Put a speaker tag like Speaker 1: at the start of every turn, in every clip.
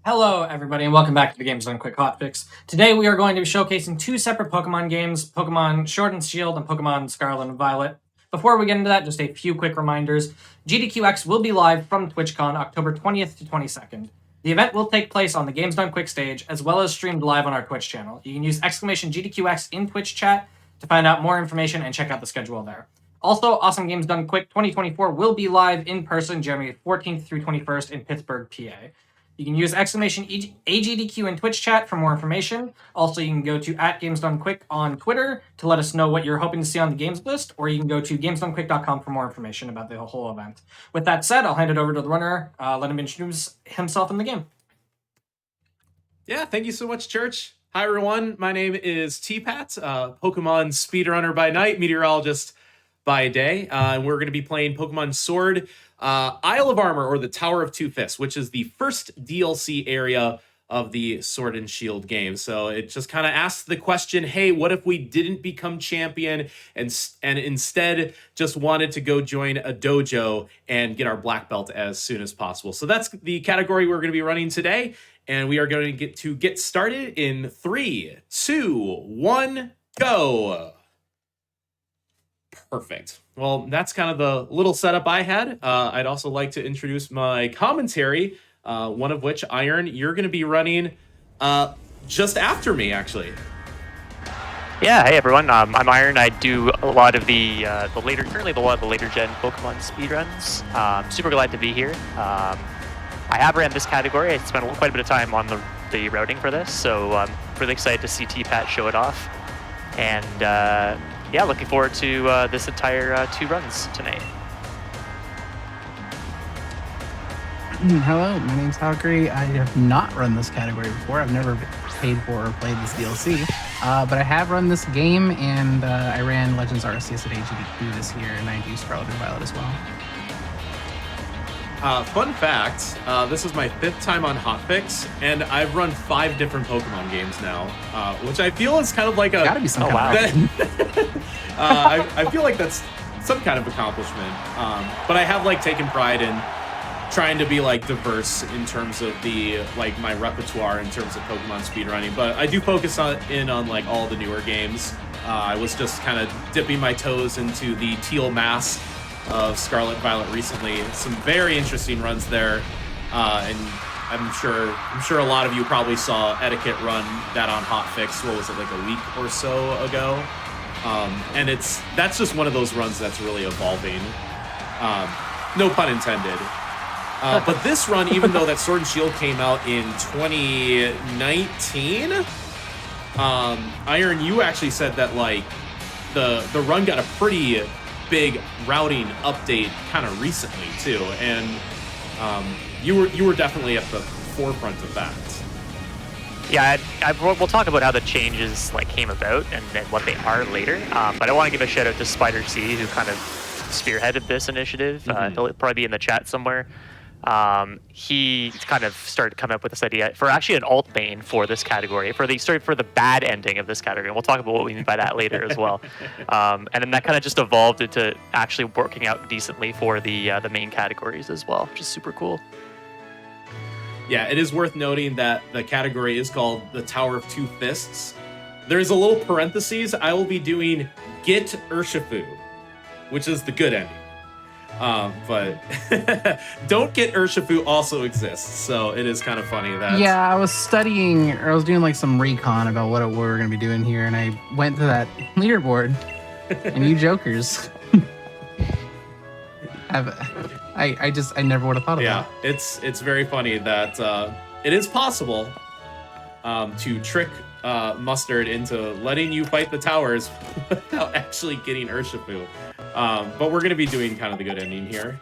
Speaker 1: Hello, everybody, and welcome back to the Games Done Quick Hotfix. Today we are going to be showcasing two separate Pokemon games, Pokemon Sword and Shield and Pokemon Scarlet and Violet. Before we get into that, just a few quick reminders. GDQX will be live from TwitchCon October 20th to 22nd. The event will take place on the Games Done Quick stage, as well as streamed live on our Twitch channel. You can use exclamation GDQX in Twitch chat to find out more information and check out the schedule there. Also, Awesome Games Done Quick 2024 will be live in person January 14th through 21st in Pittsburgh, PA. You can use exclamation AGDQ in Twitch chat for more information. Also, you can go to @GamesDoneQuick on Twitter to let us know what you're hoping to see on the games list, or you can go to GamesDoneQuick.com for more information about the whole event. With that said, I'll hand it over to the runner. Let him introduce himself in the game.
Speaker 2: Yeah, thank you so much, Church. Hi, everyone. My name is T-Pat, Pokemon speedrunner by night, meteorologist by day. We're going to be playing Pokemon Sword, Isle of Armor, or the Tower of Two Fists, which is the first DLC area of the Sword and Shield game. So it just kind of asks the question, hey, what if we didn't become champion and instead just wanted to go join a dojo and get our black belt as soon as possible? So that's the category we're going to be running today. And we are going to get started in 3, 2, 1, go. Perfect. Well, that's kind of the little setup I had. I'd also like to introduce my commentary, one of which, Iron, you're going to be running just after me, actually.
Speaker 3: Yeah, hey everyone, I'm Iron. I do a lot of the later gen Pokemon speedruns. Super glad to be here. I have ran this category. I spent quite a bit of time on the routing for this, so I'm really excited to see T-Pat show it off. And yeah, looking forward to this entire 2 runs tonight.
Speaker 4: Hello, my name's Valkyrie. I have not run this category before. I've never paid for or played this DLC, but I have run this game, and I ran Legends Arceus at AGDQ this year, and I do Scarlet and Violet as well.
Speaker 2: Fun fact, this is my 5th time on Hotfix, and I've run 5 different Pokemon games now, which I feel is kind of like a...
Speaker 4: Gotta be some kind of
Speaker 2: I feel like that's some kind of accomplishment, but I have taken pride in trying to be diverse in terms of the my repertoire in terms of Pokemon speedrunning, but I do focus on all the newer games. I was just kind of dipping my toes into the teal mass of Scarlet and Violet recently. Some very interesting runs there, and I'm sure a lot of you probably saw Etiquette run that on Hotfix. What was it, a week or so ago? And that's just one of those runs that's really evolving. No pun intended. But this run, even though that Sword and Shield came out in 2019, Iron, you actually said that the run got a pretty big routing update kind of recently too, and you were definitely at the forefront of that.
Speaker 3: Yeah, we'll talk about how the changes came about and what they are later. But I want to give a shout out to Spider C, who kind of spearheaded this initiative. He'll probably be in the chat somewhere. He kind of started coming up with this idea for actually an alt main for this category, for the bad ending of this category. And we'll talk about what we mean by that later as well. And then that kind of just evolved into actually working out decently for the main categories as well, which is super cool.
Speaker 2: Yeah, it is worth noting that the category is called the Tower of Two Fists. There's a little parentheses. I will be doing Get Urshifu, which is the good ending. But Don't Get Urshifu also exists, so it is kind of funny that...
Speaker 4: Yeah, I was doing some recon about what we were going to be doing here, and I went to that leaderboard, and you jokers... I never would have thought of that.
Speaker 2: Yeah, it's very funny that it is possible to trick Mustard into letting you fight the towers without actually getting Urshifu. But we're going to be doing kind of the good ending here.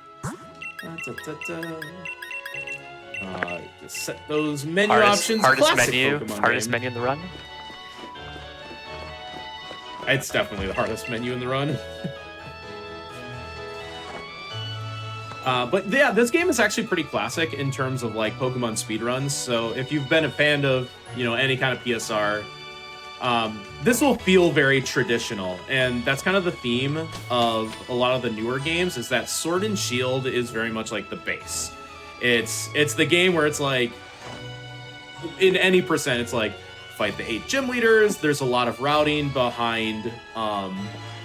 Speaker 2: Set those menu options.
Speaker 3: Hardest menu in the run?
Speaker 2: It's definitely the hardest menu in the run. But yeah, this game is actually pretty classic in terms of Pokemon speedruns. So if you've been a fan of, any kind of PSR, this will feel very traditional. And that's kind of the theme of a lot of the newer games, is that Sword and Shield is very much the base. It's the game where it's in any percent, it's like fight the 8 gym leaders. There's a lot of routing behind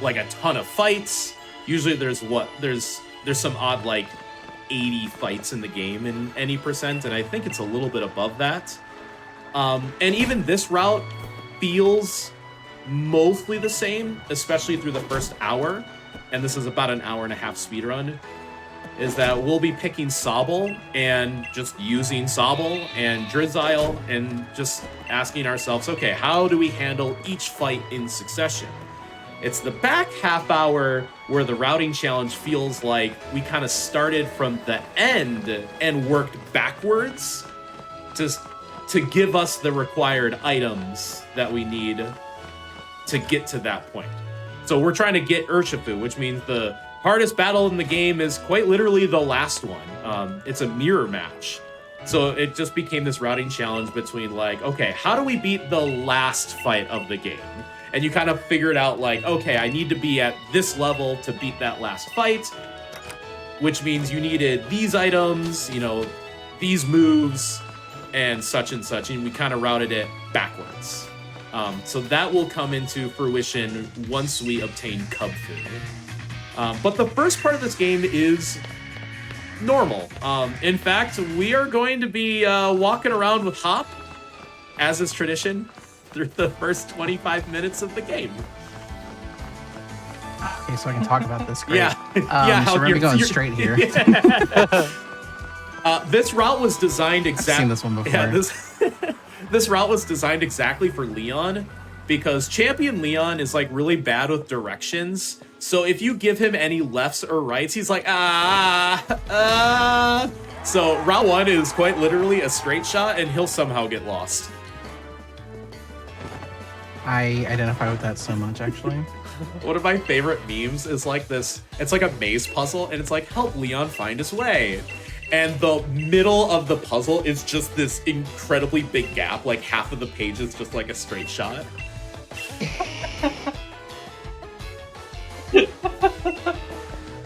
Speaker 2: like a ton of fights. Usually there's some odd like 80 fights in the game in any percent, and I think it's a little bit above that. And even this route feels mostly the same, especially through the first hour, and this is about an hour and a half speedrun, is that we'll be picking Sobble and just using Sobble and Drizzile and just asking ourselves, okay, how do we handle each fight in succession? It's the back half hour where the routing challenge feels like we kind of started from the end and worked backwards to give us the required items that we need to get to that point. So we're trying to get Urshifu, which means the hardest battle in the game is quite literally the last one. It's a mirror match. So it just became this routing challenge between like, okay, how do we beat the last fight of the game? And you kind of figured out like, okay, I need to be at this level to beat that last fight, which means you needed these items, you know, these moves, and such, and we kind of routed it backwards. So that will come into fruition once we obtain Cub Food. But the first part of this game is normal. In fact, we are going to be walking around with Hop, as is tradition, through the first 25 minutes of the game.
Speaker 4: Okay, so I can talk about this. Great.
Speaker 2: Yeah.
Speaker 4: So we're gonna be going straight here.
Speaker 2: This route was designed exactly.
Speaker 4: I've seen this one before.
Speaker 2: Yeah, this route was designed exactly for Leon, because Champion Leon is like really bad with directions. So if you give him any lefts or rights, he's like, So route 1 is quite literally a straight shot, and he'll somehow get lost.
Speaker 4: I identify with that so much, actually.
Speaker 2: One of my favorite memes is like this. It's like a maze puzzle, and it's like, help Leon find his way. And the middle of the puzzle is just this incredibly big gap. Like half of the page is just like a straight shot.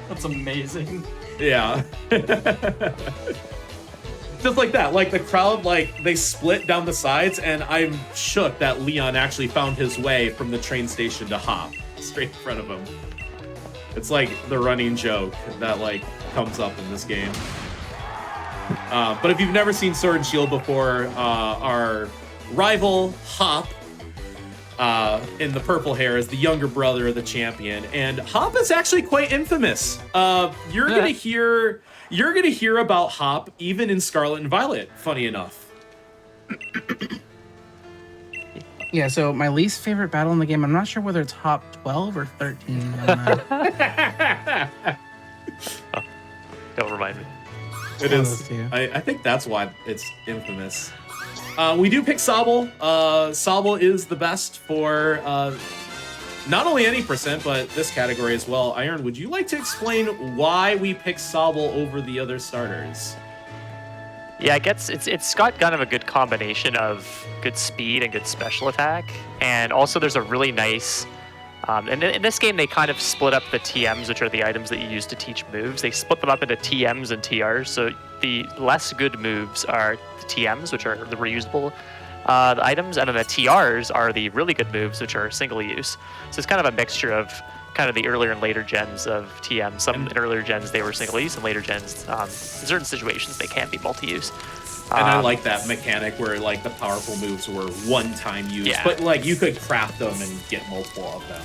Speaker 1: That's amazing.
Speaker 2: Yeah. Just like that. Like the crowd, like they split down the sides, and I'm shook that Leon actually found his way from the train station to Hop straight in front of him. It's like the running joke that like comes up in this game. But if you've never seen Sword and Shield before, our rival Hop in the purple hair is the younger brother of the champion, and Hop is actually quite infamous. You're gonna hear about Hop even in Scarlet and Violet. Funny enough.
Speaker 4: Yeah, so my least favorite battle in the game, I'm not sure whether it's top 12 or 13.
Speaker 3: Don't remind me.
Speaker 2: It is. I think that's why it's infamous. We do pick Sobble. Sobble is the best for not only any percent, but this category as well. Iron, would you like to explain why we pick Sobble over the other starters?
Speaker 3: Yeah, I guess it's got kind of a good combination of good speed and good special attack, and also there's a really nice. And in this game, they kind of split up the TMs, which are the items that you use to teach moves. They split them up into TMs and TRs. So the less good moves are the TMs, which are the reusable items, and then the TRs are the really good moves, which are single use. So it's kind of a mixture of kind of the earlier and later gens of TM. Some in earlier gens they were single use, and later gens, in certain situations, they can be multi-use.
Speaker 2: And I like that mechanic where like the powerful moves were one-time use, but like you could craft them and get multiple of them.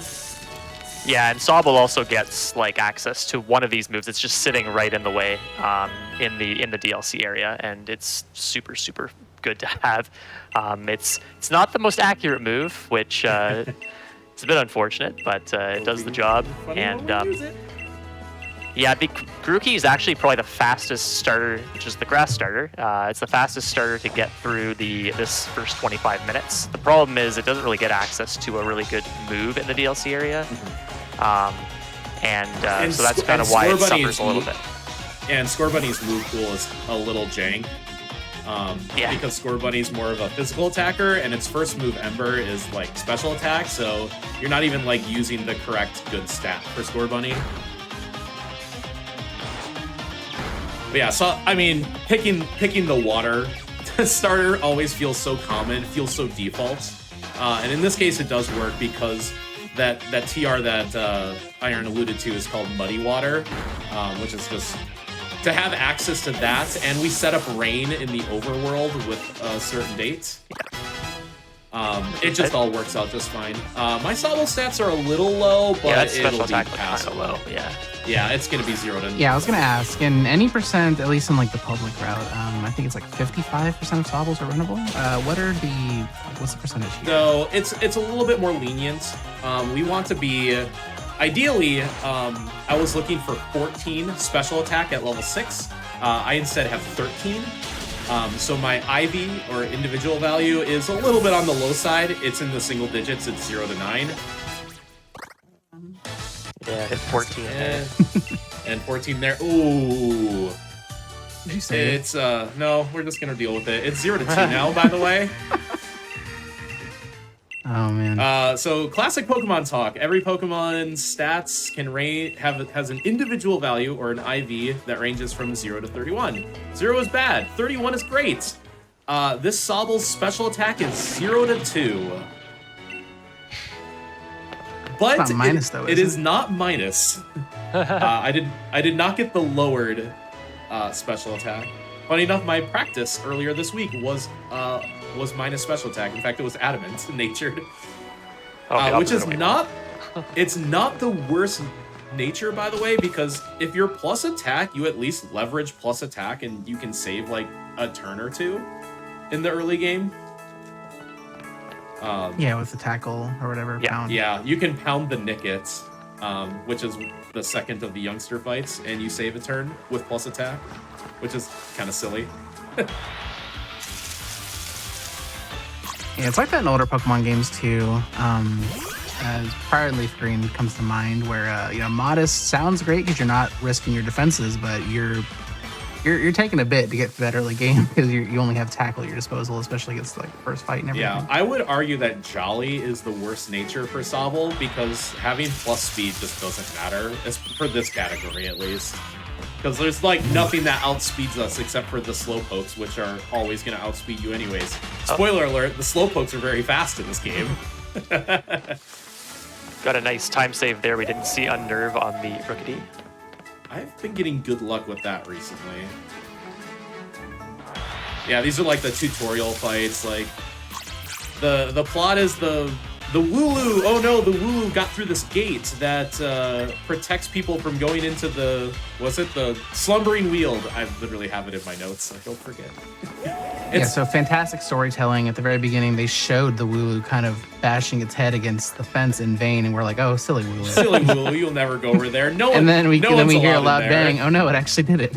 Speaker 3: Yeah, and Sobble also gets like access to one of these moves. It's just sitting right in the way in the DLC area, and it's super good to have. It's not the most accurate move, which it's a bit unfortunate, but it does the job. And yeah, the Grookey is actually probably the fastest starter, which is the grass starter. It's the fastest starter to get through this first 25 minutes. The problem is it doesn't really get access to a really good move in the DLC area. So that's kind of why it suffers a little bit.
Speaker 2: And Score Bunny's move pool is a little jank. Because Score Bunny's more of a physical attacker, and its first move, Ember, is like special attack, so you're not even like using the correct good stat for Score Bunny. But yeah, so I mean, picking the water starter always feels so common, feels so default. And in this case, it does work because that TR that Iron alluded to is called Muddy Water, which is just to have access to that. And we set up rain in the overworld with certain dates. It just all works out just fine. My Sobble stats are a little low, but
Speaker 3: yeah,
Speaker 2: it'll
Speaker 3: special
Speaker 2: be
Speaker 3: attack
Speaker 2: passable.
Speaker 3: kind of low. Yeah.
Speaker 2: Yeah, it's gonna be 0 to.
Speaker 4: Yeah, I was gonna ask, in any percent, at least in like the public route, I think it's like 55% of Sobbles are runnable. What's the percentage here?
Speaker 2: No, it's a little bit more lenient. We want to be, ideally, I was looking for 14 special attack at level 6. I instead have 13. So my IV or individual value is a little bit on the low side. It's in the single digits. It's 0 to 9.
Speaker 3: Yeah, hit 14 there.
Speaker 2: And 14 there. Ooh.
Speaker 4: Did you say
Speaker 2: It's, no, we're just gonna deal with it. It's 0 to 2 now, by the way.
Speaker 4: Oh, man.
Speaker 2: So classic Pokemon talk. Every Pokemon's stats can has an individual value or an IV that ranges from 0 to 31. 0 is bad. 31 is great. This Sobble's special attack is 0 to 2. But
Speaker 4: It's not minus, though,
Speaker 2: it
Speaker 4: is
Speaker 2: is not minus. I did not get the lowered special attack. Funny enough, my practice earlier this week was minus special attack. In fact, it was adamant natured, which is not. It's not the worst nature, by the way, because if you're plus attack, you at least leverage plus attack, and you can save like a turn or two in the early game.
Speaker 4: Yeah, with the tackle or whatever.
Speaker 3: Yeah.
Speaker 4: Pound.
Speaker 2: Yeah, you can pound the Nickit, which is the second of the youngster fights, and you save a turn with plus attack, which is kind of silly.
Speaker 4: Yeah, it's like that in older Pokemon games too. As Prior Leaf Green comes to mind, where modest sounds great because you're not risking your defenses, but you're taking a bit to get to that early game because you only have tackle at your disposal, especially against like the first fight and everything.
Speaker 2: Yeah, I would argue that Jolly is the worst nature for Sobble because having plus speed just doesn't matter, for this category at least. Because there's like nothing that outspeeds us except for the Slowpokes, which are always going to outspeed you anyways. Spoiler alert, the Slowpokes are very fast in this game.
Speaker 3: Got a nice time save there. We didn't see Unnerve on the Rookity.
Speaker 2: I've been getting good luck with that recently. Yeah, these are like the tutorial fights. Like the plot is the Wooloo. Oh no, the Wooloo got through this gate that protects people from going into the Slumbering Weald. I literally have it in my notes. I don't forget.
Speaker 4: Yeah, so fantastic storytelling. At the very beginning, they showed the Wooloo kind of bashing its head against the fence in vain, and we're like, oh, silly Wooloo.
Speaker 2: Silly Wooloo, you'll never go over there. No one.
Speaker 4: And then we hear a
Speaker 2: allowed
Speaker 4: loud
Speaker 2: in there.
Speaker 4: bang. Oh no, it actually did it.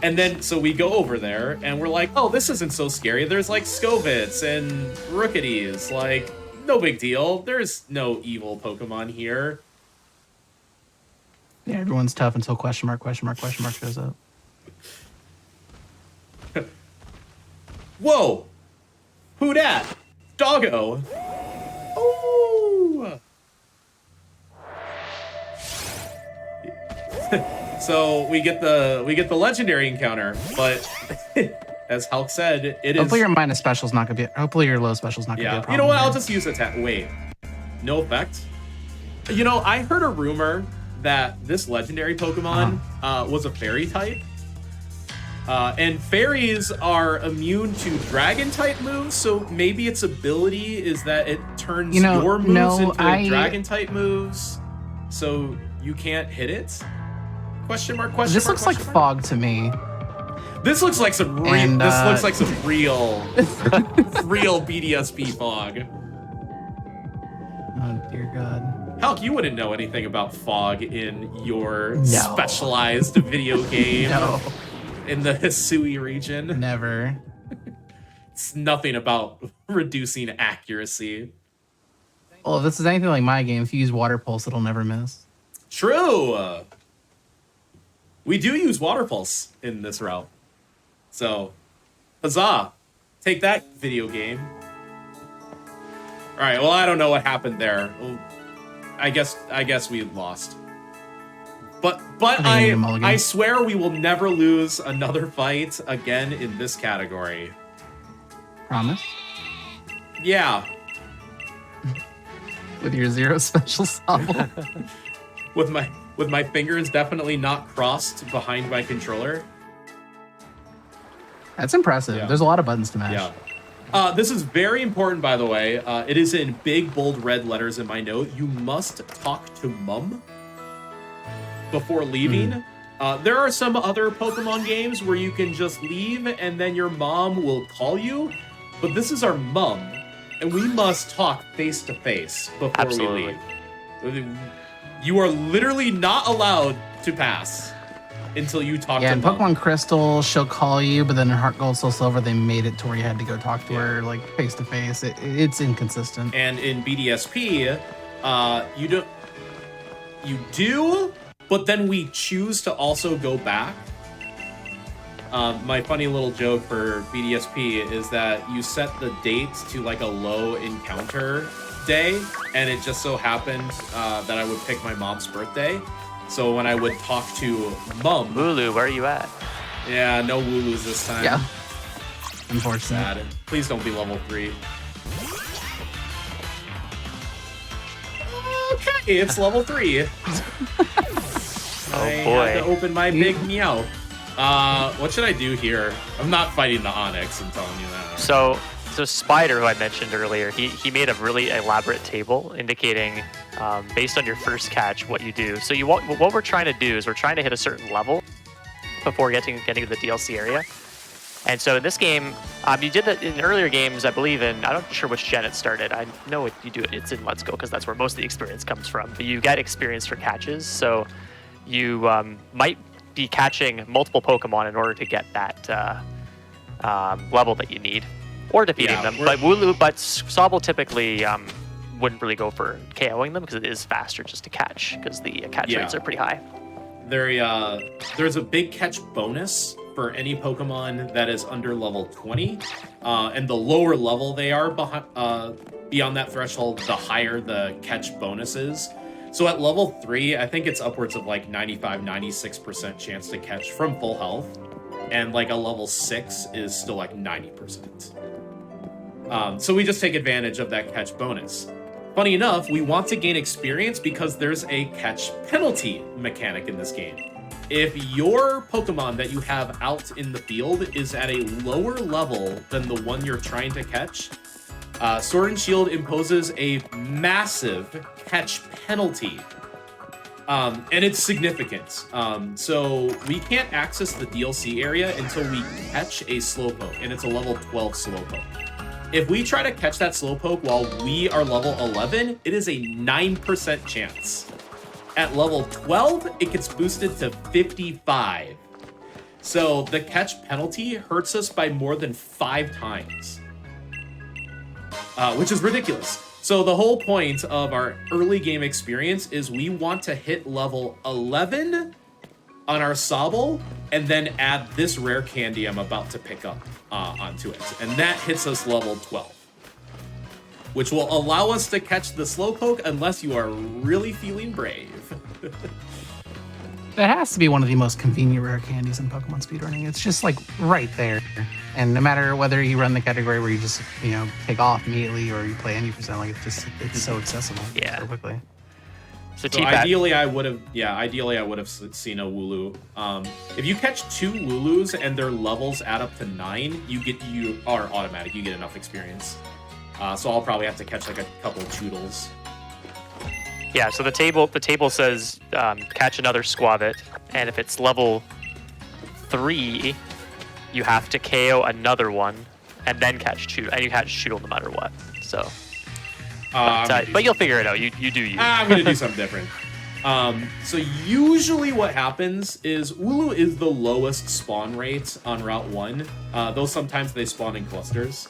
Speaker 2: And then, so we go over there, and we're like, oh, this isn't so scary. There's like Scovits and Rookities. Like, no big deal. There's no evil Pokemon here.
Speaker 4: Yeah, everyone's tough until question mark shows up.
Speaker 2: Whoa! Who dat? Doggo! Oh! So we get the legendary encounter, but as Hulk said, it is.
Speaker 4: Hopefully your minus special's not gonna be. Hopefully your low special's not gonna be a
Speaker 2: Yeah,
Speaker 4: problem.
Speaker 2: you know what?
Speaker 4: there.
Speaker 2: I'll just use attack. Wait, no effect. You know, I heard a rumor that this legendary Pokemon was a fairy type. And fairies are immune to dragon type moves, so maybe its ability is that it turns your moves into dragon type moves, so you can't hit it? Question mark?
Speaker 4: This looks like fog to me.
Speaker 2: This looks like some real.
Speaker 4: And,
Speaker 2: this looks like some real, real BDSP fog.
Speaker 4: Oh dear God.
Speaker 2: Hulk, you wouldn't know anything about fog in your specialized video game.
Speaker 4: No,
Speaker 2: In the Hisui region.
Speaker 4: never.
Speaker 2: It's nothing about reducing accuracy.
Speaker 4: Well, if this is anything like my game, if you use Water Pulse, it'll never miss.
Speaker 2: True. We do use Water Pulse in this route. So, huzzah. Take that, video game. All right, well, I don't know what happened there. Well, I guess we lost. But
Speaker 4: I think
Speaker 2: I swear we will never lose another fight again in this category.
Speaker 4: Promise?
Speaker 2: Yeah.
Speaker 4: With your 0 special sobble.
Speaker 2: With my fingers definitely not crossed behind my controller.
Speaker 4: That's impressive.
Speaker 2: Yeah.
Speaker 4: There's a lot of buttons to mash.
Speaker 2: Yeah. This is very important, by the way. It is in big, bold red letters in my note. You must talk to Mum before leaving. There are some other Pokemon games where you can just leave and then your mom will call you. But this is our mum, and we must talk face to face before we leave. You are literally not allowed to pass until you talk to
Speaker 4: in
Speaker 2: Mom.
Speaker 4: Pokemon Crystal, she'll call you, but then in Heart Gold, Soul Silver, they made it to where you had to go talk to her like face to face. It's inconsistent.
Speaker 2: And in BDSP, you do, but then we choose to also go back. My funny little joke for BDSP is that you set the date to like a low encounter day, and it just so happened that I would pick my mom's birthday. So when I would talk to Mum...
Speaker 3: Wooloo, where are you at?
Speaker 2: Yeah, no Wooloos this time.
Speaker 4: Yeah. Unfortunately.
Speaker 2: Sad. Please don't be level 3. Okay, it's level 3. I
Speaker 3: boy.
Speaker 2: have to open my big meow. What should I do here? I'm not fighting the Onyx, I'm telling you that.
Speaker 3: So Spider, who I mentioned earlier, he made a really elaborate table indicating, based on your first catch, what you do. So what we're trying to do is we're trying to hit a certain level before getting to the DLC area. And so in this game, you did that in earlier games, I believe I'm not sure which gen it started. I know you do it. It's in Let's Go because that's where most of the experience comes from. But you get experience for catches, so you might be catching multiple Pokemon in order to get that level that you need, or defeating them. But Sobble typically wouldn't really go for KOing them because it is faster just to catch because the catch rates are pretty high.
Speaker 2: There's a big catch bonus for any Pokemon that is under level 20, and the lower level they are beyond that threshold, the higher the catch bonus is. So at level 3, I think it's upwards of like 95-96% chance to catch from full health, and like a level 6 is still like 90%. So we just take advantage of that catch bonus. Funny enough, we want to gain experience because there's a catch penalty mechanic in this game. If your Pokemon that you have out in the field is at a lower level than the one you're trying to catch, Sword and Shield imposes a massive catch penalty. And it's significant. So we can't access the DLC area until we catch a Slowpoke, and it's a level 12 Slowpoke. If we try to catch that Slowpoke while we are level 11, it is a 9% chance. At level 12, it gets boosted to 55. So the catch penalty hurts us by more than 5 times. Which is ridiculous. So the whole point of our early game experience is we want to hit level 11 on our Sobble and then add this rare candy I'm about to pick up onto it. And that hits us level 12. Which will allow us to catch the Slowpoke unless you are really feeling brave.
Speaker 4: That has to be one of the most convenient rare candies in Pokemon speedrunning. It's just like right there. And no matter whether you run the category where you just, take off immediately or you play any percent, like it's so accessible so quickly.
Speaker 3: So
Speaker 2: ideally I would have seen a Wooloo. If you catch 2 Wooloos and their levels add up to 9, you are automatic, you get enough experience. So I'll probably have to catch like a couple of Choodles.
Speaker 3: Yeah, so the table says catch another Squavit, and if it's level 3, you have to KO another one, and then catch Choodle, and you catch Choodle no matter what. So, but you'll figure it out. You do you.
Speaker 2: I'm gonna do something different. So usually what happens is Wooloo is the lowest spawn rate on Route 1, though sometimes they spawn in clusters.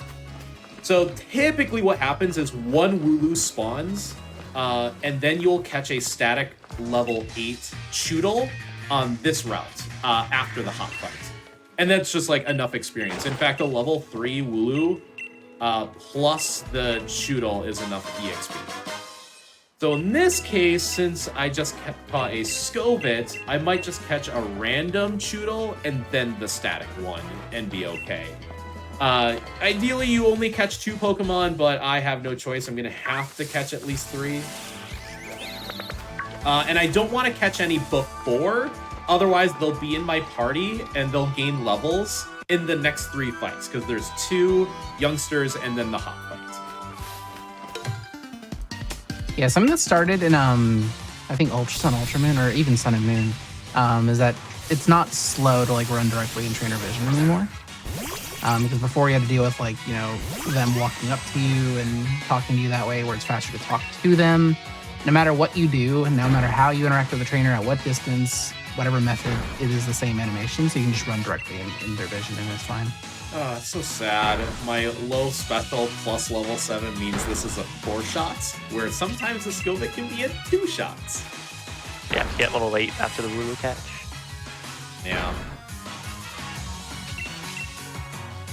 Speaker 2: So typically what happens is one Wooloo spawns, and then you'll catch a static level 8 Choodle on this route after the hot fight. And that's just like enough experience. In fact, a level 3 Wooloo plus the Choodle is enough EXP. So in this case, since I just caught a Scovit, I might just catch a random Choodle and then the static one and be okay. Ideally, you only catch 2 Pokemon, but I have no choice. I'm going to have to catch at least 3. And I don't want to catch any before, otherwise they'll be in my party and they'll gain levels in the next 3 fights, because there's 2 youngsters and then the hot fight.
Speaker 4: Yeah, something that started in I think Sun, Ultramoon, or even Sun and Moon, is that it's not slow to like run directly in trainer vision anymore. Because before you had to deal with like, you know, them walking up to you and talking to you that way, where it's faster to talk to them. No matter what you do, and no matter how you interact with the trainer, at what distance, whatever method, it is the same animation, so you can just run directly in their vision and it's fine.
Speaker 2: Oh, it's so sad. My low special plus level 7 means this is a 4 shots, where sometimes the skill bit can be at 2 shots.
Speaker 3: Yeah, get a little late after the Wooloo catch.
Speaker 2: Yeah.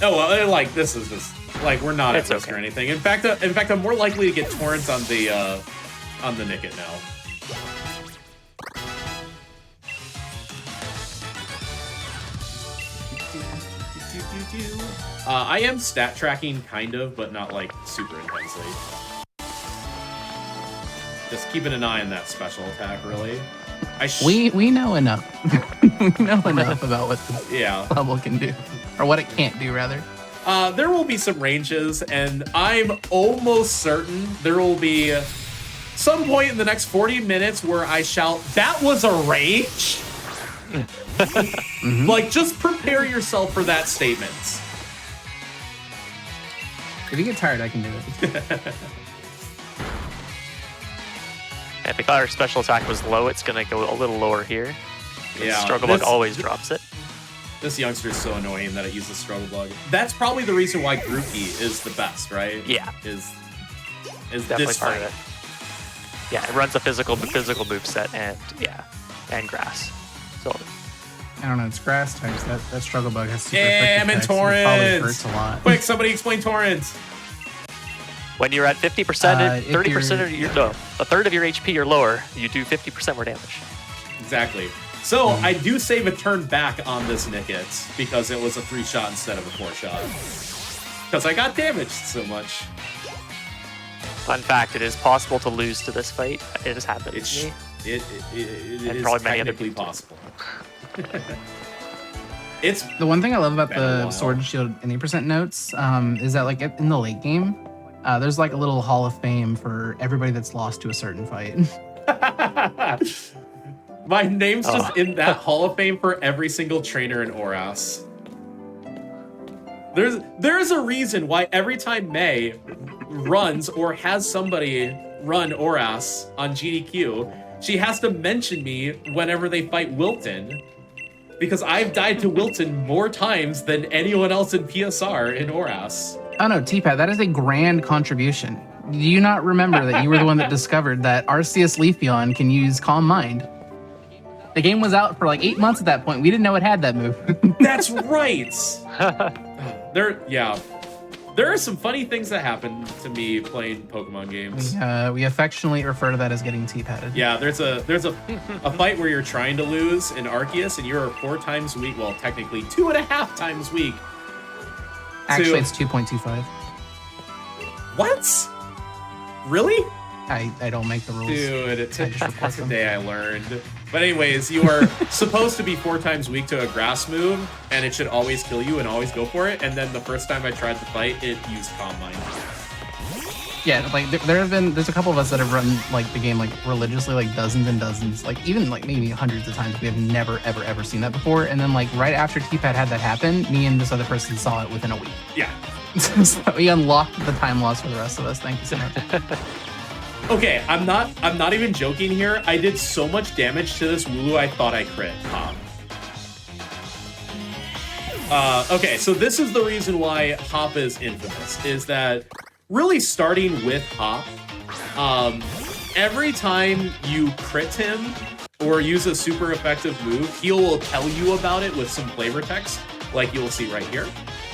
Speaker 2: Oh, well, like, this is just, like, we're not at risk or anything. In fact, I'm more likely to get torrents on the Nickit now. I am stat tracking, kind of, but not, like, super intensely. Just keeping an eye on that special attack, really.
Speaker 4: We know enough. We know enough about what the level can do. Or what it can't do, rather.
Speaker 2: There will be some ranges, and I'm almost certain there will be some point in the next 40 minutes where I shout, "That was a range?" Like, just prepare yourself for that statement.
Speaker 4: If you get tired, I can do it.
Speaker 3: If the our special attack was low, it's going to go a little lower here.
Speaker 2: Yeah,
Speaker 3: Struggle Bug always drops it.
Speaker 2: This youngster is so annoying that it uses Struggle Bug. That's probably the reason why Grookey is the best, right?
Speaker 3: Yeah.
Speaker 2: Is
Speaker 3: definitely
Speaker 2: this
Speaker 3: part
Speaker 2: fight.
Speaker 3: of it. Yeah, it runs a physical move set and grass. So
Speaker 4: I don't know, it's grass types. That Struggle Bug has super
Speaker 2: I'm in
Speaker 4: effective attacks, and it probably
Speaker 2: Torrents!
Speaker 4: hurts a lot.
Speaker 2: Quick, somebody explain Torrents!
Speaker 3: when you're at 50%, 30% of your a third of your HP or lower, you do 50% more damage.
Speaker 2: Exactly. So, I do save a turn back on this Nickit, because it was a 3-shot instead of a 4-shot. Because I got damaged so much.
Speaker 3: Fun fact, it is possible to lose to this fight. It has happened to me.
Speaker 2: It is
Speaker 3: probably many other
Speaker 2: technically
Speaker 3: people.
Speaker 2: possible. It's
Speaker 4: The one thing I love about
Speaker 2: been a
Speaker 4: the
Speaker 2: while.
Speaker 4: Sword and Shield any percent notes is that like in the late game, there's like a little hall of fame for everybody that's lost to a certain fight.
Speaker 2: My name's just in that Hall of Fame for every single trainer in Oras. There's a reason why every time May runs or has somebody run Oras on GDQ, she has to mention me whenever they fight Wilton. Because I've died to Wilton more times than anyone else in PSR in Oras.
Speaker 4: Oh no, T-Pat, that is a grand contribution. Do you not remember that you were the one that discovered that Arceus Leafeon can use Calm Mind? The game was out for like 8 months at that point. We didn't know it had that move.
Speaker 2: That's right. There are some funny things that happen to me playing Pokemon games.
Speaker 4: We affectionately refer to that as getting T-Patted.
Speaker 2: Yeah, there's a fight where you're trying to lose in Arceus and you're 4 times weak. Well, technically 2.5 times weak.
Speaker 4: Actually, it's 2.25.
Speaker 2: What? Really?
Speaker 4: I don't make the rules.
Speaker 2: Dude,
Speaker 4: I just report them.
Speaker 2: today I learned. But anyways, you are supposed to be 4 times weak to a grass move, and it should always kill you and always go for it. And then the first time I tried to fight, it used Calm Mind.
Speaker 4: Yeah, like there's a couple of us that have run like the game like religiously, like dozens and dozens, like even like maybe hundreds of times. We have never ever seen that before. And then like right after T-Pad had that happen, me and this other person saw it within a week.
Speaker 2: Yeah.
Speaker 4: So we unlocked the time loss for the rest of us. Thank you so much.
Speaker 2: Okay, I'm not even joking here. I did so much damage to this Wooloo, I thought I crit. Okay, so this is the reason why Hop is infamous, is that really starting with Hop, every time you crit him or use a super effective move, he will tell you about it with some flavor text, like you'll see right here.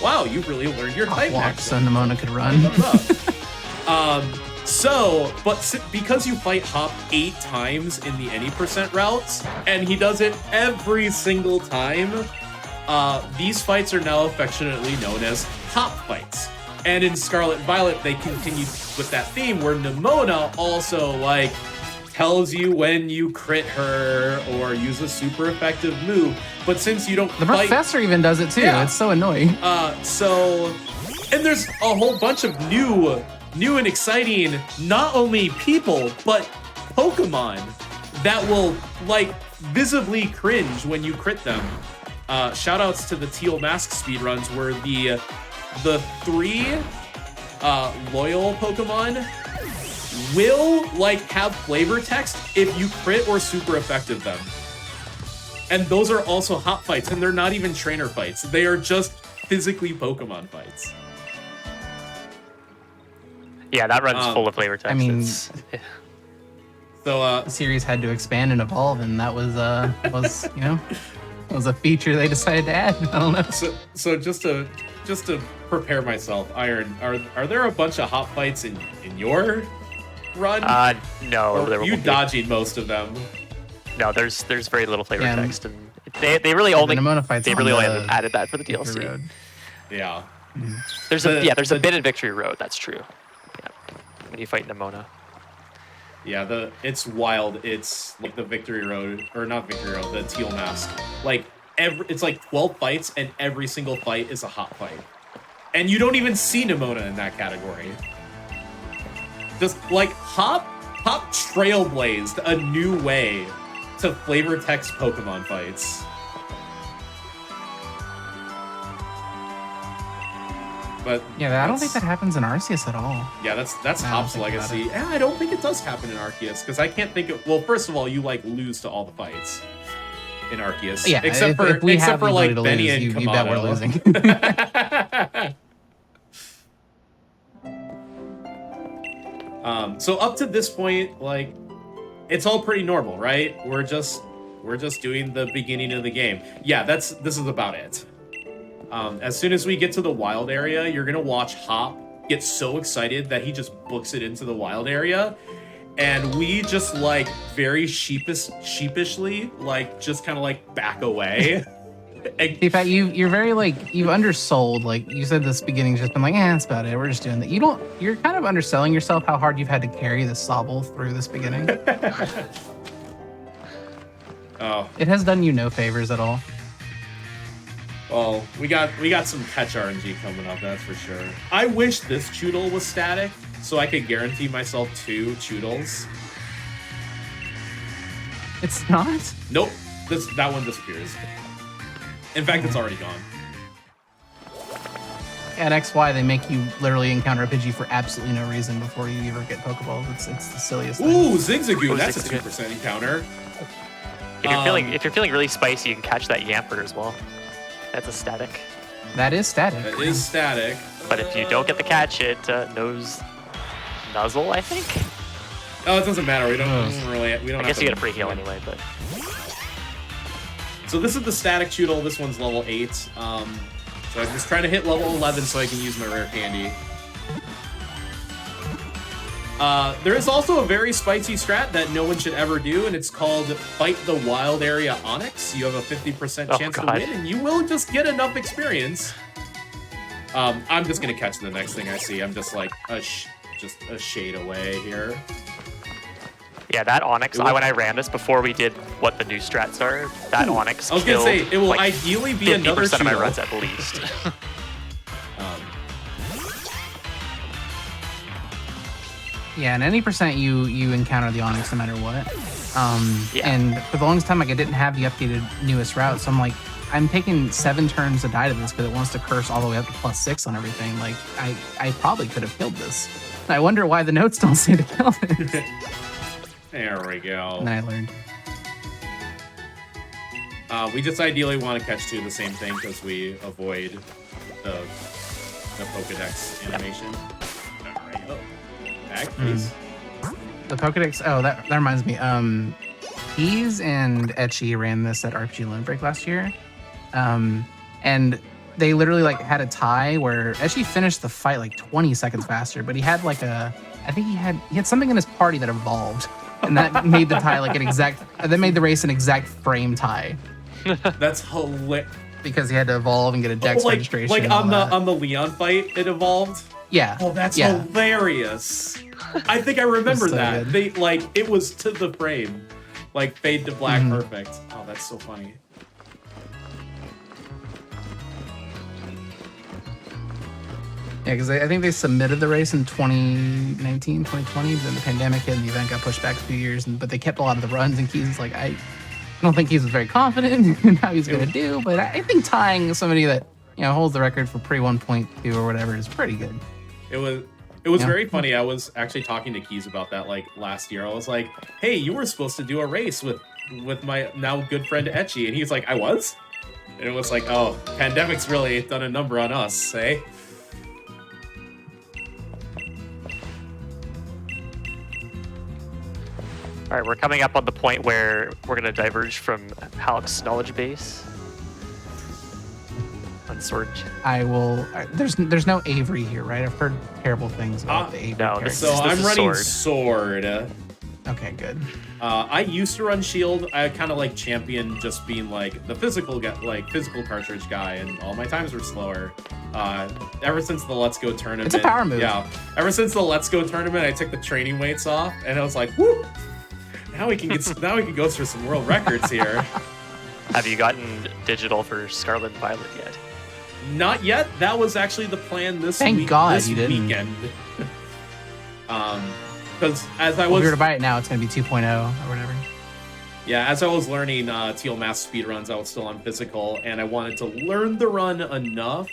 Speaker 2: Wow, you've really learned your type
Speaker 4: Walk
Speaker 2: next.
Speaker 4: so Nimona could run.
Speaker 2: Because you fight Hop 8 times in the any percent routes, and he does it every single time, these fights are now affectionately known as hop fights. And in Scarlet and Violet, they continued with that theme where Nimona also like tells you when you crit her or use a super effective move. But since you don't
Speaker 4: The professor even does it too.
Speaker 2: Yeah.
Speaker 4: It's so annoying.
Speaker 2: And there's a whole bunch of new and exciting, not only people, but Pokemon that will like visibly cringe when you crit them. Shoutouts to the Teal Mask speedruns where the 3 loyal Pokemon will like have flavor text if you crit or super effective them. And those are also hot fights, and they're not even trainer fights. They are just physically Pokemon fights.
Speaker 3: Yeah, that runs full of flavor text.
Speaker 4: I mean,
Speaker 2: So
Speaker 4: the series had to expand and evolve, and that was was a feature they decided to add. I don't know.
Speaker 2: So just to prepare myself, Iron, are there a bunch of hot fights in your run?
Speaker 3: No,
Speaker 2: Or
Speaker 3: there
Speaker 2: are you
Speaker 3: won't be.
Speaker 2: dodging most of them?
Speaker 3: No, there's very little flavor
Speaker 4: Yeah,
Speaker 3: text, and they really only
Speaker 4: Nimona fights
Speaker 3: they
Speaker 4: on
Speaker 3: really only
Speaker 4: the
Speaker 3: added that for the
Speaker 4: Victory
Speaker 3: DLC.
Speaker 4: Road.
Speaker 2: Yeah.
Speaker 3: There's a bit in Victory Road. That's true. Yeah, when you fight Nimona.
Speaker 2: Yeah, it's wild. It's like the Victory Road, or not Victory Road, the Teal Mask. Like it's like 12 fights, and every single fight is a hot fight. And you don't even see Nimona in that category. Just like Hop trailblazed a new way to flavor text Pokemon fights. But
Speaker 4: Yeah, I don't think that happens in Arceus at all.
Speaker 2: yeah, that's
Speaker 4: Now that I'm
Speaker 2: Hop's
Speaker 4: thinking about
Speaker 2: legacy.
Speaker 4: it.
Speaker 2: Yeah, I don't think it does happen in Arceus because I can't think of. Well, first of all, you like lose to all the fights in Arceus.
Speaker 4: Yeah,
Speaker 2: except
Speaker 4: if we have
Speaker 2: for
Speaker 4: the
Speaker 2: like
Speaker 4: ability
Speaker 2: Benny
Speaker 4: to
Speaker 2: and
Speaker 4: lose, you bet we're
Speaker 2: Kamado.
Speaker 4: losing.
Speaker 2: So up to this point, like, it's all pretty normal, right? We're just doing the beginning of the game. Yeah, this is about it. As soon as we get to the wild area, you're gonna watch Hop get so excited that he just books it into the wild area, and we just like very sheepishly like just kind of like back away.
Speaker 4: In fact, you're very like you've undersold. Like you said, this beginning's just been like, that's about it. We're just doing that. You're kind of underselling yourself how hard you've had to carry the Sobble through this beginning.
Speaker 2: Oh,
Speaker 4: It has done you no favors at all.
Speaker 2: well, we got some catch RNG coming up, that's for sure. I wish this Choodle was static so I could guarantee myself 2 Choodles.
Speaker 4: It's not.
Speaker 2: Nope, that one disappears. In fact, it's already gone.
Speaker 4: At XY, they make you literally encounter a Pidgey for absolutely no reason before you ever get Pokeballs. It's the silliest thing.
Speaker 2: Ooh, Zigzagoon,
Speaker 3: Oh,
Speaker 2: that's a
Speaker 3: Zigzagoon.
Speaker 2: 2% encounter.
Speaker 3: If you're feeling really spicy, you can catch that Yamper as well. That's a static.
Speaker 4: That is static.
Speaker 2: That is static.
Speaker 3: But if you don't get the catch, it knows Nuzzle, I think.
Speaker 2: Oh, it doesn't matter. We don't
Speaker 3: I
Speaker 2: have
Speaker 3: guess
Speaker 2: to-
Speaker 3: you get a free heal anyway, but
Speaker 2: So this is the static Choodle. This one's level 8. So I'm just trying to hit level 11 so I can use my rare candy. There is also a very spicy strat that no one should ever do, and it's called Fight the Wild Area Onyx. You have a 50%
Speaker 3: Oh,
Speaker 2: chance to
Speaker 3: God.
Speaker 2: win, and you will just get enough experience. I'm just gonna catch the next thing I see. I'm just like just a shade away here.
Speaker 3: yeah, that Onyx. When I ran this before we did what the new strats are, that Onyx.
Speaker 2: I was gonna say
Speaker 3: killed,
Speaker 2: it will
Speaker 3: like,
Speaker 2: ideally be another
Speaker 3: 50% of my
Speaker 2: Choodle.
Speaker 3: runs at least.
Speaker 4: Yeah, and any percent you encounter the Onyx no matter what.
Speaker 3: Yeah.
Speaker 4: And for the longest time, like I didn't have the updated newest route, so I'm like, I'm taking 7 turns to die to this because it wants to curse all the way up to +6 on everything. Like I probably could have killed this. I wonder why the notes don't say to kill it.
Speaker 2: There we go.
Speaker 4: And then I learned.
Speaker 2: We just ideally want to catch 2 of the same thing because we avoid the Pokedex animation. Alright, back, please.
Speaker 4: The Pokedex. Oh, that reminds me. He's and Etchy ran this at RPG Lone Break last year, and they literally like had a tie where Etchy finished the fight like 20 seconds faster, but he had like I think he had something in his party that evolved, and that made the tie like an exact. That made the race an exact frame tie.
Speaker 2: That's hilarious.
Speaker 4: because he had to evolve and get a dex registration.
Speaker 2: Like
Speaker 4: and all
Speaker 2: on
Speaker 4: that.
Speaker 2: the Leon fight, it evolved.
Speaker 4: Yeah.
Speaker 2: Oh, that's
Speaker 4: yeah.
Speaker 2: hilarious. I think I remember
Speaker 4: So
Speaker 2: that.
Speaker 4: good.
Speaker 2: They like it was to the frame, like fade to black,
Speaker 4: Mhm.
Speaker 2: perfect. Oh, that's so funny.
Speaker 4: Yeah, because I think they submitted the race in 2019, 2020, but then the pandemic hit and the event got pushed back a few years. But they kept a lot of the runs, and Keys is like, I don't think Keys was very confident in how he's going to do. But I think tying somebody that holds the record for pre 1.2 or whatever is pretty good.
Speaker 2: It was very funny. I was actually talking to Keys about that like last year. I was like, "Hey, you were supposed to do a race with my now good friend Etchy," and he's like, "I was," and it was like, "Oh, pandemic's really done a number on us, eh?"
Speaker 3: All right, we're coming up on the point where we're going to diverge from Halleck's knowledge base on Sword.
Speaker 4: There's no Avery here, right? I've heard terrible things about the Avery
Speaker 3: no,
Speaker 4: character.
Speaker 2: So I'm running sword.
Speaker 4: Okay, good.
Speaker 2: I used to run shield. I kind of like champion just being like the physical cartridge guy, and all my times were slower. Ever since the Let's Go tournament,
Speaker 4: It's a power move.
Speaker 2: Yeah, ever since the Let's Go tournament, I took the training weights off, and I was like, "Whoo! Now we can go through some world records here."
Speaker 3: Have you gotten digital for Scarlet and Violet yet?
Speaker 2: Not yet. That was actually the plan this
Speaker 4: Thank God
Speaker 2: this
Speaker 4: you didn't.
Speaker 2: weekend. Because as I
Speaker 4: If
Speaker 2: was
Speaker 4: you were to buy it now, it's going to be 2.0 or whatever.
Speaker 2: Yeah, as I was learning Teal Mass speedruns, I was still on physical, and I wanted to learn the run enough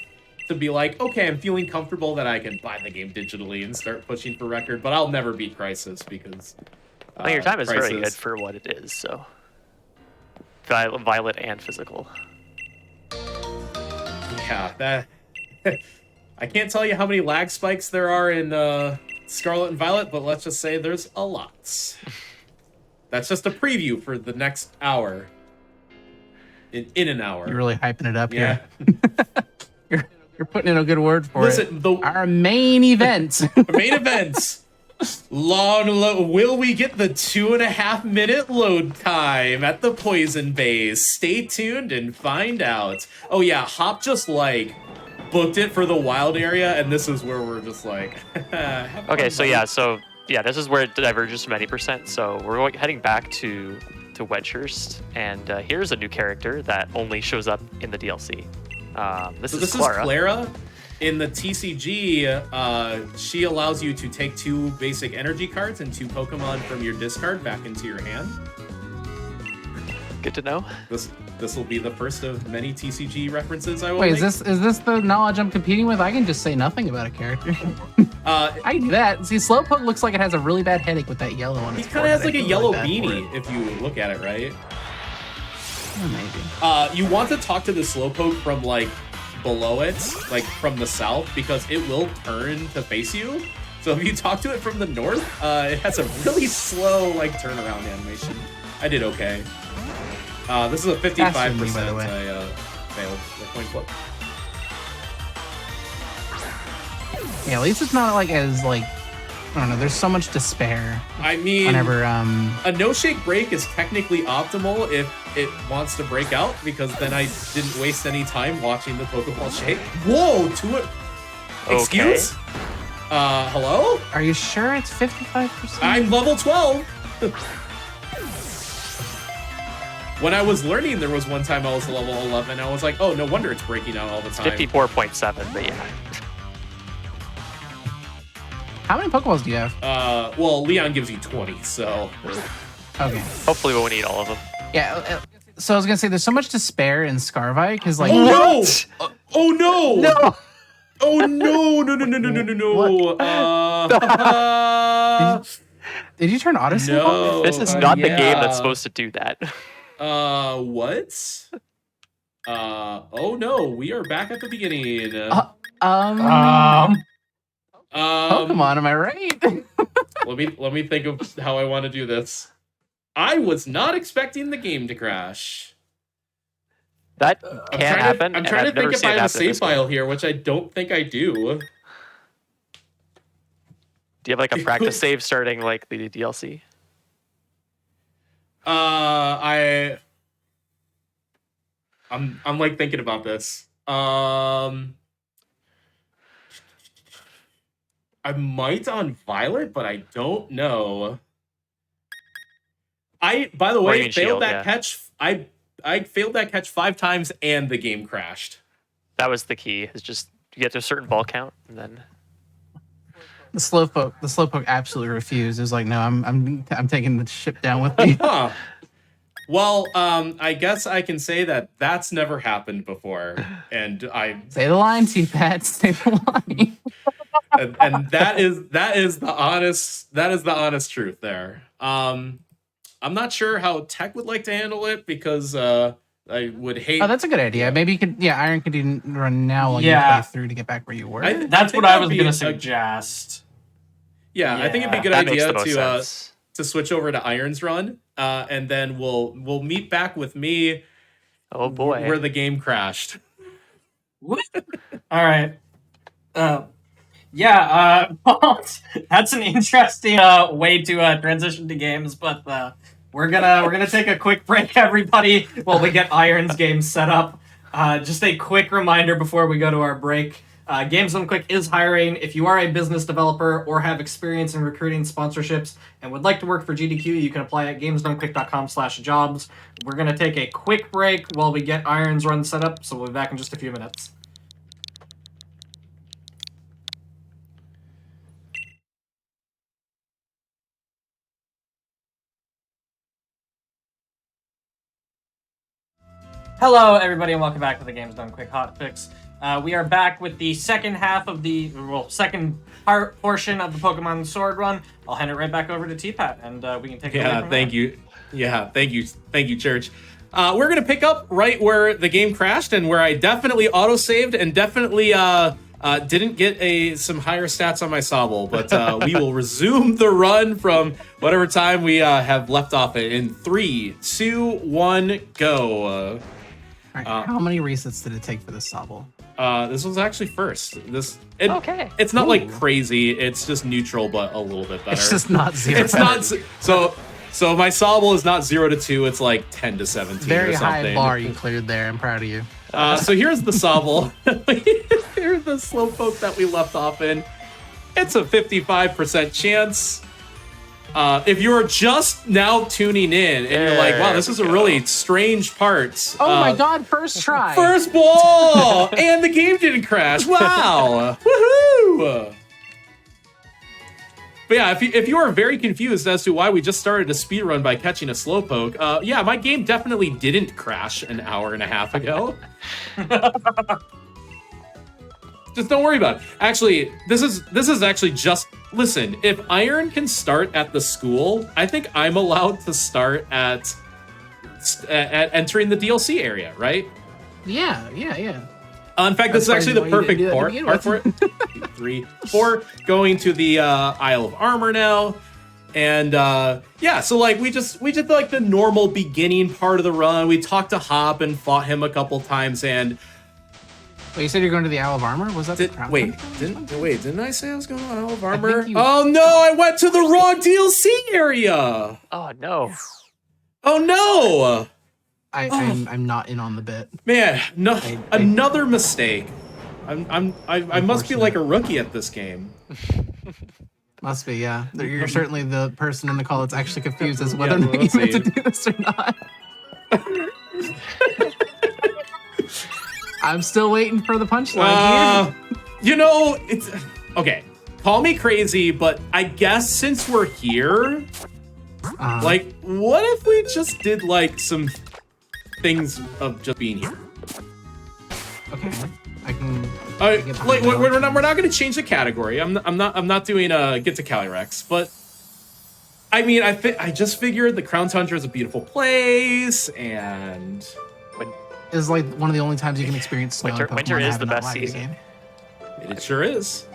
Speaker 2: to be like, okay, I'm feeling comfortable that I can buy the game digitally and start pushing for record, but I'll never beat Crisis because...
Speaker 3: Well, your time is
Speaker 2: Crisis.
Speaker 3: very good for what it is, so... Violet and physical.
Speaker 2: Yeah, that... I can't tell you how many lag spikes there are in Scarlet and Violet, but let's just say there's a lot. That's just a preview for the next hour. In an hour.
Speaker 4: You're really hyping it up
Speaker 2: Yeah.
Speaker 4: here. You're putting in a good word for
Speaker 2: Listen,
Speaker 4: it. Our main event.
Speaker 2: The main event. Will we get the 2.5 minute load time at the Poison Base? Stay tuned and find out. Oh yeah, Hop just like booked it for the wild area, and this is where we're just like.
Speaker 3: Okay, so this is where it diverges from 80%. So we're heading back to Wedgehurst, and here's a new character that only shows up in the DLC. This is Clara.
Speaker 2: In the TCG, she allows you to take 2 basic energy cards and 2 Pokemon from your discard back into your hand.
Speaker 3: Good to know.
Speaker 2: This will be the first of many TCG references I will
Speaker 4: Wait,
Speaker 2: make.
Speaker 4: is this the knowledge I'm competing with? I can just say nothing about a character. I can do that. See, Slowpoke looks like it has a really bad headache with that yellow on
Speaker 2: He
Speaker 4: its
Speaker 2: kind of has
Speaker 4: forehead.
Speaker 2: like
Speaker 4: I
Speaker 2: a
Speaker 4: feel
Speaker 2: yellow
Speaker 4: bad for
Speaker 2: beanie
Speaker 4: it.
Speaker 2: if you look at it, right?
Speaker 4: Maybe.
Speaker 2: You want to talk to the Slowpoke from like below it, like from the south, because it will turn to face you. So if you talk to it from the north, it has a really slow like turnaround animation. I did okay. This is a 55%.
Speaker 4: Faster than me, by the way.
Speaker 2: I failed the coin flip.
Speaker 4: Yeah, at least it's not like as like I don't know. There's so much despair
Speaker 2: I mean,
Speaker 4: whenever
Speaker 2: a no-shake break is technically optimal if it wants to break out, because then I didn't waste any time watching the Pokeball shake. Whoa, Excuse? Hello?
Speaker 4: Are you sure it's 55%?
Speaker 2: I'm level 12. When I was learning, there was one time I was level 11. I was like, oh, no wonder it's breaking out all the time.
Speaker 3: 54.7, but yeah.
Speaker 4: How many Pokeballs do you have?
Speaker 2: Well, Leon gives you 20, so...
Speaker 4: Okay.
Speaker 3: Hopefully we won't need all of them.
Speaker 4: Yeah. So I was gonna say, there's so much despair in Scarvite because like.
Speaker 2: Oh no! Oh no!
Speaker 4: No!
Speaker 2: Oh no! No!
Speaker 4: Did you turn Odyssey?
Speaker 2: No.
Speaker 3: This is not the game that's supposed to do that.
Speaker 2: What? Oh no, we are back at the beginning.
Speaker 4: Pokemon, am I right?
Speaker 2: Let me think of how I want to do this. I was not expecting the game to crash.
Speaker 3: That can happen.
Speaker 2: I'm trying to think if I have a save file here, which I don't think I do.
Speaker 3: Do you have like a practice save starting like the DLC?
Speaker 2: I'm like thinking about this. I might on Violet, but I don't know. By the way, failed that catch. I failed that catch 5 times and the game crashed.
Speaker 3: That was the key. It's just you get to a certain ball count and then
Speaker 4: The slowpoke absolutely refused. It was like, no, I'm taking the ship down with me.
Speaker 2: Huh. Well, I guess I can say that that's never happened before, and I
Speaker 4: Say the line, T-Pat. Say the line.
Speaker 2: and that is the honest truth there. I'm not sure how Tech would like to handle it because I would hate.
Speaker 4: Oh, that's a good idea. Maybe you could, Iron could even run now while you play through to get back where you were.
Speaker 1: That's what I was going to suggest.
Speaker 2: Yeah, I think it'd be a good idea to switch over to Iron's run, and then we'll meet back with me.
Speaker 3: Oh boy,
Speaker 2: where the game crashed.
Speaker 1: All right. That's an interesting way to transition to games, but we're gonna take a quick break, everybody, while we get Iron's game set up. Just a quick reminder before we go to our break. Games Done Quick is hiring. If you are a business developer or have experience in recruiting sponsorships and would like to work for GDQ, you can apply at gamesdonequick.com/jobs. We're going to take a quick break while we get Iron's run set up, so we'll be back in just a few minutes. Hello, everybody, and welcome back to the Games Done Quick Hotfix. We are back with the second half of second portion of the Pokemon Sword Run. I'll hand it right back over to T-Pat, and we can take it away from
Speaker 2: thank you. Yeah, thank you, Church. We're going to pick up right where the game crashed and where I definitely auto-saved and definitely didn't get some higher stats on my Sobble, but we will resume the run from whatever time we have left off it in 3, 2, 1, go.
Speaker 4: All right, how many resets did it take for this Sobble?
Speaker 2: This was actually first.
Speaker 3: Okay.
Speaker 2: It's not like crazy. It's just neutral, but a little bit better.
Speaker 4: It's just not 0.
Speaker 2: It's not so my Sobble is not 0 to 2. It's like 10 to 17.
Speaker 4: Very
Speaker 2: or something.
Speaker 4: high bar you cleared there. I'm proud of you.
Speaker 2: So here's the Sobble. Here's the Slowpoke that we left off in. It's a 55% chance. If you're just now tuning in and you're like, wow, this is a really strange part.
Speaker 4: Oh my god, first try.
Speaker 2: First ball! And the game didn't crash. Wow! Woohoo! But yeah, if you are very confused as to why we just started a speedrun by catching a Slowpoke, yeah, my game definitely didn't crash an hour and a half ago. Just don't worry about it. Actually, this is actually just... Listen, if Iron can start at the school, I think I'm allowed to start at entering the DLC area, right?
Speaker 4: Yeah.
Speaker 2: In fact, this is actually the perfect part for it. 3, 4, going to the Isle of Armor now. And yeah, so like we did like the normal beginning part of the run. We talked to Hop and fought him a couple times, and
Speaker 4: Wait, you said you're going to the Isle of Armor? Was that
Speaker 2: didn't I say I was going to the Isle of Armor? Oh no, I went to the wrong DLC area.
Speaker 3: Oh no.
Speaker 2: Oh no.
Speaker 4: I'm not in on the bit.
Speaker 2: Man, no, another mistake. I must be like a rookie at this game.
Speaker 4: Must be, yeah. You're certainly the person in the call that's actually confused as whether or not you meant to do this or not. I'm still waiting for the punchline here.
Speaker 2: You know, it's okay. Call me crazy, but I guess since we're here, like, what if we just did like some things of just being here?
Speaker 4: Okay, I can.
Speaker 2: Like, we're not going to change the category. I'm not doing Get to Calyrex, but I mean, I just figured the Crown Tundra is a beautiful place, and
Speaker 4: is like one of the only times you can experience snow.
Speaker 3: Winter is the best season.
Speaker 2: It sure is.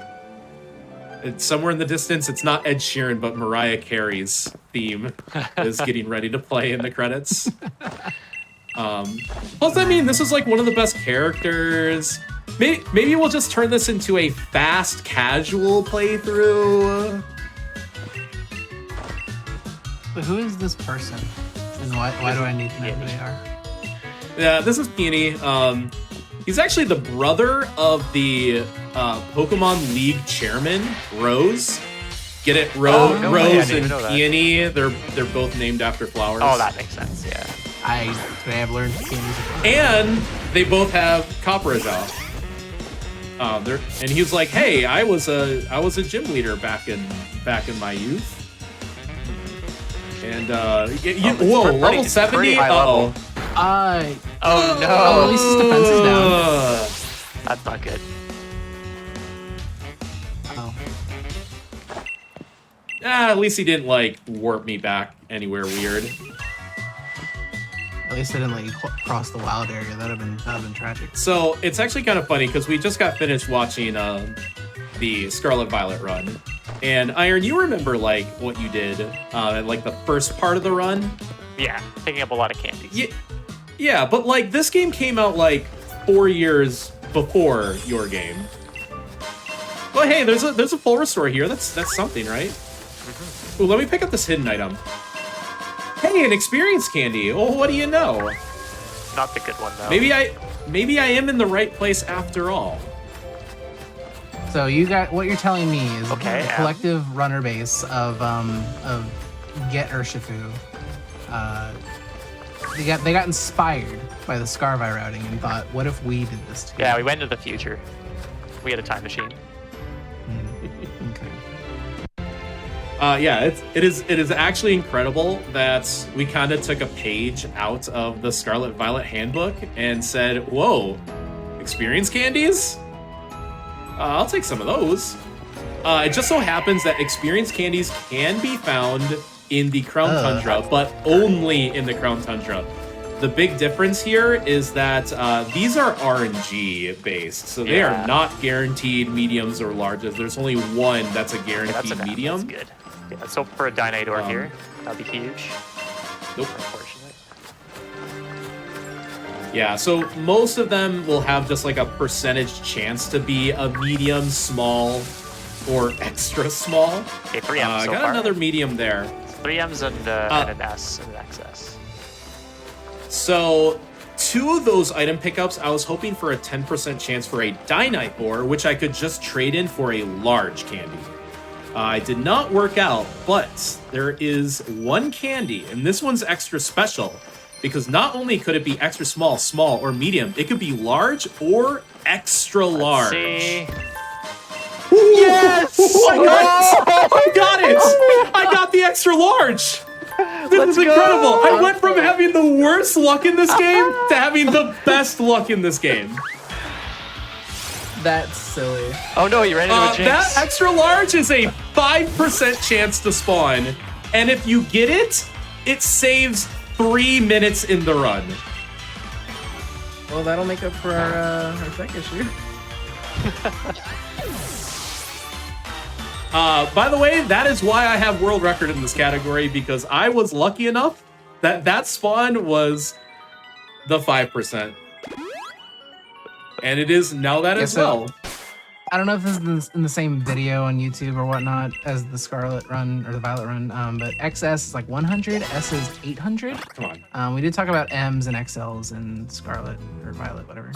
Speaker 2: It's somewhere in the distance. It's not Ed Sheeran, but Mariah Carey's theme is getting ready to play in the credits. Plus, I mean, this is like one of the best characters. Maybe we'll just turn this into a fast, casual playthrough.
Speaker 4: But who is this person? And why do I need to know who they are?
Speaker 2: Yeah, this is Peony. He's actually the brother of the Pokemon League chairman, Rose. Get it?
Speaker 3: Oh, no way, I
Speaker 2: Rose
Speaker 3: didn't
Speaker 2: and
Speaker 3: even know that.
Speaker 2: Peony. They're both named after flowers.
Speaker 3: Oh, that makes sense. Yeah.
Speaker 4: Today I've learned
Speaker 2: And they both have Copperajah. And he was like, "Hey, I was a gym leader back in my youth." And whoa, level 70.
Speaker 3: Level. Oh no!
Speaker 4: at least his defense is down.
Speaker 3: That's not good.
Speaker 4: Oh.
Speaker 2: At least he didn't like warp me back anywhere weird.
Speaker 4: At least I didn't let you cross the wild area. That'd have been tragic.
Speaker 2: So it's actually kind of funny because we just got finished watching the Scarlet Violet run, and Iron, you remember like what you did like the first part of the run?
Speaker 3: Yeah, picking up a lot of candies.
Speaker 2: Yeah, but like this game came out like 4 years before your game. Well, hey, there's a full restore here. That's something, right? Ooh, let me pick up this hidden item. Hey, an experience candy. Oh, what do you know?
Speaker 3: Not the good one though.
Speaker 2: Maybe I am in the right place after all.
Speaker 4: So you got what you're telling me is
Speaker 3: Okay,
Speaker 4: the
Speaker 3: yeah.
Speaker 4: collective runner base of Get Urshifu. They got inspired by the Scarvi routing and thought, what if we did this too?
Speaker 3: Yeah, we went into the future. We had a time machine.
Speaker 4: Okay.
Speaker 2: Yeah, it is actually incredible that we kind of took a page out of the Scarlet Violet handbook and said, "Whoa, experience candies? I'll take some of those." It just so happens that experience candies can be found in the Crown Tundra, but only in the Crown Tundra. The big difference here is that these are RNG based, so they are not guaranteed mediums or larges. There's only one that's a guaranteed medium.
Speaker 3: That's good. Yeah, let's hope for a Dynador here. That'd be huge.
Speaker 2: Nope.
Speaker 3: Unfortunate.
Speaker 2: Yeah, so most of them will have just like a percentage chance to be a medium, small, or extra small.
Speaker 3: Okay, 3M so
Speaker 2: got
Speaker 3: far.
Speaker 2: another medium there.
Speaker 3: 3Ms and an S and an XS.
Speaker 2: So 2 of those item pickups, I was hoping for a 10% chance for a Dynador, which I could just trade in for a large candy. It did not work out, but there is one candy, and this one's extra special, because not only could it be extra small, small, or medium, it could be large or extra large.
Speaker 3: See?
Speaker 2: Yes! I got it! I got the extra large! This is incredible! I went from having the worst luck in this game to having the best luck in this game.
Speaker 4: That's silly.
Speaker 3: Oh no, you ran into a jinx.
Speaker 2: That extra large is a 5% chance to spawn, and if you get it, it saves 3 minutes in the run.
Speaker 4: Well, that'll make up for our tech issue.
Speaker 2: By the way, that is why I have world record in this category, because I was lucky enough that that spawn was the 5%. And it is now that as well.
Speaker 4: I don't know if this is in the same video on YouTube or whatnot as the Scarlet run or the Violet run, but XS is like 100, S is 800.
Speaker 2: Come on.
Speaker 4: We did talk about M's and XLs and Scarlet or Violet, whatever.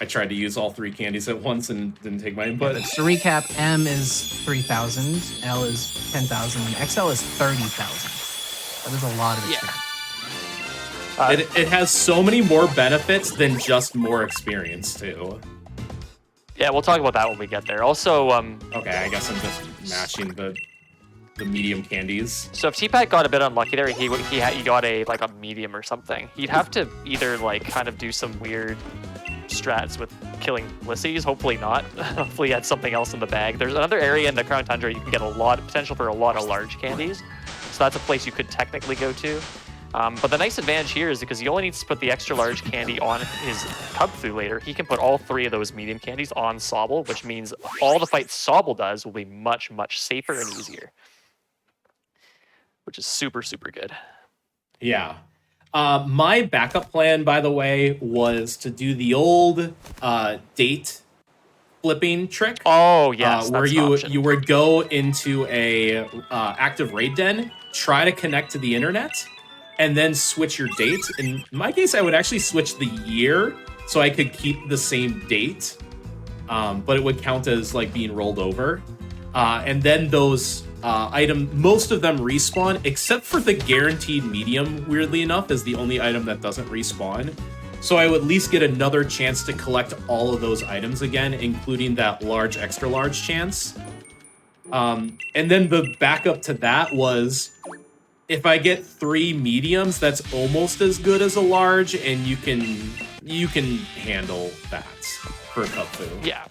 Speaker 2: I tried to use all 3 candies at once and didn't take my input.
Speaker 4: Just to recap, M is 3,000, L is 10,000, and XL is 30,000. That is a lot of experience.
Speaker 2: It has so many more benefits than just more experience, too.
Speaker 3: Yeah, we'll talk about that when we get there. Also,
Speaker 2: Okay, I guess I'm just matching the medium candies.
Speaker 3: so if T-Pat got a bit unlucky there, he got a medium or something. He'd have to either kind of do some weird strats with killing Lysies. Hopefully not. Hopefully he had something else in the bag. There's another area in the Crown Tundra you can get a lot of potential for a lot of large candies. So that's a place you could technically go to. But the nice advantage here is because he only needs to put the extra large candy on his Cubfu later, he can put all 3 of those medium candies on Sobble, which means all the fights Sobble does will be much, much safer and easier. Which is super, super good.
Speaker 2: Yeah. My backup plan, by the way, was to do the old date flipping trick.
Speaker 3: Oh, yes.
Speaker 2: Where
Speaker 3: that's an
Speaker 2: you
Speaker 3: option.
Speaker 2: would go into a active raid den, try to connect to the internet, and then switch your date. In my case, I would actually switch the year so I could keep the same date, but it would count as like being rolled over. And then those most of them respawn, except for the guaranteed medium, weirdly enough, is the only item that doesn't respawn. So I would at least get another chance to collect all of those items again, including that large, extra large chance. And then the backup to that was, if I get 3 mediums, that's almost as good as a large, and you can handle that for Cupfu.
Speaker 3: Yeah.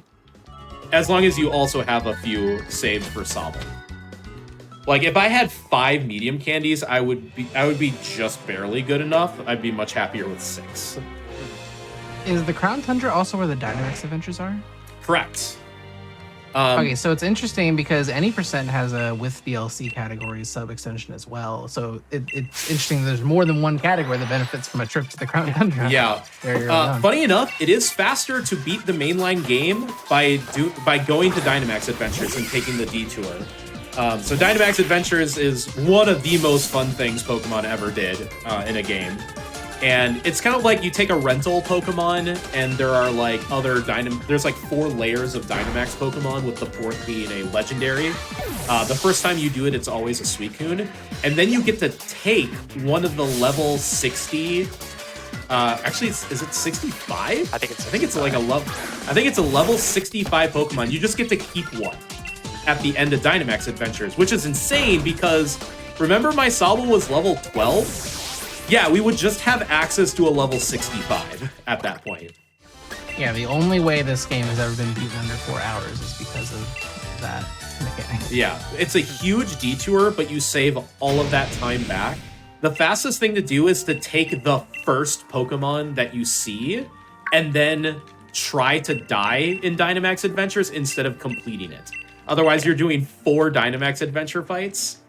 Speaker 2: As long as you also have a few saved for Sobble. Like, if I had 5 medium candies, I would be just barely good enough. I'd be much happier with 6.
Speaker 4: Is the Crown Tundra also where the Dynamax adventures are?
Speaker 2: Correct.
Speaker 4: Okay, so it's interesting because any percent has a with DLC category sub extension as well. So it's interesting. There's more than one category that benefits from a trip to the Crown Tundra.
Speaker 2: Yeah. Funny enough, it is faster to beat the mainline game by going to Dynamax Adventures and taking the detour. So Dynamax Adventures is one of the most fun things Pokemon ever did in a game. And it's kind of like you take a rental Pokemon, and there are like there's like 4 layers of Dynamax Pokemon, with the 4th being a legendary. The first time you do it, it's always a Suicune, and then you get to take one of the level 60. Actually, is it 65?
Speaker 3: I think it's
Speaker 2: a level 65 Pokemon. You just get to keep one at the end of Dynamax Adventures, which is insane because remember my Sobble was level 12? Yeah, we would just have access to a level 65 at that point.
Speaker 4: Yeah, the only way this game has ever been beaten under 4 hours is because of that mechanic.
Speaker 2: Yeah, it's a huge detour, but you save all of that time back. The fastest thing to do is to take the first Pokemon that you see and then try to die in Dynamax Adventures instead of completing it. Otherwise, you're doing 4 Dynamax Adventure fights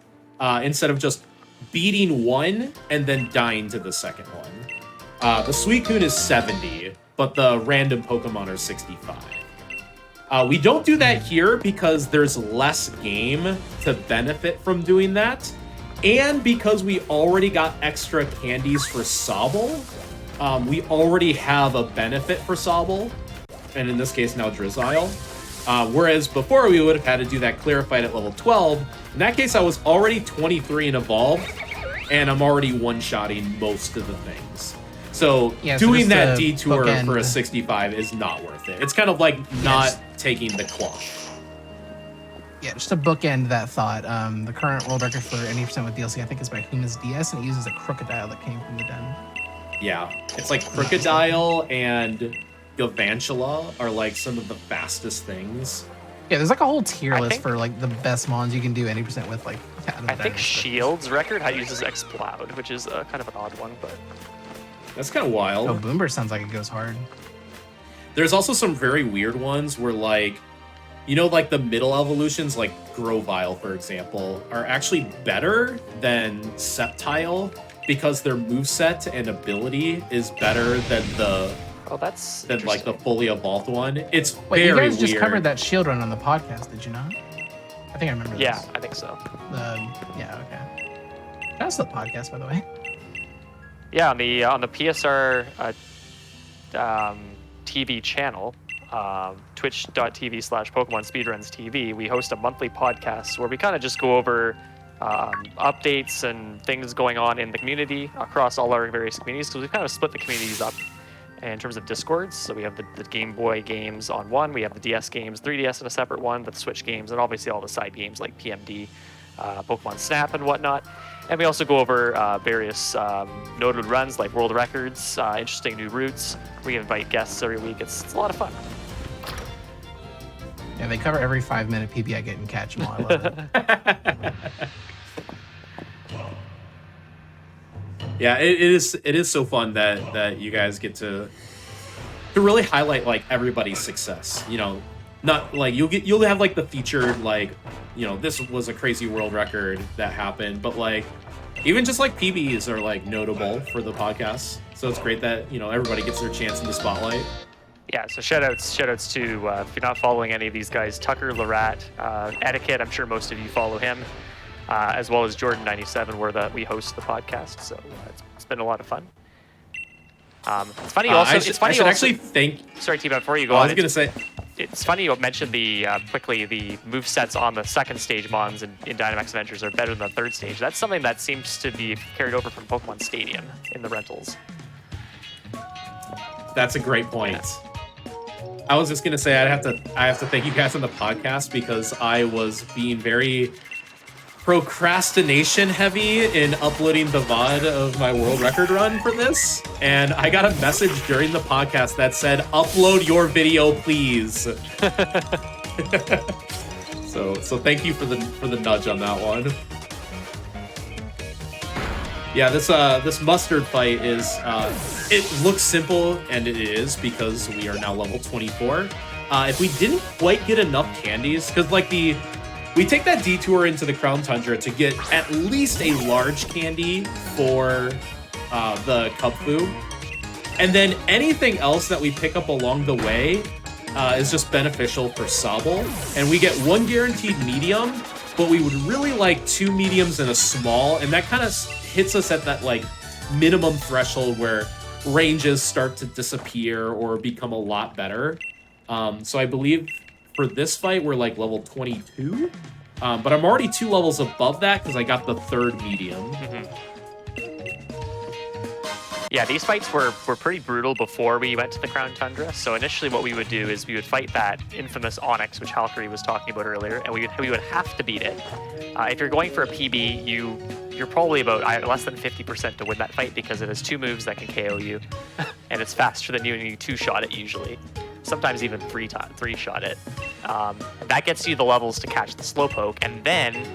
Speaker 2: instead of just beating one and then dying to the second one. The Suicune is 70, but the random Pokemon are 65. We don't do that here because there's less game to benefit from doing that, and because we already got extra candies for Sobble. We already have a benefit for Sobble, and in this case now Drizzile. Whereas before we would have had to do that clear fight at level 12. In that case, I was already 23 in Evolve, and I'm already one-shotting most of the things. So doing that detour for a 65 is not worth it. It's kind of like not taking the claw.
Speaker 4: Yeah, just to bookend that thought, the current world record for any percent with DLC, I think, is by Huma's DS, and it uses a Crocodile that came from the den.
Speaker 2: Yeah, it's like Crocodile and Galvantula are like some of the fastest things.
Speaker 4: Yeah, there's like a whole tier list for like the best mons you can do any percent with. Like,
Speaker 3: I think Shield's record uses Exploud, which is kind of an odd one, but
Speaker 2: that's kind of wild.
Speaker 4: Oh, Boomber sounds like it goes hard.
Speaker 2: There's also some very weird ones where, like, you know, like the middle evolutions, like Grovyle, for example, are actually better than Sceptile because their moveset and ability is better than the the fully evolved one. It's very
Speaker 4: you guys
Speaker 2: weird.
Speaker 4: Just covered that shield run on the podcast, did you not? I think I remember.
Speaker 3: Yeah,
Speaker 4: this.
Speaker 3: I think so.
Speaker 4: Yeah, okay. That's the podcast, by the way.
Speaker 3: Yeah, on the PSR TV channel, twitch.tv/Pokemon Speedruns TV, we host a monthly podcast where we kind of just go over updates and things going on in the community across all our various communities, because we've kind of split the communities up in terms of Discords. So we have the Game Boy games on one, we have the DS games, 3DS in a separate one, the Switch games, and obviously all the side games like PMD, Pokemon Snap, and whatnot. And we also go over various noted runs like world records, interesting new routes. We invite guests every week. It's a lot of fun.
Speaker 4: Yeah, they cover every 5-minute PB I get in Catch 'em All. I love it.
Speaker 2: Yeah, it is so fun that you guys get to really highlight like everybody's success. You know, not like you'll have like the featured, like, you know, this was a crazy world record that happened, but like even just like PBs are like notable for the podcast. So it's great that, you know, everybody gets their chance in the spotlight.
Speaker 3: Yeah, so shoutouts to if you're not following any of these guys, Tucker, Larat, Etiquette. I'm sure most of you follow him. as well as Jordan97, where we host the podcast. So it's been a lot of fun. It's funny also. It's funny.
Speaker 2: I should
Speaker 3: also,
Speaker 2: actually think.
Speaker 3: Sorry, T-Bot, before you go
Speaker 2: I
Speaker 3: on.
Speaker 2: was gonna say.
Speaker 3: It's funny you mentioned quickly the move sets on the second stage mons in Dynamax Adventures are better than the third stage. That's something that seems to be carried over from Pokemon Stadium in the rentals.
Speaker 2: That's a great point. Yeah. I was just gonna say I have to thank you guys on the podcast because I was being very procrastination heavy in uploading the VOD of my world record run for this, and I got a message during the podcast that said, "Upload your video, please." so thank you for the nudge on that one. Yeah, this mustard fight is it looks simple, and it is because we are now level 24. If we didn't quite get enough candies, because like we take that detour into the Crown Tundra to get at least a large candy for the Cubfu. And then anything else that we pick up along the way is just beneficial for Sobble. And we get one guaranteed medium, but we would really like 2 mediums and a small. And that kind of hits us at that like minimum threshold where ranges start to disappear or become a lot better. So I believe for this fight, we're like level 22, but I'm already 2 levels above that because I got the 3rd medium.
Speaker 3: Yeah, these fights were pretty brutal before we went to the Crown Tundra. So initially what we would do is we would fight that infamous Onyx, which Halkari was talking about earlier, and we would have to beat it. If you're going for a PB, you're probably about less than 50% to win that fight because it has 2 moves that can KO you, and it's faster than you, and you 2-shot it usually. Sometimes even 3-shot it. And that gets you the levels to catch the Slowpoke, and then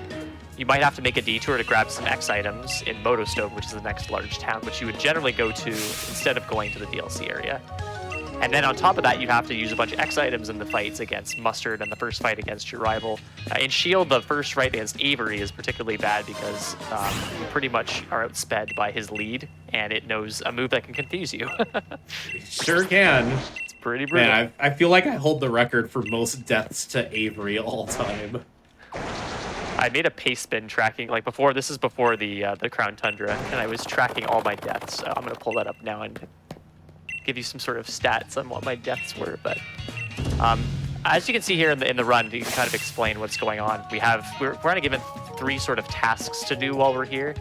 Speaker 3: you might have to make a detour to grab some X items in Motostone, which is the next large town, which you would generally go to instead of going to the DLC area. And then on top of that, you'd have to use a bunch of X items in the fights against Mustard and the first fight against your rival. In Shield, the first fight against Avery is particularly bad because you pretty much are outsped by his lead, and it knows a move that can confuse you.
Speaker 2: Sure can.
Speaker 3: It's pretty brutal.
Speaker 2: Man, I feel like I hold the record for most deaths to Avery all time.
Speaker 3: I made a pace spin tracking, like before, this is before the Crown Tundra, and I was tracking all my deaths. So I'm going to pull that up now and give you some sort of stats on what my deaths were. But as you can see here in the run, you can kind of explain what's going on. We're kind of given 3 sort of tasks to do while we're here.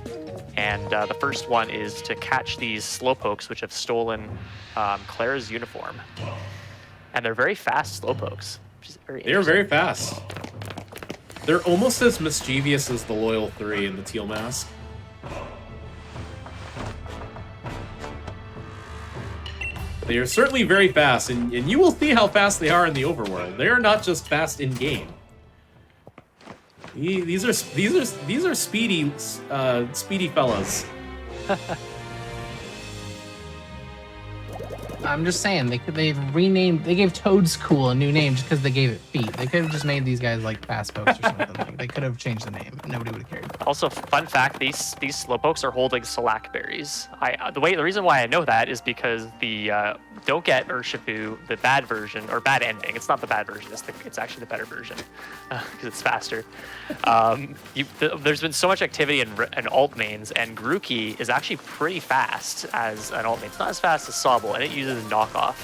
Speaker 3: And the first one is to catch these Slowpokes, which have stolen Claire's uniform. And they're very fast Slowpokes, which is very interesting.
Speaker 2: They're very fast. They're almost as mischievous as the Loyal 3 in the Teal Mask. They are certainly very fast, and you will see how fast they are in the overworld. They are not just fast in game. These are speedy fellas.
Speaker 4: I'm just saying they gave Toadstool a new name just because they gave it feet. They could have just made these guys like fast folks or something. Like, they could have changed the name. Nobody would have cared.
Speaker 3: Also, fun fact: these Slowpokes are holding Slack berries. The reason why I know that is because don't get Urshifu, the bad version or bad ending. It's not the bad version. It's actually the better version because it's faster. There's been so much activity in alt mains, and Grookey is actually pretty fast as an alt main. It's not as fast as Sobble, and it uses knockoff.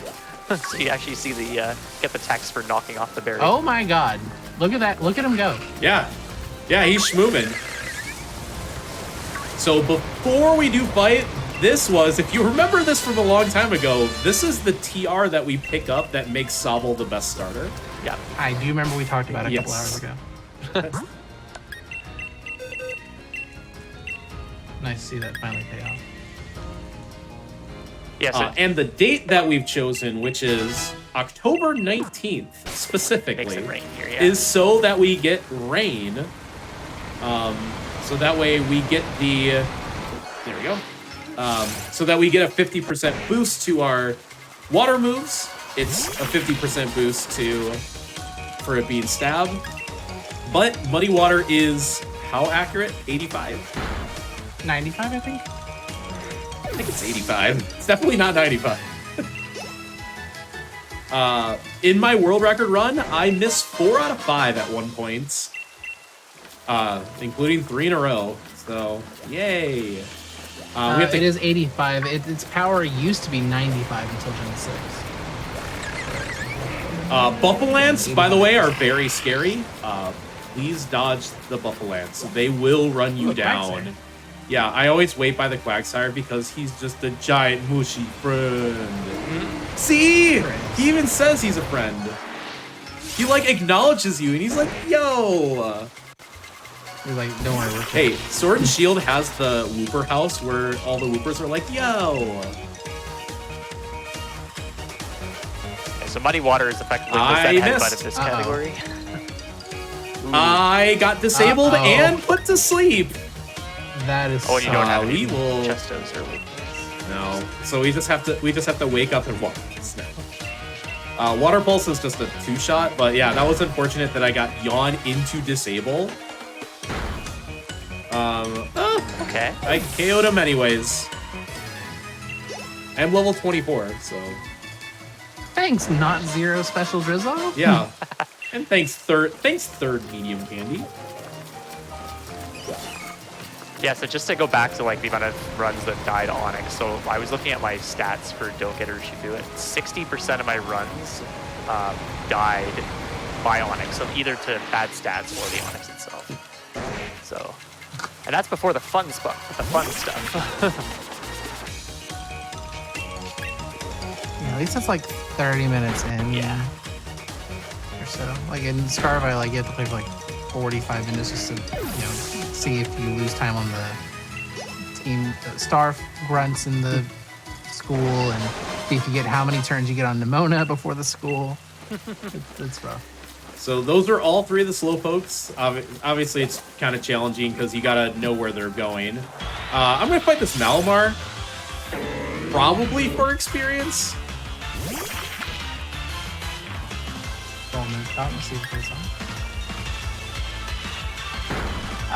Speaker 3: So you actually see get the text for knocking off the berry.
Speaker 4: Oh my god. Look at that. Look at him go.
Speaker 2: Yeah, he's schmooming. So before we do fight, this was, if you remember this from a long time ago, this is the TR that we pick up that makes Sobble the best starter.
Speaker 3: Yeah.
Speaker 4: I do remember we talked about it a couple hours ago. Nice to see that finally pay off.
Speaker 3: Yeah,
Speaker 2: and the date that we've chosen, which is October 19th specifically,
Speaker 3: makes it rain here, yeah.
Speaker 2: is so that we get rain. So that way we get there we go. So that we get a 50% boost to our water moves. It's a 50% boost for it being stab. But Muddy Water is how accurate? 85?
Speaker 4: 95, I think.
Speaker 2: I think it's 85. It's definitely not 95. In my world record run, I missed 4 out of 5 at one point. including 3 in a row. So, yay. We have to...
Speaker 4: It is 85. Its power used to be 95 until Gen 6.
Speaker 2: Buffalants, by the way, are very scary. Please dodge the Buffalants. They will run you down. Yeah, I always wait by the Quagsire because he's just a giant mushy friend. See? He even says he's a friend. He, like, acknowledges you, and he's like, yo!
Speaker 4: You're like, don't worry, we're
Speaker 2: Hey, Sword and Shield has the Wooper house where all the Woopers are like, yo!
Speaker 3: Okay, so Muddy Water is effectively the headbutt of this category.
Speaker 2: I got disabled and put to sleep.
Speaker 4: That is.
Speaker 3: Oh, and you don't have any
Speaker 2: will...
Speaker 3: chestos or weakness.
Speaker 2: No, so we just have to wake up and walk now. Water Pulse is just a 2-shot, but yeah, that was unfortunate that I got Yawn into disable.
Speaker 3: Okay.
Speaker 2: I KO'd him anyways. I'm level 24, so.
Speaker 4: Thanks, not zero special drizzle.
Speaker 2: Yeah. And thanks third medium candy.
Speaker 3: Yeah, so just to go back to like the amount of runs that died on Onyx, so I was looking at my stats for Don't Get Urshifu, and 60% of my runs died by Onyx, so either to bad stats or the Onyx itself. So, and that's before the fun stuff.
Speaker 4: Yeah, at least that's like 30 minutes in.
Speaker 3: Yeah.
Speaker 4: Or so. Like in Starfall, like you have to play for like 45 minutes just to, see if you lose time on the team Starf grunts in the school, and see if you get how many turns you get on Nimona before the school. It's rough.
Speaker 2: So those are all 3 of the Slowpokes. Obviously, it's kind of challenging because you gotta know where they're going. I'm gonna fight this Malamar, probably for experience.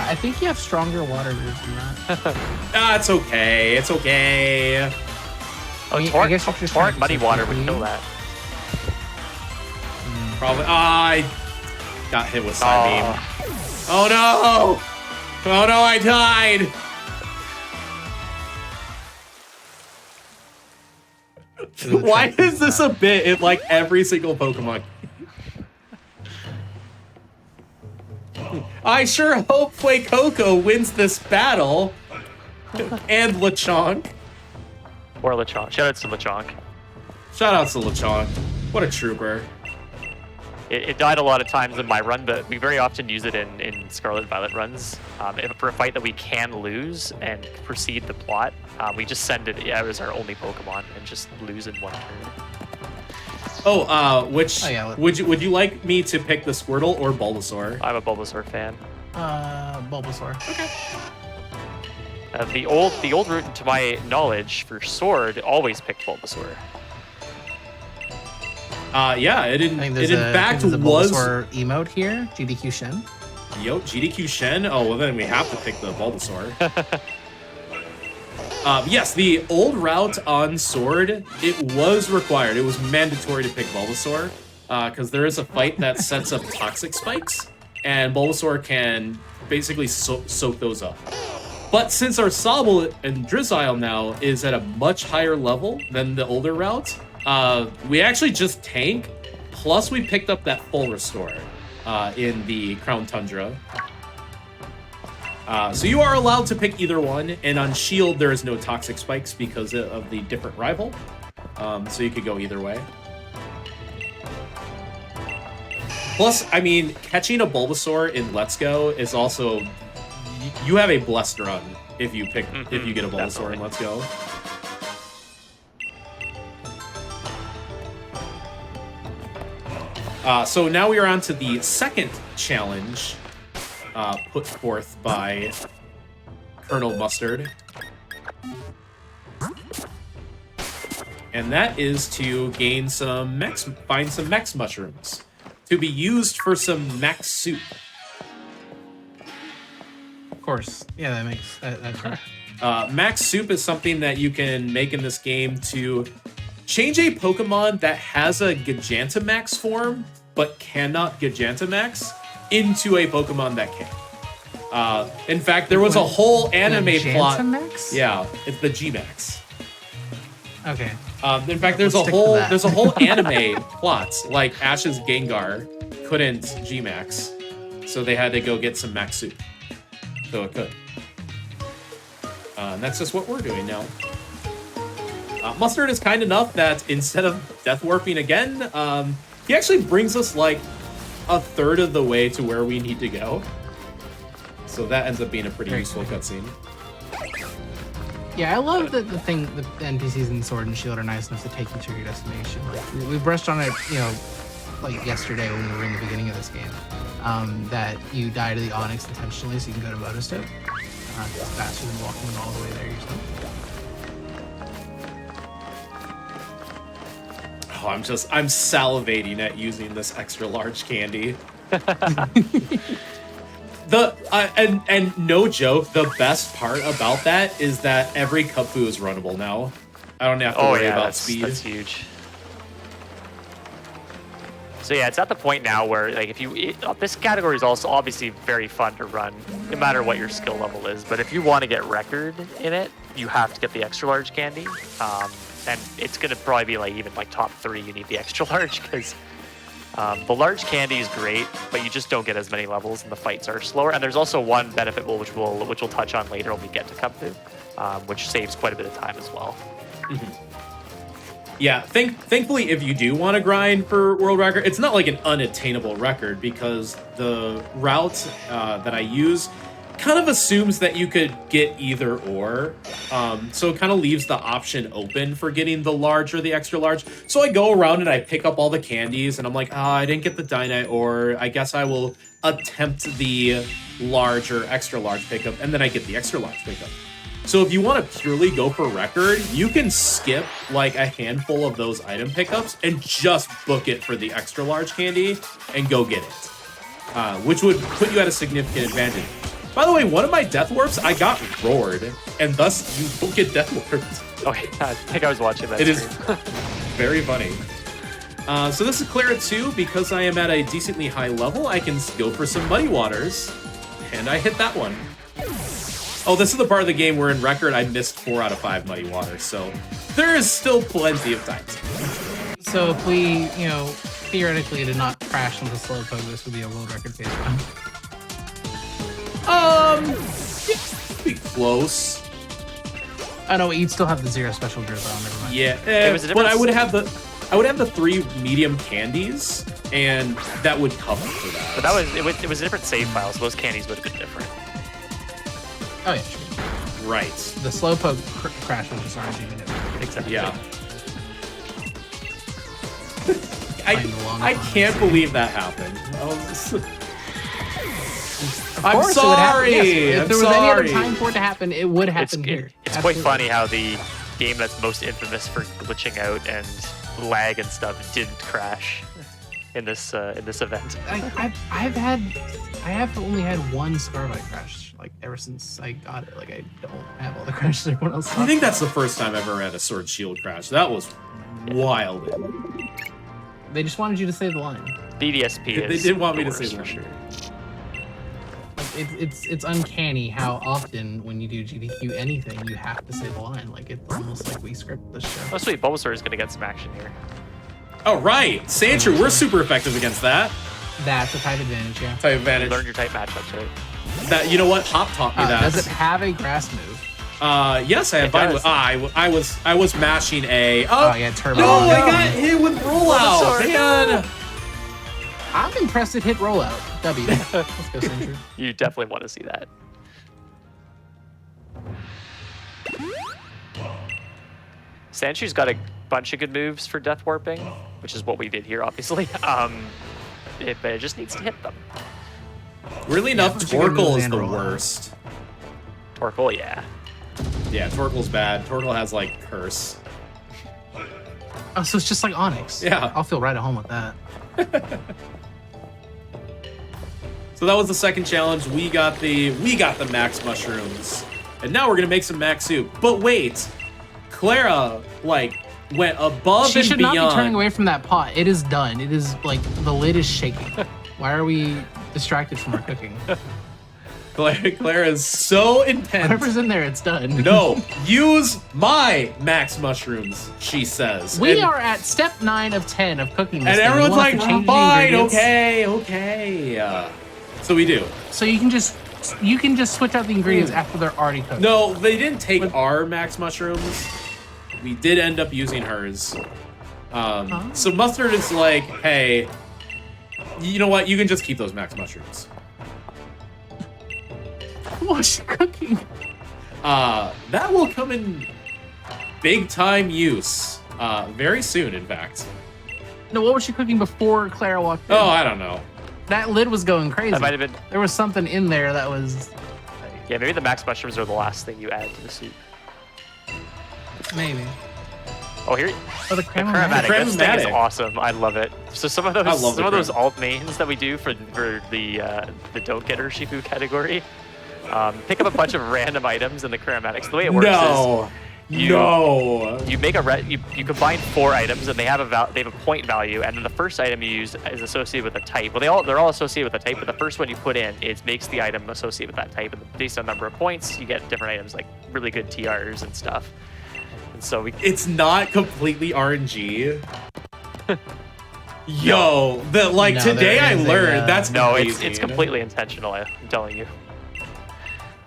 Speaker 4: I think you have stronger water moves than that.
Speaker 2: It's okay. It's okay.
Speaker 3: Oh, Torrent Muddy Water would kill that.
Speaker 2: Probably. I got hit with Psybeam. Oh no! Oh no, I died! Why is this a bit in like every single Pokemon? I sure hope Fuecoco wins this battle. And Lechonk.
Speaker 3: Or Lechonk. Shoutouts to Lechonk.
Speaker 2: Shoutouts to Lechonk. What a trooper.
Speaker 3: It died a lot of times in my run, but we very often use it in Scarlet Violet runs. For a fight that we can lose and proceed the plot, we just send it out as our only Pokemon and just lose in one turn.
Speaker 2: Would you like me to pick the Squirtle or Bulbasaur?
Speaker 3: I'm a Bulbasaur fan.
Speaker 4: Bulbasaur.
Speaker 3: Okay. The old route, to my knowledge, for Sword always picked Bulbasaur.
Speaker 2: Yeah, it in fact was
Speaker 4: Bulbasaur emote here. GDQ Shen.
Speaker 2: Yo, GDQ Shen. Oh well, then we have to pick the Bulbasaur. Yes, the old route on Sword, it was required. It was mandatory to pick Bulbasaur because there is a fight that sets up toxic spikes, and Bulbasaur can basically soak those up. But since our Sobble and Drizzile now is at a much higher level than the older route, we actually just tank, plus we picked up that full restore in the Crown Tundra. So you are allowed to pick either one, and on Shield there is no toxic spikes because of the different rival. So you could go either way. Plus, I mean, catching a Bulbasaur in Let's Go is also... You have a blessed run if you pick if you get a Bulbasaur in Let's Go. So now we are on to the second challenge put forth by Colonel Mustard. And that is to gain find some Max Mushrooms to be used for some Max Soup.
Speaker 4: Of course. Yeah, that's right.
Speaker 2: Max Soup is something that you can make in this game to change a Pokemon that has a Gigantamax form but cannot Gigantamax into a Pokemon that can. In fact, there was a whole anime plot.
Speaker 4: Gigantamax?
Speaker 2: Yeah, it's the G-Max.
Speaker 4: Okay.
Speaker 2: In fact, there's a whole anime plot. Like Ash's Gengar couldn't G-Max, so they had to go get some max soup, so it could. And that's just what we're doing now. Mustard is kind enough that instead of death warping again, he actually brings us like a third of the way to where we need to go. So that ends up being a pretty useful cutscene.
Speaker 4: Yeah, I love that the NPCs in Sword and Shield are nice enough to take you to your destination. Like we brushed on it, you know, like yesterday when we were in the beginning of this game, that you die to the Onyx intentionally so you can go to Motostope. It's faster than walking all the way there yourself.
Speaker 2: Oh, I'm salivating at using this extra large candy. And no joke, the best part about that is that every Cupfu is runnable now. I don't have to worry about speed.
Speaker 3: That's huge. So yeah, it's at the point now where like this category is also obviously very fun to run, no matter what your skill level is. But if you want to get record in it, you have to get the extra large candy. And it's gonna probably be like even like top 3. You need the extra large because the large candy is great, but you just don't get as many levels, and the fights are slower. And there's also one benefit which we'll touch on later when we get to Cupfu, which saves quite a bit of time as well.
Speaker 2: Mm-hmm. Yeah, thankfully, if you do want to grind for world record, it's not like an unattainable record because the route that I use kind of assumes that you could get either or. So it kind of leaves the option open for getting the large or the extra large. So I go around and I pick up all the candies and I'm like, I didn't get the Dynite ore. I guess I will attempt the large or extra large pickup, and then I get the extra large pickup. So if you want to purely go for record, you can skip like a handful of those item pickups and just book it for the extra large candy and go get it, which would put you at a significant advantage. By the way, one of my death warps, I got roared, and thus you don't get death warped.
Speaker 3: Okay, I think I was watching that.
Speaker 2: It is very funny. So this is Clara 2. Because I am at a decently high level, I can go for some Muddy Waters, and I hit that one. Oh, this is the part of the game where in record I missed 4 out of 5 Muddy Waters, so there is still plenty of time.
Speaker 4: So if we, theoretically did not crash into Slowpoke, this would be a world record pace run.
Speaker 2: It'd be close.
Speaker 4: Oh no, you'd still have the 0 special drizzle. Never mind.
Speaker 2: Yeah, but I would have the 3 medium candies, and that would cover for that.
Speaker 3: But it was a different save file, so those candies would have been different.
Speaker 4: Oh yeah, true.
Speaker 2: Right.
Speaker 4: The Slowpoke crash was just RNG manipulated.
Speaker 3: Exactly.
Speaker 2: Yeah. I can't believe that happened. I'm sorry.
Speaker 4: Yes. If there was any other time for it to happen, it would happen here.
Speaker 3: It's quite funny how the game that's most infamous for glitching out and lag and stuff didn't crash in this event.
Speaker 4: I have only had one Scarlet crash like ever since I got it. Like I don't have all the crashes everyone else.
Speaker 2: I think that's the first time I've ever had a Sword Shield crash. That was wild.
Speaker 4: They just wanted you to say the line.
Speaker 3: BDSP
Speaker 2: They did want me to say the
Speaker 3: for
Speaker 2: line.
Speaker 3: sure.
Speaker 4: It's uncanny how often when you do GDQ anything, you have to say the line. Like it's almost like we script the show.
Speaker 3: Oh sweet, Bulbasaur is gonna get some action here.
Speaker 2: Oh right, Sandshrew, we're super effective against that.
Speaker 4: That's a type advantage, yeah.
Speaker 2: Type advantage.
Speaker 3: You learned your type matchups, right?
Speaker 2: That you know what? Hop taught me that.
Speaker 4: Does it have a grass move?
Speaker 2: Yes, I have. I was mashing A.
Speaker 4: Oh yeah, turbo.
Speaker 2: No, I got hit with rollout. Man.
Speaker 4: I'm impressed it hit rollout. W. Let's go, Sandshrew.
Speaker 3: You definitely want to see that. Sandshew's got a bunch of good moves for death warping, which is what we did here, obviously. But it just needs to hit them.
Speaker 2: Really enough, Torkoal is the worst.
Speaker 3: Torkoal, yeah.
Speaker 2: Yeah, Torkoal's bad. Torkoal has like curse.
Speaker 4: Oh, so it's just like Onyx.
Speaker 2: Yeah.
Speaker 4: I'll feel right at home with that.
Speaker 2: So that was the second challenge. We got the max mushrooms, and now we're gonna make some max soup. But wait, Clara went above
Speaker 4: she
Speaker 2: and
Speaker 4: should
Speaker 2: beyond.
Speaker 4: not be turning away from that pot. It is done. It is like the lid is shaking. Why are we distracted from our cooking?
Speaker 2: Claire is so intense.
Speaker 4: Whatever's in there, it's done.
Speaker 2: No, use my max mushrooms, she says.
Speaker 4: We are at step 9 of 10 of cooking this
Speaker 2: And
Speaker 4: thing. You
Speaker 2: everyone's
Speaker 4: want
Speaker 2: like,
Speaker 4: us to change the
Speaker 2: fine,
Speaker 4: ingredients?
Speaker 2: okay. So we do.
Speaker 4: So you can just switch out the ingredients after they're already cooked.
Speaker 2: No, they didn't take our max mushrooms. We did end up using hers. So Mustard is like, hey, you know what? You can just keep those max mushrooms.
Speaker 4: What's she cooking?
Speaker 2: That will come in big time use very soon, in fact.
Speaker 4: No, what was she cooking before Clara walked in?
Speaker 2: Oh, I don't know.
Speaker 4: That lid was going crazy.
Speaker 3: That might have been.
Speaker 4: There was something in there that was...
Speaker 3: Yeah, maybe the max mushrooms are the last thing you add to the soup.
Speaker 4: Maybe.
Speaker 3: Oh, here.
Speaker 4: Oh, the
Speaker 3: The
Speaker 4: creme
Speaker 3: Chromatic. This thing is
Speaker 2: Chromatic.
Speaker 3: awesome. I love it. So some of
Speaker 2: I love the
Speaker 3: those alt mains that we do for the don't get Urshifu category, pick up a bunch of random items in the chromatics. The way it works is you make you combine 4 items and they have a point value, and then the first item you use is associated with a type. Well, they're all associated with a type, but the first one you put in makes the item associated with that type, and based on number of points, you get different items like really good TRs and stuff. And so
Speaker 2: it's not completely RNG. Yo, today I learned that's
Speaker 3: no,
Speaker 2: crazy.
Speaker 3: it's completely intentional. I'm telling you.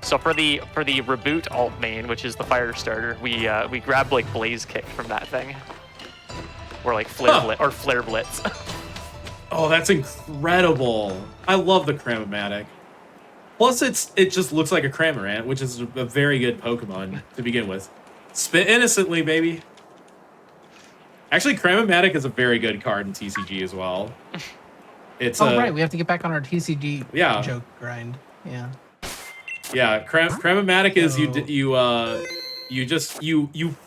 Speaker 3: So for the reboot alt main, which is the fire starter, we grab like Blaze Kick from that thing, or like Flare Blitz.
Speaker 2: Oh, that's incredible! I love the Cramomatic. Plus, it just looks like a Cramorant, which is a very good Pokemon to begin with. Spit innocently, baby. Actually, Cramomatic is a very good card in TCG as well. It's
Speaker 4: right. We have to get back on our TCG joke grind. Yeah.
Speaker 2: Yeah, Cramomatic is you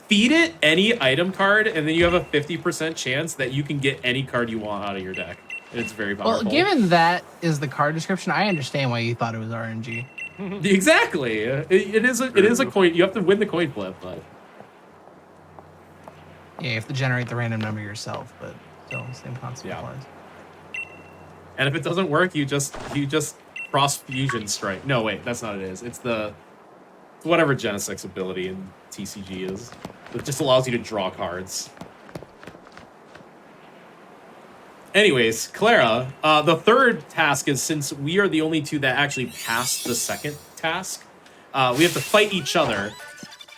Speaker 2: feed it any item card, and then you have a 50% chance that you can get any card you want out of your deck. It's very powerful.
Speaker 4: Well, given that is the card description, I understand why you thought it was RNG.
Speaker 2: Exactly. It is a coin. You have to win the coin flip, but
Speaker 4: yeah, you have to generate the random number yourself, but still, same concept applies.
Speaker 2: And if it doesn't work, you just cross fusion strike. No, wait, that's not what it is. It's whatever Genesec's ability in TCG is. It just allows you to draw cards. Anyways, Clara, the third task is, since we are the only two that actually passed the second task, we have to fight each other.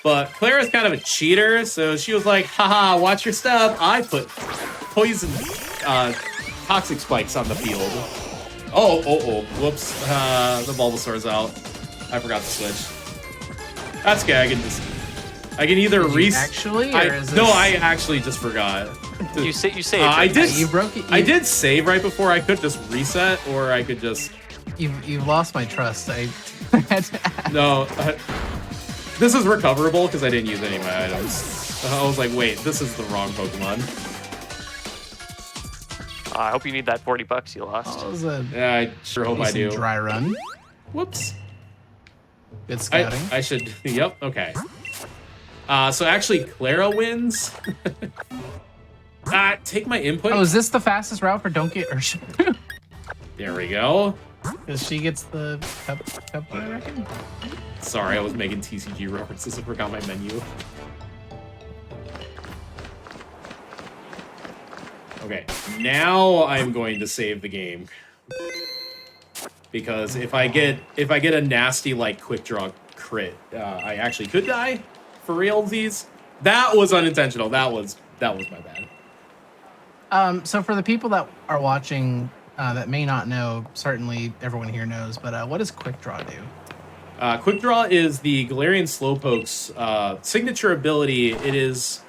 Speaker 2: But Clara's kind of a cheater, so she was like, haha, watch your step. I put poison, toxic spikes on the field. Oh, whoops. The Bulbasaur's out. I forgot to switch. That's okay, I can either
Speaker 4: actually, or is this...
Speaker 2: No, I actually just forgot.
Speaker 3: You say
Speaker 2: I did.
Speaker 4: You broke it.
Speaker 2: I did save right before. I could just reset, or I could just.
Speaker 4: You've lost my trust. I had to ask.
Speaker 2: No, this is recoverable because I didn't use any of my items. I was like, wait, this is the wrong Pokemon.
Speaker 3: I hope you need that $40 you lost.
Speaker 2: Yeah, I sure hope I do.
Speaker 4: Dry run.
Speaker 2: Whoops.
Speaker 4: Good scouting.
Speaker 2: I should. Yep. Okay. So actually, Clara wins. Take my input.
Speaker 4: Oh, is this the fastest route for Don't Get Urshifu?
Speaker 2: There we go.
Speaker 4: Because she gets the cup, I reckon.
Speaker 2: Sorry, I was making TCG references. I forgot my menu. Okay, now I'm going to save the game. Because if I get a nasty like quick draw crit, I actually could die for realsies. That was unintentional. That was my bad.
Speaker 4: So for the people that are watching that may not know, certainly everyone here knows, but what does quick draw do?
Speaker 2: Quick draw is the Galarian Slowpoke's signature ability. It is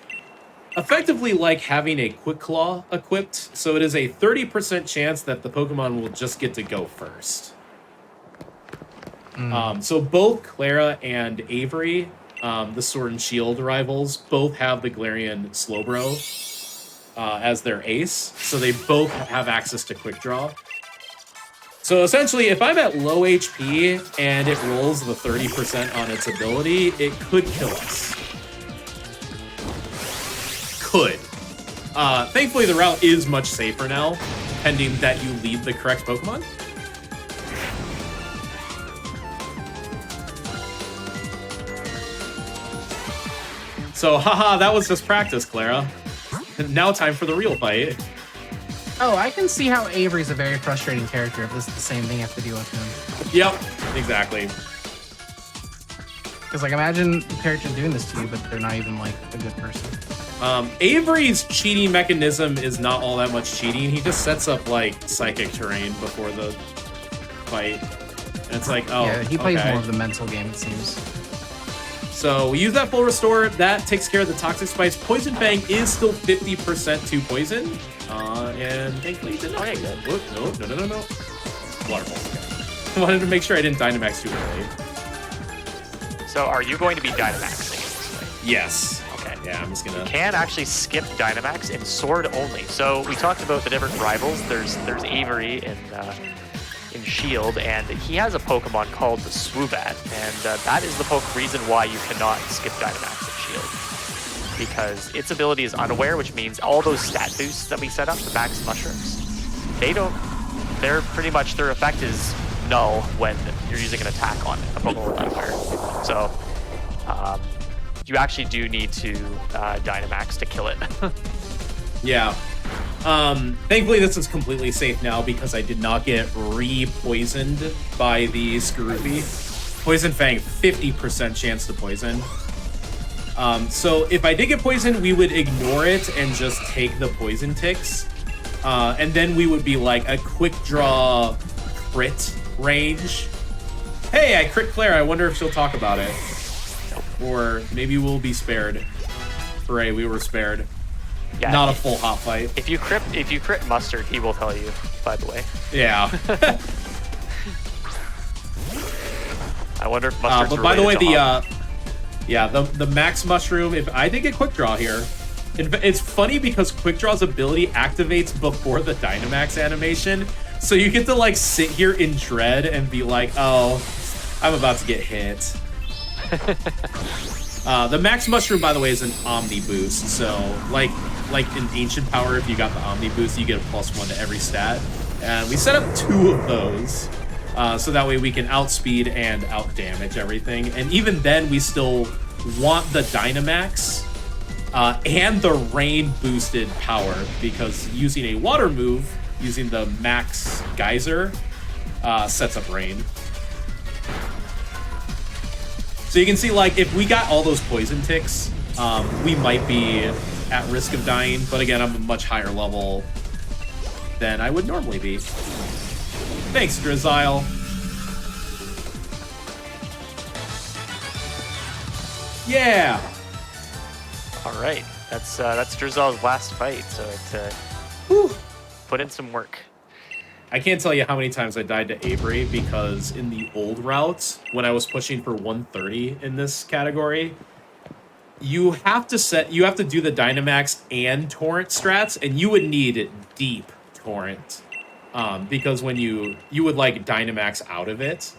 Speaker 2: effectively like having a Quick Claw equipped, so it is a 30% chance that the Pokemon will just get to go first. So both Clara and Avery, the Sword and Shield rivals, both have the Galarian Slowbro as their ace, so they both have access to Quick Draw. So essentially, if I'm at low HP and it rolls the 30% on its ability, it could kill us. Could. Thankfully, the route is much safer now, pending that you lead the correct Pokemon. So, haha, that was just practice, Clara. Now time for the real fight.
Speaker 4: Oh, I can see how Avery's a very frustrating character if this is the same thing you have to deal with him.
Speaker 2: Yep, exactly.
Speaker 4: Because, like, imagine the character doing this to you, but they're not even, like, a good person.
Speaker 2: Avery's cheating mechanism is not all that much cheating. He just sets up, like, psychic terrain before the fight. And it's like, oh,
Speaker 4: yeah, he plays
Speaker 2: okay.
Speaker 4: more of the mental game, it seems.
Speaker 2: So we use that full restore. That takes care of the toxic spice. Poison Fang is still 50% to poison. And thankfully it did not. Whoop, no. Waterfall. Okay. I wanted to make sure I didn't Dynamax too early.
Speaker 3: So are you going to be Dynamaxing this way?
Speaker 2: Yes.
Speaker 3: Okay.
Speaker 2: Yeah, I'm just gonna...
Speaker 3: You can actually skip Dynamax in Sword only. So we talked about the different rivals. There's Avery in Shield, and he has a Pokemon called the Swoobat, and that is the reason why you cannot skip Dynamax in Shield. Because its ability is unaware, which means all those stat boosts that we set up, the Max Mushrooms, they're pretty much, their effect is null when you're using an attack on a Pokemon with unaware. So you actually do need to Dynamax to kill it.
Speaker 2: Yeah. Thankfully this is completely safe now because I did not get re-poisoned by the Skorupi. Poison Fang, 50% chance to poison. So if I did get poisoned, we would ignore it and just take the poison ticks. And then we would be like a quick draw crit range. Hey, I crit Claire. I wonder if she'll talk about it. Or maybe we'll be spared. Hooray, we were spared.
Speaker 3: Yeah,
Speaker 2: not a full hot fight.
Speaker 3: If you crit Mustard, he will tell you, by the way.
Speaker 2: Yeah.
Speaker 3: I wonder if Mustard's
Speaker 2: but by the way,
Speaker 3: the
Speaker 2: the Max Mushroom, if I did get Quick Draw here, it's funny because Quick Draw's ability activates before the Dynamax animation, so you get to like sit here in dread and be like, oh, I'm about to get hit. The Max Mushroom, by the way, is an Omni boost, so like in Ancient Power, if you got the Omni boost, you get a +1 to every stat. And we set up 2 of those, so that way we can outspeed and outdamage everything. And even then, we still want the Dynamax and the Rain boosted power, because using a water move, using the Max Geyser, sets up Rain. So you can see, like, if we got all those poison ticks, we might be at risk of dying. But again, I'm a much higher level than I would normally be. Thanks, Drizzile. Yeah.
Speaker 3: All right, that's Drizzile's last fight, so put in some work.
Speaker 2: I can't tell you how many times I died to Avery, because in the old routes, when I was pushing for 130 in this category, you have to do the Dynamax and Torrent strats, and you would need deep Torrent, because when you would like Dynamax out of it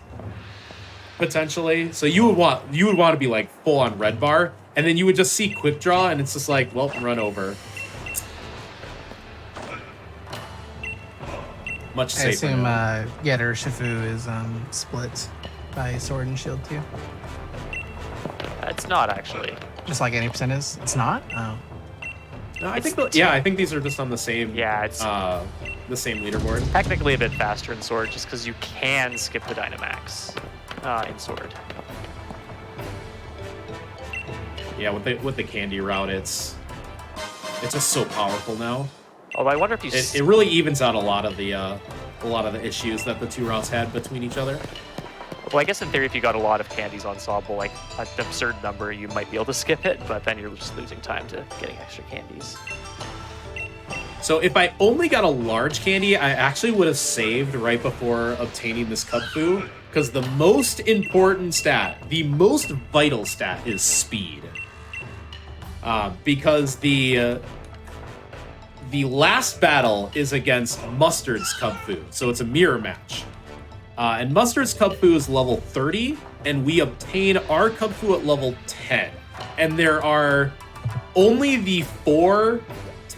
Speaker 2: potentially, so you would want to be like full on red bar, and then you would just see Quick Draw, and it's just like, well, run over. Much safer.
Speaker 4: I assume Urshifu is split by Sword and Shield too.
Speaker 3: It's not actually.
Speaker 4: Just like any percent is. It's not. Oh.
Speaker 2: No, I think these are just on the same.
Speaker 3: Yeah, it's
Speaker 2: the same leaderboard.
Speaker 3: Technically a bit faster in Sword, just because you can skip the Dynamax in Sword.
Speaker 2: Yeah, with the candy route, it's just so powerful now.
Speaker 3: Although I wonder if you...
Speaker 2: It really evens out a lot of the issues that the 2 routes had between each other.
Speaker 3: Well, I guess in theory, if you got a lot of candies on Sobble, like an absurd number, you might be able to skip it, but then you're just losing time to getting extra candies.
Speaker 2: So if I only got a large candy, I actually would have saved right before obtaining this Cupfu, because the most important stat, the most vital stat, is speed. Because the last battle is against Mustard's Cubfu, so it's a mirror match. And Mustard's Cubfu is level 30, and we obtain our Cubfu at level 10. And there are only the 4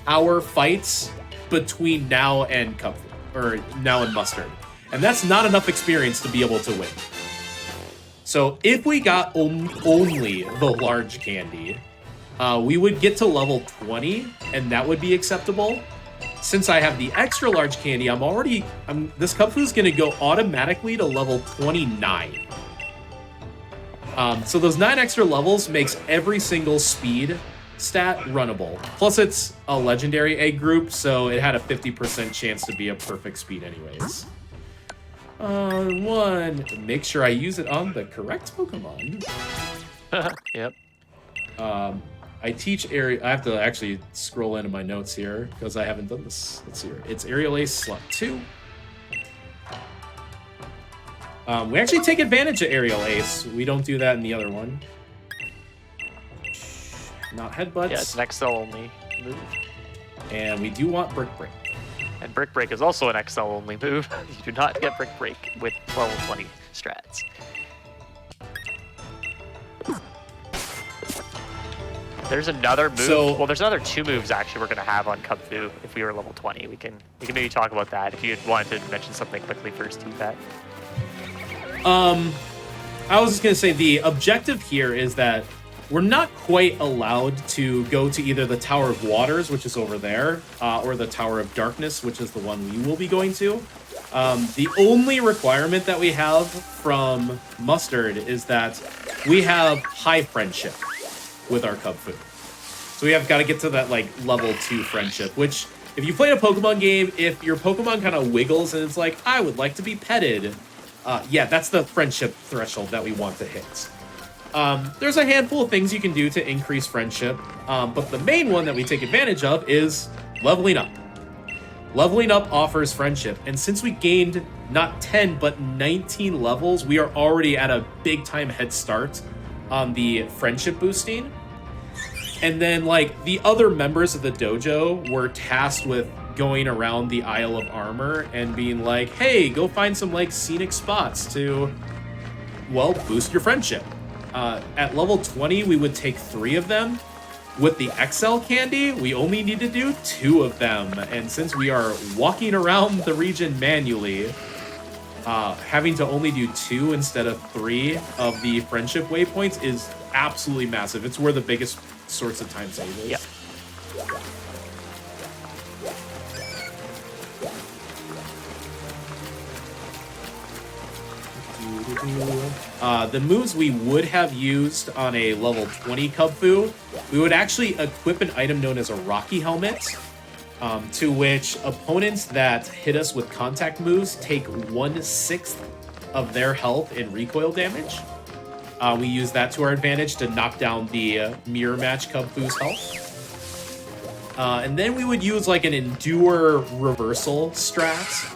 Speaker 2: tower fights between now and Cubfu, or now and Mustard. And that's not enough experience to be able to win. So if we got only the large candy, we would get to level 20, and that would be acceptable. Since I have the extra large candy, this Cubfu is going to go automatically to level 29. So those 9 extra levels makes every single speed stat runnable. Plus it's a legendary egg group, so it had a 50% chance to be a perfect speed anyways. Make sure I use it on the correct Pokemon.
Speaker 3: Yep.
Speaker 2: I teach area. I have to actually scroll into my notes here because I haven't done this. Let's see here. It's Aerial Ace slot 2. We actually take advantage of Aerial Ace. We don't do that in the other one. Not Headbutts.
Speaker 3: Yeah, it's an XL only move.
Speaker 2: And we do want Brick Break.
Speaker 3: And Brick Break is also an XL only move. You do not get Brick Break with level 20 strats. There's another move. Well, there's another 2 moves actually we're gonna have on Cubfu if we were level 20. We can maybe talk about that if you wanted to mention something quickly first, T-Pat.
Speaker 2: I was just gonna say the objective here is that we're not quite allowed to go to either the Tower of Waters, which is over there, or the Tower of Darkness, which is the one we will be going to. The only requirement that we have from Mustard is that we have high friendship with our Cubfu. So we have got to get to that like level 2 friendship, which if you played a Pokemon game, if your Pokemon kind of wiggles and it's like, I would like to be petted, yeah, that's the friendship threshold that we want to hit. There's a handful of things you can do to increase friendship, but the main one that we take advantage of is leveling up. Leveling up offers friendship, and since we gained not 10 but 19 levels, we are already at a big time head start on the friendship boosting. And then like the other members of the dojo were tasked with going around the Isle of Armor and being like, hey, go find some like scenic spots to, well, boost your friendship. At level 20, we would take 3 of them. With the XL candy, we only need to do 2 of them. And since we are walking around the region manually, having to only do 2 instead of 3 of the friendship waypoints is absolutely massive. It's where the biggest sorts of time save is.
Speaker 3: Yep.
Speaker 2: The moves we would have used on a level 20 Cubfu, we would actually equip an item known as a Rocky Helmet, to which opponents that hit us with contact moves take 1/6 of their health in recoil damage. We use that to our advantage to knock down the mirror match Cubfu's health. And then we would use like an Endure reversal strat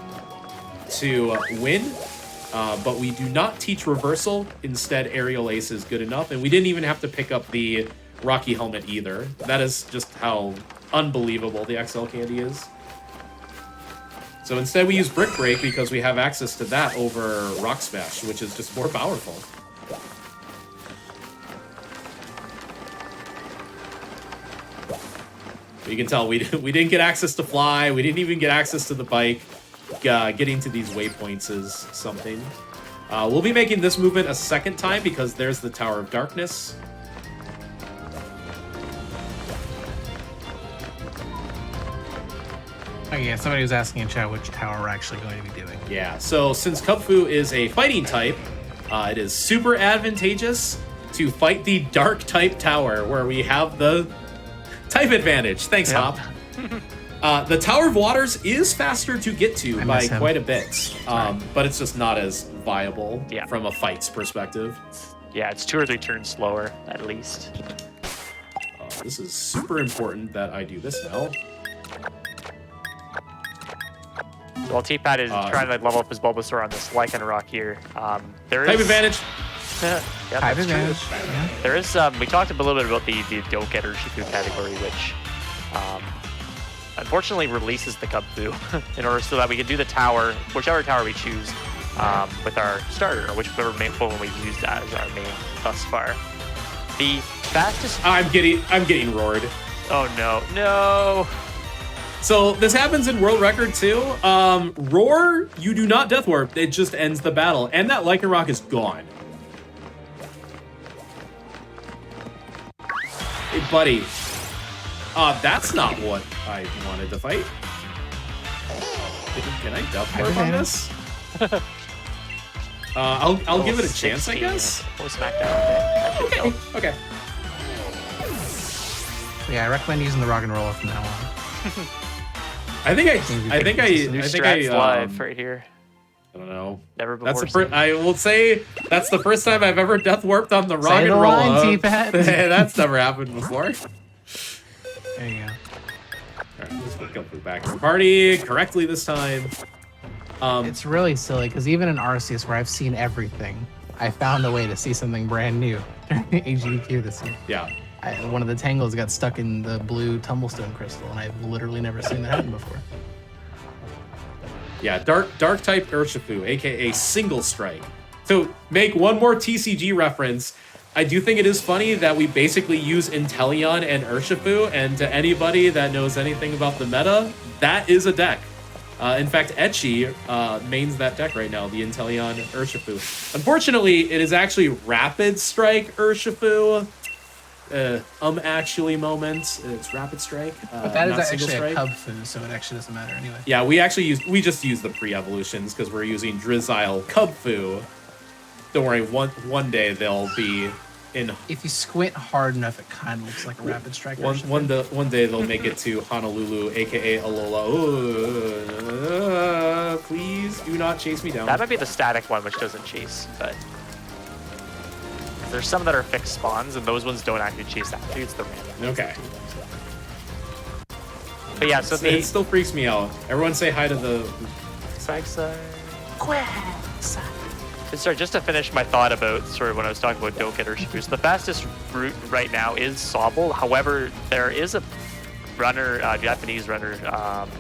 Speaker 2: to win. But we do not teach reversal. Instead, Aerial Ace is good enough. And we didn't even have to pick up the Rocky Helmet either. That is just how unbelievable the XL candy is. So instead we use Brick Break because we have access to that over Rock Smash, which is just more powerful. You can tell we didn't get access to Fly. We didn't even get access to the bike. Getting to these waypoints is something. We'll be making this movement a second time because there's the Tower of Darkness.
Speaker 4: Oh yeah, somebody was asking in chat which tower we're actually going to be doing.
Speaker 2: Yeah, so since Cubfu is a fighting type, it is super advantageous to fight the Dark type tower where we have the type advantage. Thanks,
Speaker 3: Yep.
Speaker 2: Hop. The Tower of Waters is faster to get to by quite a bit, but it's just not as viable from a fight's perspective.
Speaker 3: Yeah, it's 2 or 3 turns slower, at least.
Speaker 2: This is super important that I do this now.
Speaker 3: While T-Pat is trying to level up his Bulbasaur on this Lycanroc here, there is...
Speaker 2: Type advantage!
Speaker 3: Yeah,
Speaker 4: Type
Speaker 3: that's
Speaker 4: advantage.
Speaker 3: true.
Speaker 4: Yeah.
Speaker 3: There is, we talked a little bit about the don't get Urshifu category, which unfortunately releases the Cubfu in order so that we can do the tower, whichever tower we choose, with our starter, or whichever main Pokemon we've used as our main thus far. The fastest...
Speaker 2: I'm getting roared.
Speaker 3: Oh no, no!
Speaker 2: So this happens in World Record too. Roar, you do not Death Warp. It just ends the battle. And that Lycanroc is gone. Hey, buddy. That's not what I wanted to fight. Can I death warp on this? I'll give it a chance, I guess.
Speaker 3: Full smackdown. Okay.
Speaker 2: Okay.
Speaker 4: Yeah, I recommend using the rock and roller from now on.
Speaker 2: I think
Speaker 3: Strats live right here.
Speaker 2: I don't know.
Speaker 3: Never before.
Speaker 2: That's the I will say that's the first time I've ever death warped on the rock
Speaker 4: Say
Speaker 2: and
Speaker 4: the
Speaker 2: roll.
Speaker 4: line, T-Pat.
Speaker 2: That's never happened before.
Speaker 4: There you go.
Speaker 2: Alright, let's put back in the party correctly this time.
Speaker 4: It's really silly because even in Arceus, where I've seen everything, I found a way to see something brand new during the GDQ this year.
Speaker 2: Yeah.
Speaker 4: One of the tangles got stuck in the blue tumblestone crystal, and I've literally never seen that happen before.
Speaker 2: Yeah, dark type Urshifu, aka single strike. So make one more TCG reference. I do think it is funny that we basically use Inteleon and Urshifu, and to anybody that knows anything about the meta, that is a deck. In fact, Etchy mains that deck right now, the Inteleon Urshifu. Unfortunately, it is actually Rapid Strike Urshifu. Actually moment. It's Rapid Strike.
Speaker 4: But that is
Speaker 2: not
Speaker 4: actually
Speaker 2: Single
Speaker 4: a
Speaker 2: Strike.
Speaker 4: cub food, so it actually doesn't matter anyway.
Speaker 2: Yeah, we just use the pre-evolutions because we're using Drizzile Cubfu. Don't worry, one day they'll be in.
Speaker 4: If you squint hard enough, it kind of looks like a rapid strike.
Speaker 2: One day they'll make it to Honolulu, aka Alola. Please do not chase me down.
Speaker 3: That might be the static one, which doesn't chase, but there's some that are fixed spawns, and those ones don't actually chase that. I think it's the random.
Speaker 2: Okay.
Speaker 3: But yeah, so
Speaker 2: It still freaks me out. Everyone say hi to the.
Speaker 3: Sorry, just to finish my thought about sort of when I was talking about don't get Urshifu. The fastest route right now is Sobble. However, there is a runner, Japanese runner, I don't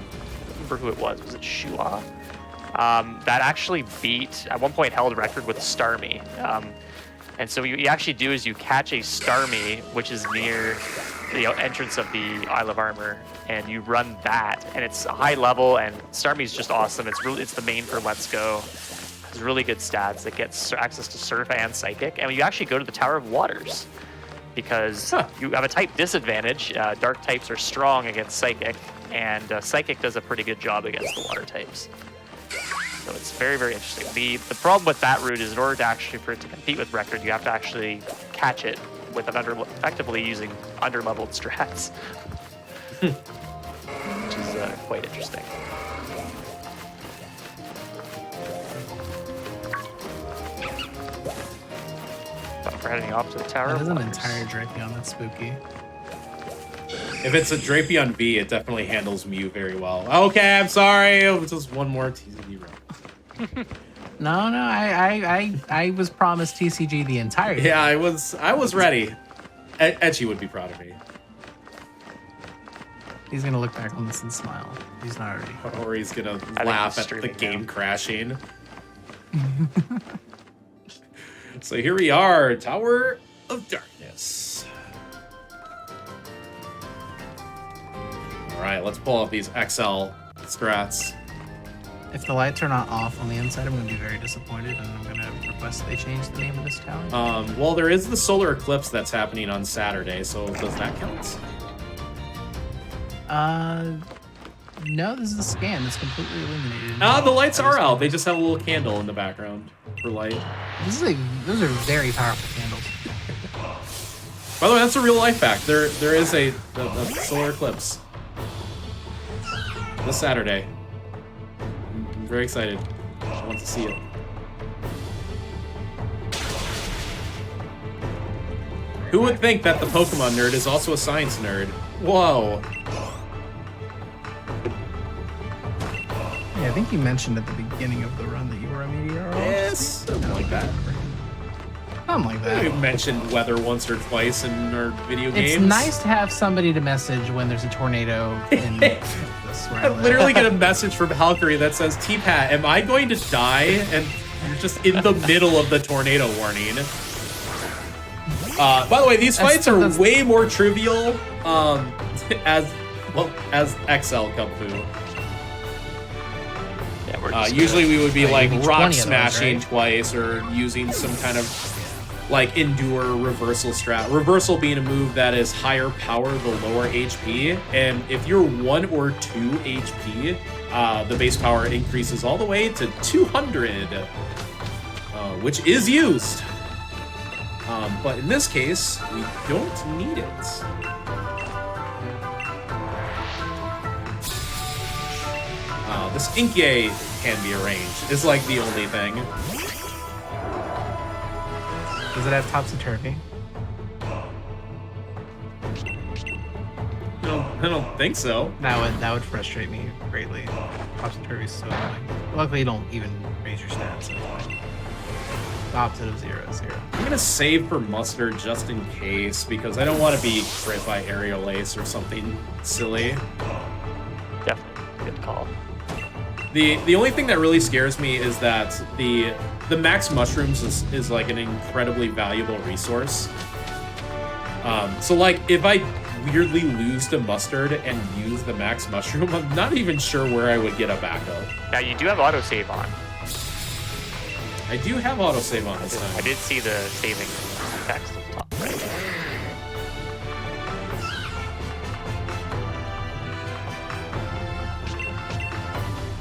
Speaker 3: remember who it was it Shua? That actually beat, at one point held a record with Starmie. And so what you actually do is you catch a Starmie, which is near the entrance of the Isle of Armor, and you run that, and it's a high level, and Starmie's just awesome. It's the main for Let's Go. It's really good stats. It gets access to Surf and Psychic, and you actually go to the Tower of Waters because you have a type disadvantage. Dark types are strong against Psychic, and Psychic does a pretty good job against the water types. So it's very, very interesting. The problem with that route is in order for it to compete with Record, you have to actually catch it with effectively using under-leveled strats, which is quite interesting. We're heading off to the Tower.
Speaker 4: That is an
Speaker 3: Waters.
Speaker 4: entire Drapion. That's spooky.
Speaker 2: If it's a Drapion V, it definitely handles Mew very well. Okay, I'm sorry. It was just one more TCG run.
Speaker 4: No, I was promised TCG the entire game.
Speaker 2: Yeah, I was ready. Etchy would be proud of me.
Speaker 4: He's gonna look back on this and smile. He's not already.
Speaker 2: Or he's gonna
Speaker 3: I
Speaker 2: laugh
Speaker 3: think
Speaker 2: at
Speaker 3: he's
Speaker 2: the game
Speaker 3: streaming
Speaker 2: crashing. So here we are, Tower of Darkness. All right, let's pull up these XL strats.
Speaker 4: If the lights are not off on the inside, I'm gonna be very disappointed, and I'm gonna request they change the name of this tower.
Speaker 2: Well, there is the solar eclipse that's happening on Saturday, so does that count?
Speaker 4: No, this is a scan. It's completely illuminated.
Speaker 2: The lights are out. They just have a little candle in the background for light.
Speaker 4: Those are very powerful candles.
Speaker 2: By the way, that's a real life fact. There is a solar eclipse this Saturday. I'm very excited. I want to see it. Who would think that the Pokemon nerd is also a science nerd? Whoa.
Speaker 4: Yeah, I think you mentioned at the beginning of the run that you were a meteorologist.
Speaker 2: Yes, something like that.
Speaker 4: Something like that.
Speaker 2: We've mentioned weather once or twice in our video games.
Speaker 4: It's nice to have somebody to message when there's a tornado in this where I
Speaker 2: I
Speaker 4: live.
Speaker 2: literally get a message from Valkyrie that says, T-Pat, am I going to die? And you're just in the middle of the tornado warning. By the way, these fights are way more trivial as XL Kung-Fu.
Speaker 3: Yeah, we're just
Speaker 2: Usually we would be like
Speaker 4: maybe
Speaker 2: rock
Speaker 4: 20 of those,
Speaker 2: smashing
Speaker 4: right?
Speaker 2: twice or using some kind of like endure, reversal strat. Reversal being a move that is higher power the lower HP, and if you're 1 or 2 HP, the base power increases all the way to 200, which is used. But in this case, we don't need it. This Inkye can be arranged. It's like the only thing.
Speaker 4: Does it have topsy-turvy?
Speaker 2: I don't think so.
Speaker 4: That would frustrate me greatly. Topsy-turvy is so annoying. Luckily, you don't even raise your stats. So it's fine. The opposite of 0 is 0.
Speaker 2: I'm gonna save for mustard just in case, because I don't want to be crit by aerial ace or something silly.
Speaker 3: Definitely good call.
Speaker 2: The only thing that really scares me is that the max mushrooms is like an incredibly valuable resource. So like if I weirdly lose to mustard and use the max mushroom, I'm not even sure where I would get a backup.
Speaker 3: Now you do have autosave on.
Speaker 2: I do have autosave on this time.
Speaker 3: I did see the saving text at the top right.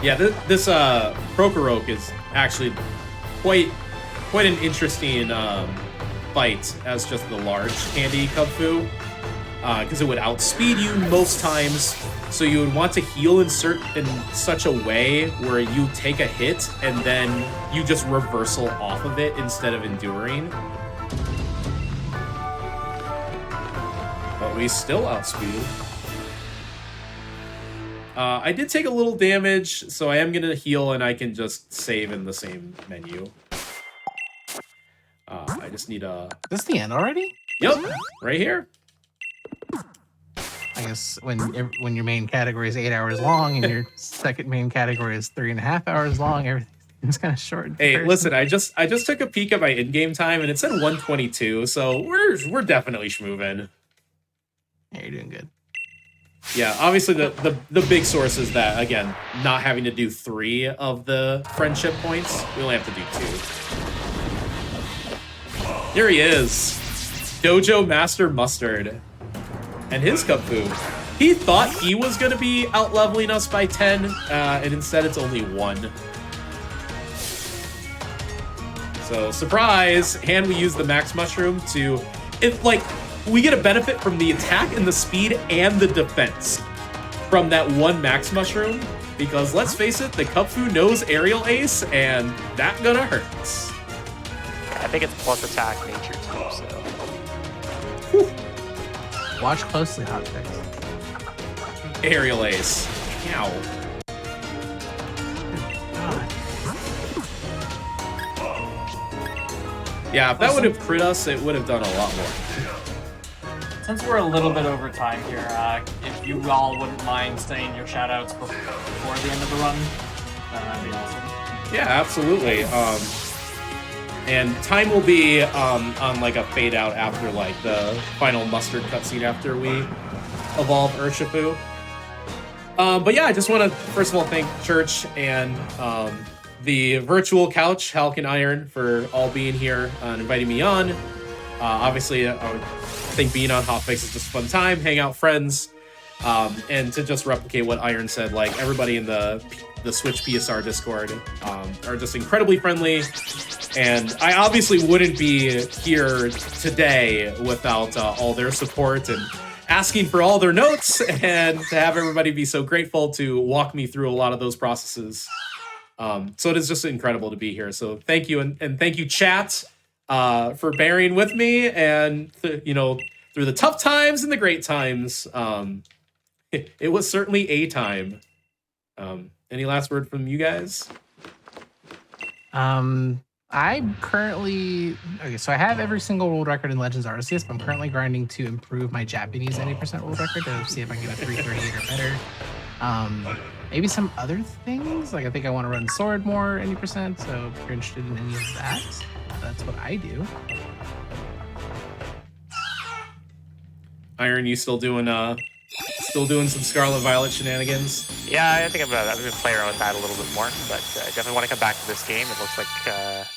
Speaker 2: Yeah, this Prokhorok is actually quite an interesting fight as just the large candy Kubfu, because it would outspeed you most times. So you would want to heal in such a way where you take a hit and then you just reversal off of it instead of enduring. But we still outspeed. I did take a little damage, so I am going to heal and I can just save in the same menu. I just need a...
Speaker 4: This is the end already?
Speaker 2: Yep, right here.
Speaker 4: I guess when your main category is 8 hours long and your second main category is 3.5 hours long, everything's kind of short.
Speaker 2: Hey, listen, I just took a peek at my in-game time and it said 122, so we're definitely schmoovin'.
Speaker 4: Yeah, you're doing good.
Speaker 2: Yeah, obviously the big source is that, again, not having to do 3 of the friendship points. We only have to do 2. Here he is. Dojo Master Mustard. And his Kubfu. He thought he was going to be out-leveling us by 10, and instead it's only 1. So, surprise! And we use the Max Mushroom to... we get a benefit from the attack and the speed and the defense from that 1 Max Mushroom, because let's face it, the Kubfu knows Aerial Ace, and that gonna hurt.
Speaker 3: I think it's plus attack nature too, so...
Speaker 2: Whew.
Speaker 4: Watch closely, Hotfix.
Speaker 2: Aerial Ace. Ow. Yeah, if that would have crit us, it would have done a lot more.
Speaker 1: Since we're a little bit over time here, if you all wouldn't mind saying your shoutouts before the end of the run, that'd be awesome.
Speaker 2: Yeah, absolutely. And time will be on like a fade out after like the final mustard cutscene after we evolve Urshifu. But yeah, I just want to first of all thank Church and the virtual couch, Halk and Iron, for all being here and inviting me on. Obviously, I think being on Hotfix is just a fun time, hang out friends, and to just replicate what Iron said, like everybody in the Switch PSR Discord are just incredibly friendly. And I obviously wouldn't be here today without all their support and asking for all their notes, and to have everybody be so grateful to walk me through a lot of those processes. So it is just incredible to be here. So thank you, and thank you, chat, for bearing with me, and through the tough times and the great times. It was certainly a time. Any last word from you guys?
Speaker 4: I'm currently... Okay, so I have every single world record in Legends Arceus, but I'm currently grinding to improve my Japanese 90% world record to see if I can get a 338 or better. Maybe some other things, like I think I want to run Sword more 80%, so if you're interested in any of that, that's what I do.
Speaker 2: Iron, you still doing some Scarlet Violet shenanigans?
Speaker 3: Yeah, I think I'm gonna play around with that a little bit more, but I definitely want to come back to this game. It looks like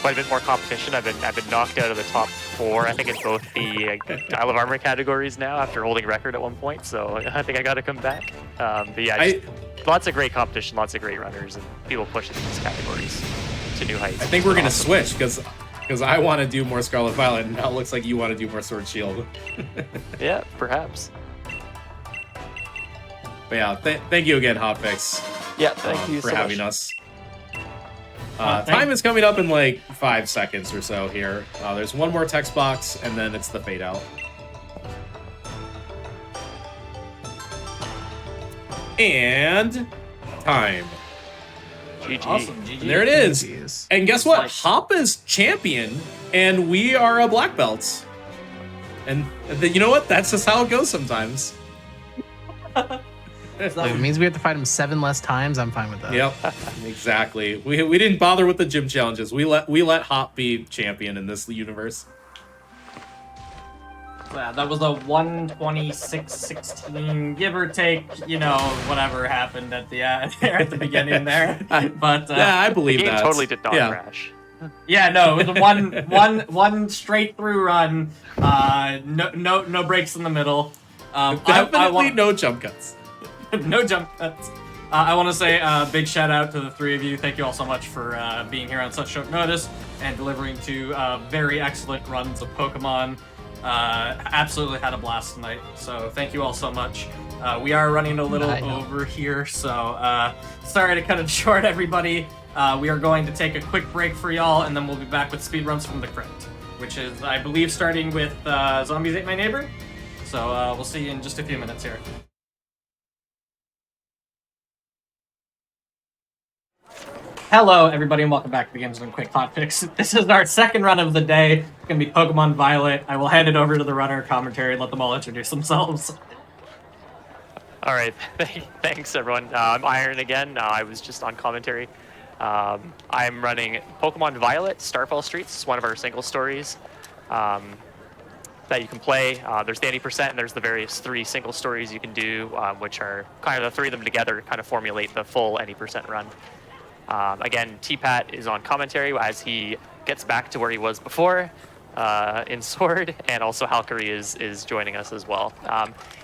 Speaker 3: quite a bit more competition. I've been knocked out of the top 4, I think, in both the Isle of Armor categories now after holding record at one point. So I think I got to come back. But yeah, lots of great competition, lots of great runners, and people pushing these categories to new heights.
Speaker 2: I think we're gonna switch because I want to do more Scarlet Violet, and now it looks like you want to do more Sword Shield.
Speaker 3: Yeah, perhaps.
Speaker 2: But yeah, thank you again, Hotfix.
Speaker 3: Yeah, thank you
Speaker 2: for
Speaker 3: so
Speaker 2: having
Speaker 3: much.
Speaker 2: us. Time is coming up in like 5 seconds or so here. There's one more text box, and then it's the fade out. And time.
Speaker 3: GG.
Speaker 1: Awesome. GG.
Speaker 2: And there it is.
Speaker 4: Jeez.
Speaker 2: And guess what?
Speaker 1: Nice.
Speaker 2: Hop is champion, and we are a black belts. And you know what? That's just how it goes sometimes.
Speaker 4: If it means we have to fight him 7 less times, I'm fine with that.
Speaker 2: Yep, exactly. We didn't bother with the gym challenges. We let Hop be champion in this universe.
Speaker 1: Yeah, that was a 126-16, give or take, you know, whatever happened at the at the beginning there. But
Speaker 2: Yeah, I believe
Speaker 3: The game
Speaker 2: that.
Speaker 3: totally did not
Speaker 2: Yeah.
Speaker 3: crash.
Speaker 1: yeah, no, it was a one straight through run. No breaks in the middle.
Speaker 2: Definitely no jump cuts.
Speaker 1: No jump cuts. I want to say a big shout out to the 3 of you. Thank you all so much for being here on such short notice and delivering 2 very excellent runs of Pokemon. Absolutely had a blast tonight. So thank you all so much. We are running a little over here, so sorry to cut it short, everybody. We are going to take a quick break for y'all, and then we'll be back with speedruns from the crypt, which is, I believe, starting with Zombies Ate My Neighbor. So we'll see you in just a few minutes here. Hello, everybody, and welcome back to the Games Done Quick Hotfix. This is our second run of the day. It's going to be Pokemon Violet. I will hand it over to the runner commentary and let them all introduce themselves.
Speaker 3: All right, thanks everyone. I'm Iron again. I was just on commentary. I'm running Pokemon Violet, Starfall Streets. It's one of our single stories that you can play. There's the 80%, and there's the various 3 single stories you can do, which are kind of the 3 of them together kind of formulate the full 80% run. Again, T-Pat is on commentary as he gets back to where he was before in Sword, and also Halkari is joining us as well.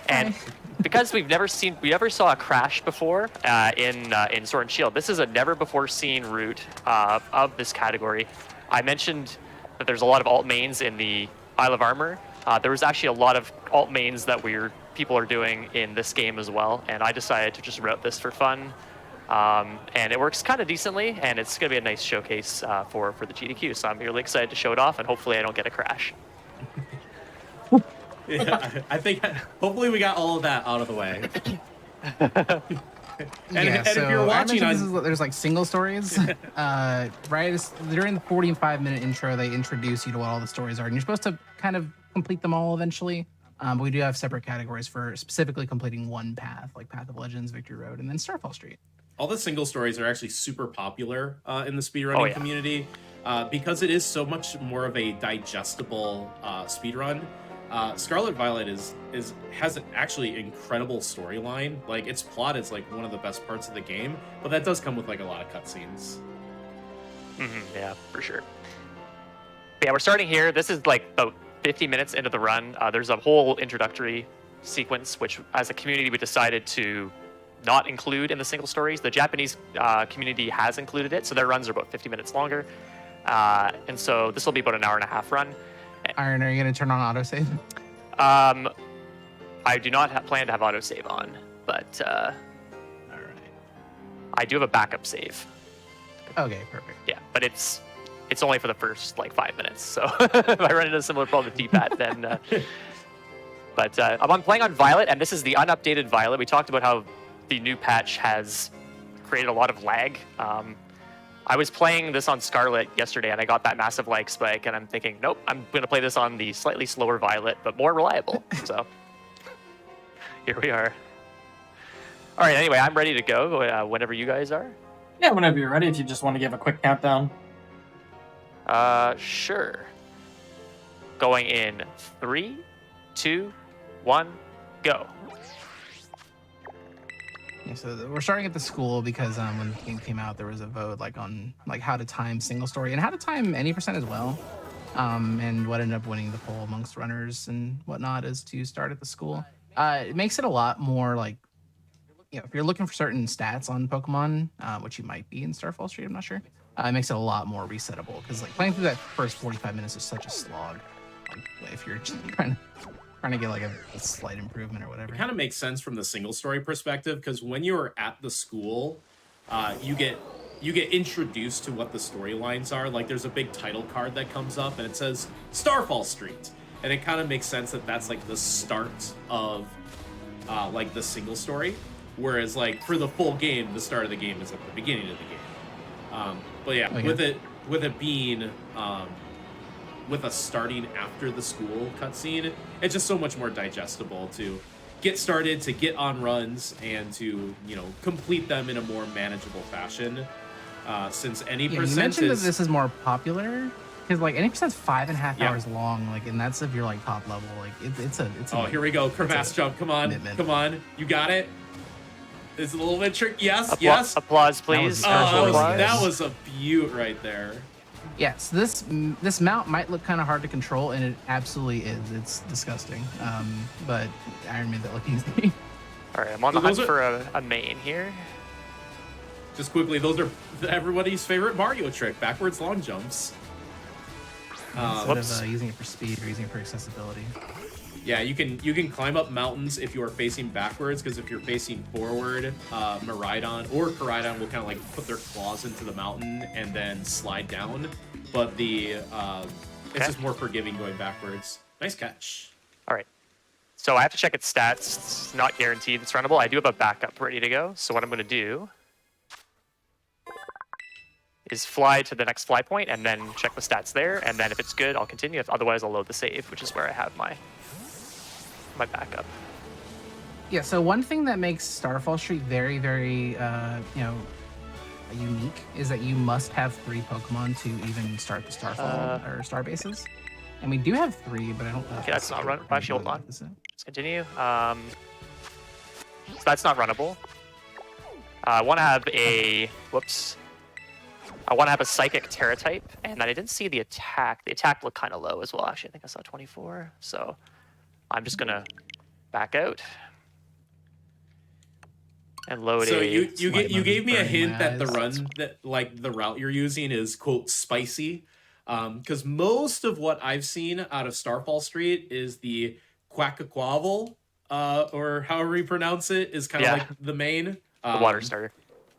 Speaker 3: And because we never saw a crash before in Sword and Shield. This is a never before seen route of this category. I mentioned that there's a lot of alt mains in the Isle of Armor. There was actually a lot of alt mains that people are doing in this game as well, and I decided to just route this for fun. And it works kind of decently, and it's going to be a nice showcase for the GDQ. So I'm really excited to show it off, and hopefully I don't get a crash.
Speaker 2: Yeah, I think hopefully we got all of that out of the way. And if you're watching,
Speaker 4: there's like single stories. Right during the 45-minute intro, they introduce you to what all the stories are, and you're supposed to kind of complete them all eventually. But we do have separate categories for specifically completing one path, like Path of Legends, Victory Road, and then Starfall Street.
Speaker 2: All the single stories are actually super popular in the speedrunning community because it is so much more of a digestible speedrun. Scarlet Violet has an actually incredible storyline. Like, its plot is like one of the best parts of the game, but that does come with like a lot of cutscenes.
Speaker 3: Yeah, for sure. But yeah, we're starting here. This is like about 50 minutes into the run. There's a whole introductory sequence, which as a community we decided to not include in the single stories. The Japanese community has included it, so their runs are about 50 minutes longer. And so this will be about an hour and a half run.
Speaker 4: Iron, are you going to turn on autosave?
Speaker 3: I do not plan to have autosave on, but
Speaker 4: All right.
Speaker 3: I do have a backup save.
Speaker 4: Okay, perfect.
Speaker 3: Yeah, but it's only for the first like 5 minutes. So if I run into a similar problem with D-pad, then. But I'm playing on Violet, and this is the unupdated Violet. We talked about how the new patch has created a lot of lag. I was playing this on Scarlet yesterday, and I got that massive lag spike, and I'm thinking, nope, I'm going to play this on the slightly slower Violet, but more reliable. So here we are. All right, anyway, I'm ready to go whenever you guys are.
Speaker 1: Yeah, whenever you're ready, if you just want to give a quick countdown.
Speaker 3: Sure. Going in 3, 2, 1, go.
Speaker 4: Yeah, so we're starting at the school because when the game came out, there was a vote like on like how to time single story and how to time any percent as well. And what ended up winning the poll amongst runners and whatnot is to start at the school. It makes it a lot more like, if you're looking for certain stats on Pokemon, which you might be in Starfall Street, I'm not sure. It makes it a lot more resettable because like playing through that first 45 minutes is such a slog. Like, if you're just trying to get like a slight improvement or whatever.
Speaker 2: It kind of makes sense from the single story perspective because when you're at the school, you get introduced to what the storylines are. Like there's a big title card that comes up and it says Starfall Street, and it kind of makes sense that that's like the start of like the single story. Whereas like for the full game, the start of the game is at the beginning of the game. But yeah, with it being with us starting after the school cutscene, it's just so much more digestible to get started, to get on runs, and to, you know, complete them in a more manageable fashion. Since any percent
Speaker 4: you mentioned
Speaker 2: is...
Speaker 4: that this is more popular because like any percent's 5.5
Speaker 2: Yeah.
Speaker 4: hours long, like, and that's if you're like top level. Like it's a.
Speaker 2: Oh, here we go. Crevasse jump. Come on.
Speaker 4: commitment.
Speaker 2: Come on. You got it. It's a little bit tricky. Yes. Yes.
Speaker 3: Applause, please.
Speaker 2: That was a beaut right there.
Speaker 4: Yes, this mount might look kind of hard to control, and it absolutely is. It's disgusting. But Iron made that look easy.
Speaker 3: All right, I'm on the hunt for a main here.
Speaker 2: Just quickly, those are everybody's favorite Mario trick: backwards long jumps.
Speaker 4: Instead of using it for speed or using it for accessibility.
Speaker 2: Yeah, you can climb up mountains if you are facing backwards, because if you're facing forward, Miraidon or Koraidon will kind of like put their claws into the mountain and then slide down. But it's just more forgiving going backwards. Nice catch.
Speaker 3: All right. So I have to check its stats. It's not guaranteed it's runnable. I do have a backup ready to go. So what I'm going to do is fly to the next fly point and then check the stats there. And then if it's good, I'll continue. If otherwise, I'll load the save, which is where I have my backup.
Speaker 4: Yeah, so one thing that makes Starfall Street very, very, unique is that you must have 3 Pokemon to even start the Starfall or Star bases. And we do have 3, but I don't know.
Speaker 3: Okay, that's not run. Actually, hold on. Let's continue. So that's not runnable. I want to have a I want to have a Psychic Terra type, and then I didn't see the attack. The attack looked kind of low as well. Actually, I think I saw 24. So I'm just gonna back out and load.
Speaker 2: So
Speaker 3: a...
Speaker 2: you gave me a hint that the route you're using is quote spicy, because most of what I've seen out of Starfall Street is the Quackaquavel, or however you pronounce it, is kind of like the main
Speaker 3: the water starter.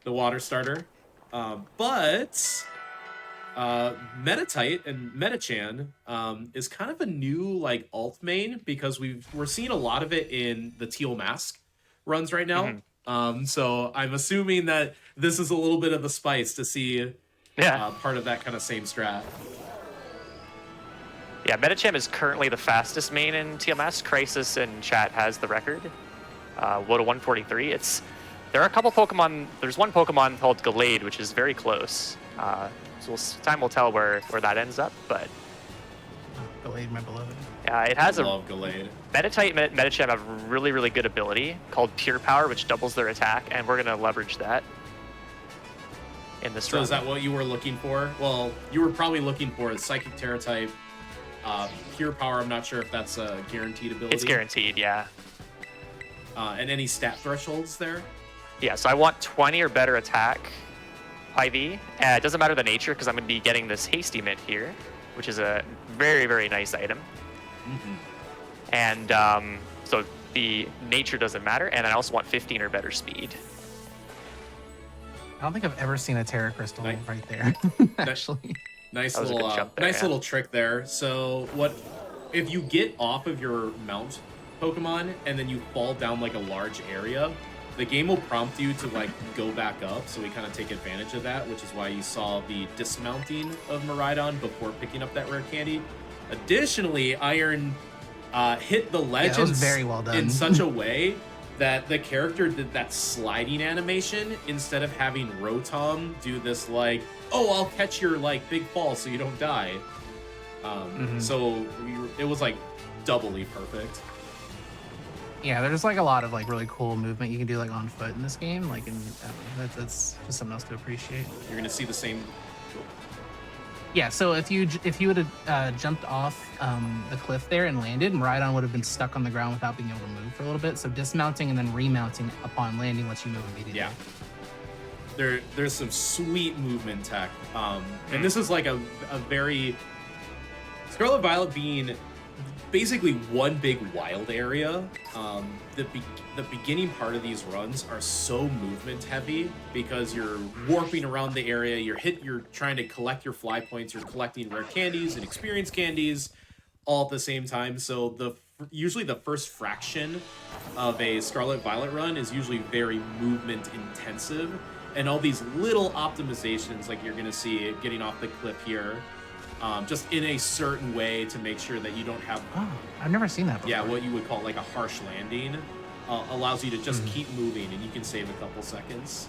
Speaker 2: The water starter, but. Metatite and Metachan is kind of a new like alt main because we're seeing a lot of it in the Teal Mask runs right now.
Speaker 3: Mm-hmm.
Speaker 2: So I'm assuming that this is a little bit of a spice to see part of that kind of same strat.
Speaker 3: Yeah, Metacham is currently the fastest main in Teal Mask. Crisis in chat has the record. Low to 143. There are a couple Pokemon. There's one Pokemon called Gallade, which is very close. So time will tell where that ends up, but...
Speaker 4: Gallade, my beloved.
Speaker 3: Yeah, it has
Speaker 2: love Gallade.
Speaker 3: Metatite and Metacham have a really, really good ability called Pure Power, which doubles their attack, and we're going to leverage that in this run.
Speaker 2: So is that what you were looking for? Well, you were probably looking for a Psychic Terra type. Pure Power, I'm not sure if that's a guaranteed ability.
Speaker 3: It's guaranteed, yeah.
Speaker 2: And any stat thresholds there?
Speaker 3: Yeah, so I want 20 or better attack. IV. It doesn't matter the nature because I'm going to be getting this Hasty Mint here, which is a very, very nice item.
Speaker 2: Mm-hmm.
Speaker 3: And so the nature doesn't matter, and I also want 15 or better speed.
Speaker 4: I don't think I've ever seen a Terra Crystal right there, actually.
Speaker 2: Nice
Speaker 3: Nice
Speaker 2: little trick there. So what if you get off of your mount Pokemon and then you fall down like a large area? The game will prompt you to like go back up, so we kind of take advantage of that, which is why you saw the dismounting of Miraidon before picking up that rare candy. Additionally, Iron hit the legends
Speaker 4: very well done.
Speaker 2: in such a way that the character did that sliding animation instead of having Rotom do this like, oh, I'll catch your like big fall so you don't die. So it was like doubly perfect.
Speaker 4: Yeah, there's like a lot of like really cool movement you can do like on foot in this game. Like, that's just something else to appreciate.
Speaker 2: You're gonna see the same.
Speaker 4: Yeah, so if you would have jumped off the cliff there and landed, Miraidon would have been stuck on the ground without being able to move for a little bit. So dismounting and then remounting upon landing lets you move immediately.
Speaker 2: Yeah. There's some sweet movement tech, and this is like a very Scarlet Violet being basically one big wild area. The beginning part of these runs are so movement heavy because you're warping around the area. You're trying to collect your fly points. You're collecting rare candies and experience candies all at the same time. So usually the first fraction of a Scarlet Violet run is usually very movement intensive, and all these little optimizations like you're gonna see getting off the cliff here. Just in a certain way to make sure that you don't have...
Speaker 4: Oh, I've never seen that before.
Speaker 2: Yeah, what you would call like a harsh landing allows you to just keep moving, and you can save a couple seconds.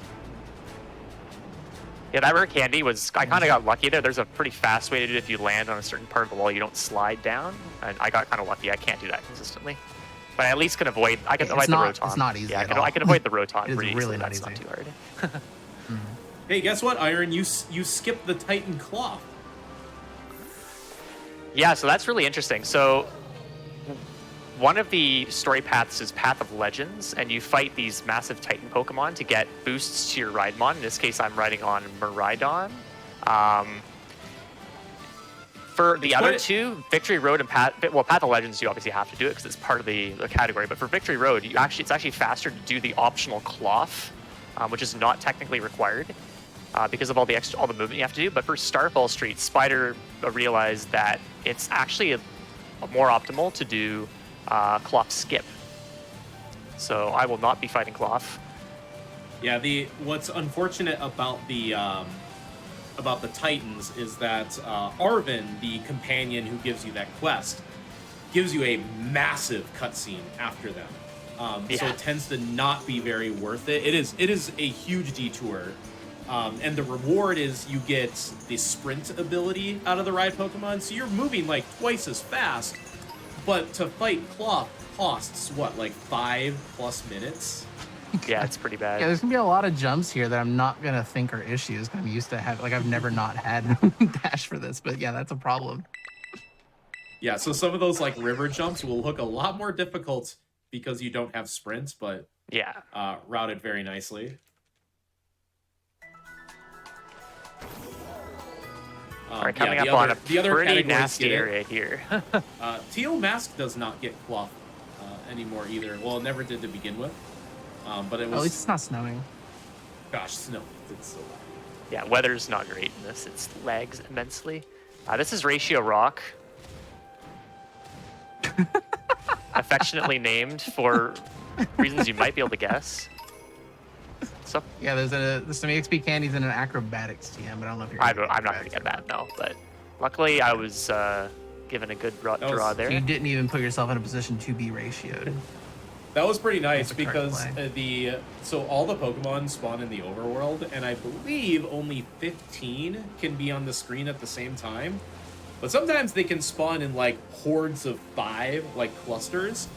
Speaker 3: Yeah, that rare candy was... I kind of got lucky there. There's a pretty fast way to do it if you land on a certain part of the wall. You don't slide down, and I got kind of lucky. I can't do that consistently. But I at least can avoid... I can avoid the roton.
Speaker 4: It's not easy.
Speaker 3: Yeah, I can avoid the roton
Speaker 4: It
Speaker 3: pretty
Speaker 4: is really
Speaker 3: easily.
Speaker 4: not
Speaker 3: That's
Speaker 4: easy.
Speaker 3: not too hard.
Speaker 2: Hey, guess what, Iron? You skipped the Titan Claw.
Speaker 3: Yeah, so that's really interesting. So one of the story paths is Path of Legends, and you fight these massive Titan Pokemon to get boosts to your Rhydmon. In this case, I'm riding on Miraidon. For the other two, Victory Road and Path of Legends, you obviously have to do it because it's part of the category. But for Victory Road, it's actually faster to do the optional Cloth, which is not technically required. Because of all the movement you have to do. But for Starfall Street, Spider realized that it's actually more optimal to do Cloth Skip. So I will not be fighting Cloth.
Speaker 2: Yeah, what's unfortunate about the Titans is that Arven, the companion who gives you that quest, gives you a massive cutscene after them. So it tends to not be very worth it. It is a huge detour. And the reward is you get the sprint ability out of the ride Pokemon, so you're moving like twice as fast, but to fight Cloth costs, what, like 5+ minutes?
Speaker 3: Yeah, it's pretty bad.
Speaker 4: Yeah, there's gonna be a lot of jumps here that I'm not gonna think are issues. I'm used to have, like, I've never not had dash for this, but yeah, that's a problem.
Speaker 2: Yeah, so some of those like river jumps will look a lot more difficult because you don't have sprints, but
Speaker 3: yeah,
Speaker 2: routed very nicely.
Speaker 3: Alright, coming up on a pretty nasty area here.
Speaker 2: Teal Mask does not get Cloth anymore either. Well, it never did to begin with. But it was...
Speaker 4: At least it's not snowing.
Speaker 2: Gosh, snow. It's so bad.
Speaker 3: Yeah, weather's not great in this. It lags immensely. This is Ratio Rock. Affectionately named for reasons you might be able to guess. So,
Speaker 4: yeah, there's some EXP candies and an acrobatics TM, but I don't know if you're.
Speaker 3: I'm not going to get that, no. But luckily, I was given a good draw there.
Speaker 4: You didn't even put yourself in a position to be ratioed.
Speaker 2: That was pretty nice because so all the Pokemon spawn in the overworld, and I believe only 15 can be on the screen at the same time. But sometimes they can spawn in like hordes of 5, like clusters.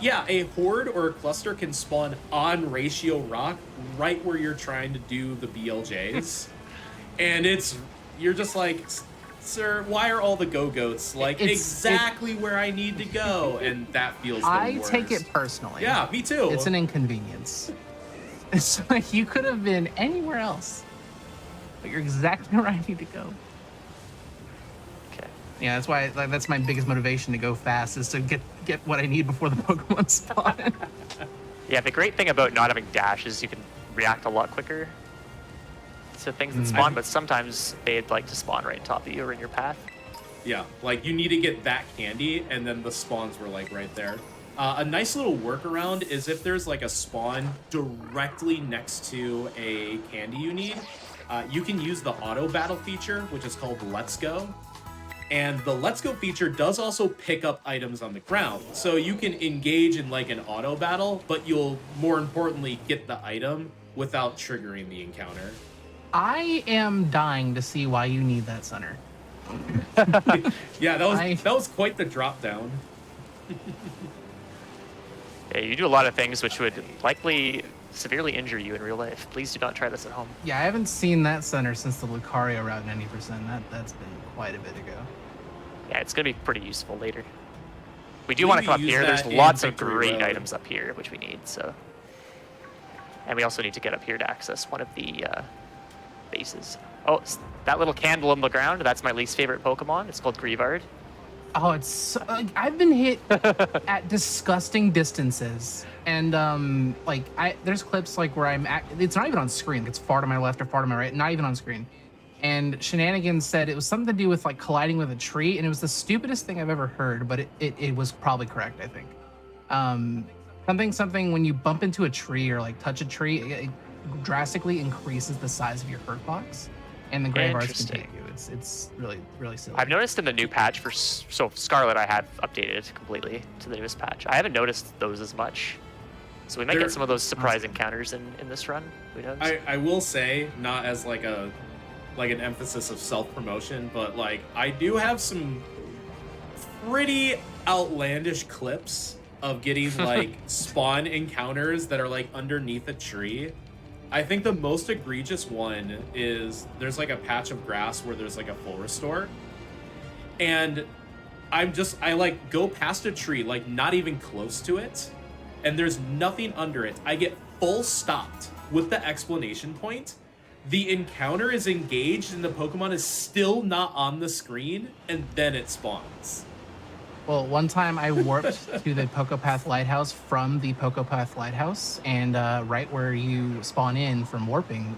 Speaker 2: Yeah, a horde or a cluster can spawn on Ratio Rock right where you're trying to do the BLJs. And you're just like, sir, why are all the go-goats like exactly where I need to go? And that feels the worst.
Speaker 4: I take it personally.
Speaker 2: Yeah, me too.
Speaker 4: It's an inconvenience. It's like you could have been anywhere else, but you're exactly where I need to go.
Speaker 3: Okay.
Speaker 4: Yeah, that's why that's my biggest motivation to go fast is to get what I need before the Pokemon spawn.
Speaker 3: Yeah, the great thing about not having dash is you can react a lot quicker to things that spawn, but sometimes they'd like to spawn right on top of you or in your path.
Speaker 2: Yeah, like you need to get that candy, and then the spawns were like right there. A nice little workaround is if there's like a spawn directly next to a candy you need, you can use the auto battle feature, which is called Let's Go. And the Let's Go feature does also pick up items on the ground. So you can engage in like an auto battle, but you'll more importantly get the item without triggering the encounter.
Speaker 4: I am dying to see why you need that center.
Speaker 2: Yeah, that was quite the drop down.
Speaker 3: Yeah, you do a lot of things which would likely severely injure you in real life. Please do not try this at home.
Speaker 4: Yeah, I haven't seen that center since the Lucario route 90%. That's been quite a bit ago.
Speaker 3: Yeah, it's going to be pretty useful later. We do
Speaker 2: Maybe
Speaker 3: want to come up
Speaker 2: use
Speaker 3: here. There's
Speaker 2: that in
Speaker 3: lots of
Speaker 2: Victory
Speaker 3: great
Speaker 2: Road.
Speaker 3: items up here, which we need. So, and we also need to get up here to access one of the bases. Oh, that little candle on the ground, that's my least favorite Pokemon. It's called Grievard.
Speaker 4: Oh, it's so, I've been hit at disgusting distances, and there's clips like where I'm at. It's not even on screen. It's far to my left or far to my right. Not even on screen. And Shenanigans said it was something to do with like colliding with a tree, and it was the stupidest thing I've ever heard, but it was probably correct, I think. Something when you bump into a tree or like touch a tree, it drastically increases the size of your hurt box, and the Graveards can take you. It's really, really silly.
Speaker 3: I've noticed in the new patch for Scarlet, I have updated completely to the newest patch. I haven't noticed those as much. So we might get some of those surprise encounters in this run. Who knows?
Speaker 2: I will say, not as like an emphasis of self-promotion, but like I do have some pretty outlandish clips of getting like spawn encounters that are like underneath a tree. I think the most egregious one is there's like a patch of grass where there's like a full restore, and I like go past a tree, like not even close to it, and there's nothing under it. I get full stopped with the explanation point. The encounter is engaged and the Pokemon is still not on the screen, and then it spawns.
Speaker 4: Well, one time I warped to the Pokepath Lighthouse from the Pokepath Lighthouse, and right where you spawn in from warping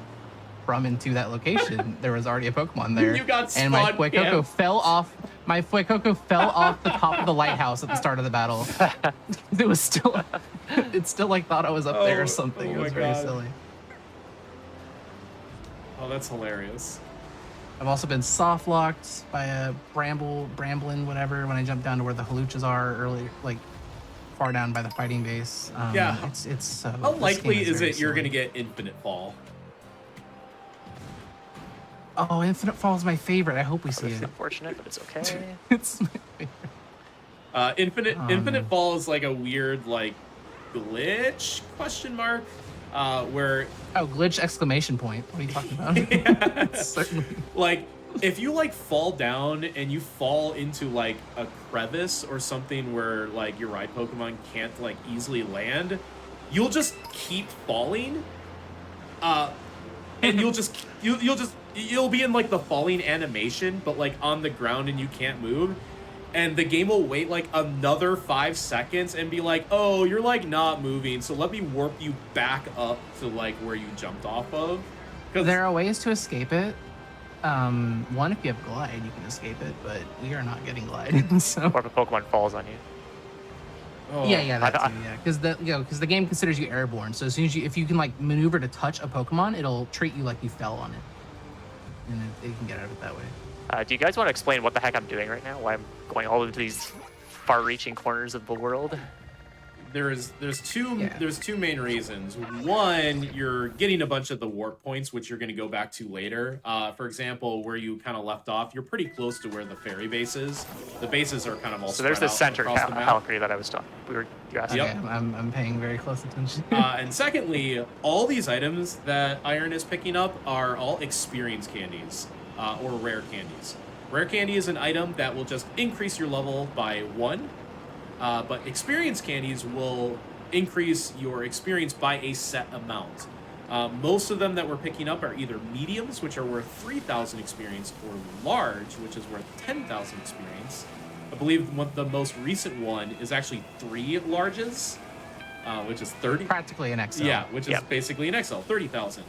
Speaker 4: from into that location, there was already a Pokemon there.
Speaker 2: You got
Speaker 4: and my
Speaker 2: spawn
Speaker 4: Fuecoco
Speaker 2: camped.
Speaker 4: fell off. My Fuecoco fell off the top of the lighthouse at the start of the battle. It was still, it still like thought I was up there or something. It
Speaker 2: oh
Speaker 4: was
Speaker 2: my
Speaker 4: very
Speaker 2: God.
Speaker 4: silly.
Speaker 2: Oh, that's hilarious.
Speaker 4: I've also been soft locked by a bramblin, whatever, when I jumped down to where the Haluchas are early, like far down by the fighting base.
Speaker 2: Yeah.
Speaker 4: It's so.
Speaker 2: How
Speaker 4: this
Speaker 2: likely
Speaker 4: game
Speaker 2: is
Speaker 4: very
Speaker 2: it you're
Speaker 4: silly.
Speaker 2: gonna get Infinite Fall?
Speaker 4: Oh, Infinite Fall is my favorite. I hope we see
Speaker 3: It's
Speaker 4: it.
Speaker 3: unfortunate, but it's okay.
Speaker 4: It's my favorite.
Speaker 2: Infinite Fall is like a weird like glitch question mark where
Speaker 4: Oh, glitch exclamation point. What are you talking about?
Speaker 2: Yeah.
Speaker 4: Certainly.
Speaker 2: like if you like fall down and you fall into like a crevice or something where like your ride Pokemon can't like easily land, you'll just keep falling, and you'll be in like the falling animation, but like on the ground and you can't move. And the game will wait like another 5 seconds and be like, oh, you're like not moving, so let me warp you back up to like where you jumped off of.
Speaker 4: There are ways to escape it. One, if you have glide, you can escape it, but we are not getting glide. So
Speaker 3: Or if a Pokemon falls on you.
Speaker 2: Oh.
Speaker 4: yeah, that too, yeah. Because the game considers you airborne. So as soon as if you can like maneuver to touch a Pokemon, it'll treat you like you fell on it, and it can get out of it that way.
Speaker 3: Do you guys want to explain what the heck I'm doing right now? Why I'm going all into these far-reaching corners of the world?
Speaker 2: There's two
Speaker 4: Yeah.
Speaker 2: there's two main reasons. One, you're getting a bunch of the warp points, which you're going to go back to later. For example, where you kind of left off, you're pretty close to where the fairy base is. The bases are kind of all
Speaker 3: So there's
Speaker 2: spread
Speaker 3: the
Speaker 2: out
Speaker 3: center
Speaker 2: across the map.
Speaker 3: Valkyrie that I was talking. You're asking.
Speaker 2: Yep.
Speaker 4: Okay, I'm paying very close attention.
Speaker 2: And secondly, all these items that Iron is picking up are all experience candies, or rare candies. Rare candy is an item that will just increase your level by 1, but experience candies will increase your experience by a set amount. Most of them that we're picking up are either mediums, which are worth 3,000 experience, or large, which is worth 10,000 experience. I believe the most recent one is actually 3 larges, which is 30.
Speaker 4: Practically an XL.
Speaker 2: Yeah, which is basically an XL, 30,000.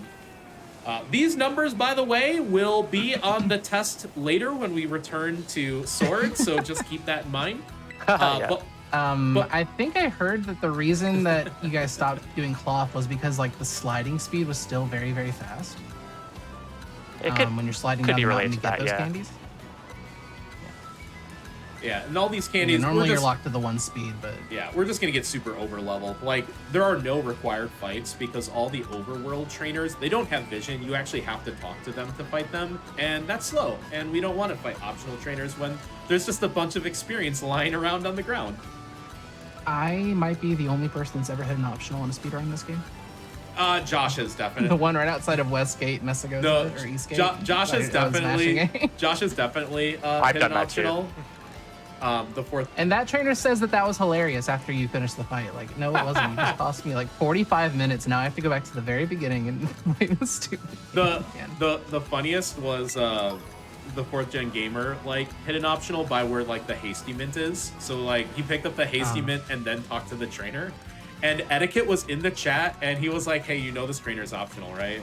Speaker 2: These numbers, by the way, will be on the test later when we return to Sword, so just keep that in mind.
Speaker 3: Yeah.
Speaker 2: But
Speaker 4: I think I heard that the reason that you guys stopped doing cloth was because like the sliding speed was still very, very fast.
Speaker 3: It could,
Speaker 4: When you're sliding
Speaker 3: could
Speaker 4: down
Speaker 3: be
Speaker 4: the mountain
Speaker 3: related
Speaker 4: to
Speaker 3: to
Speaker 4: get
Speaker 3: that,
Speaker 4: those
Speaker 3: yeah.
Speaker 4: candies.
Speaker 2: yeah, and all these
Speaker 4: Yeah,
Speaker 2: candies,
Speaker 4: normally
Speaker 2: we're
Speaker 4: you're locked to the 1 speed, but
Speaker 2: yeah, we're just gonna get super over level. Like, there are no required fights because all the overworld trainers, they don't have vision. You actually have to talk to them to fight them, and that's slow. And we don't want to fight optional trainers when there's just a bunch of experience lying around on the ground.
Speaker 4: I might be the only person that's ever hit an optional on a speedrun in this game.
Speaker 2: Josh is definitely
Speaker 4: The one right outside of Westgate, Messago,
Speaker 2: no.
Speaker 4: or Eastgate.
Speaker 2: Josh is definitely Josh is definitely
Speaker 3: I've
Speaker 2: hit
Speaker 3: done
Speaker 2: an
Speaker 3: that too.
Speaker 2: optional. The fourth.
Speaker 4: And that trainer says that was hilarious after you finished the fight. Like, no, it wasn't. You just cost me like 45 minutes. Now I have to go back to the very beginning and play this stupid game again.
Speaker 2: The funniest was the 4th gen gamer like hit an optional by where like the hasty mint is. So like he picked up the hasty mint and then talked to the trainer. And Etiquette was in the chat and he was like, hey, you know this trainer's optional, right?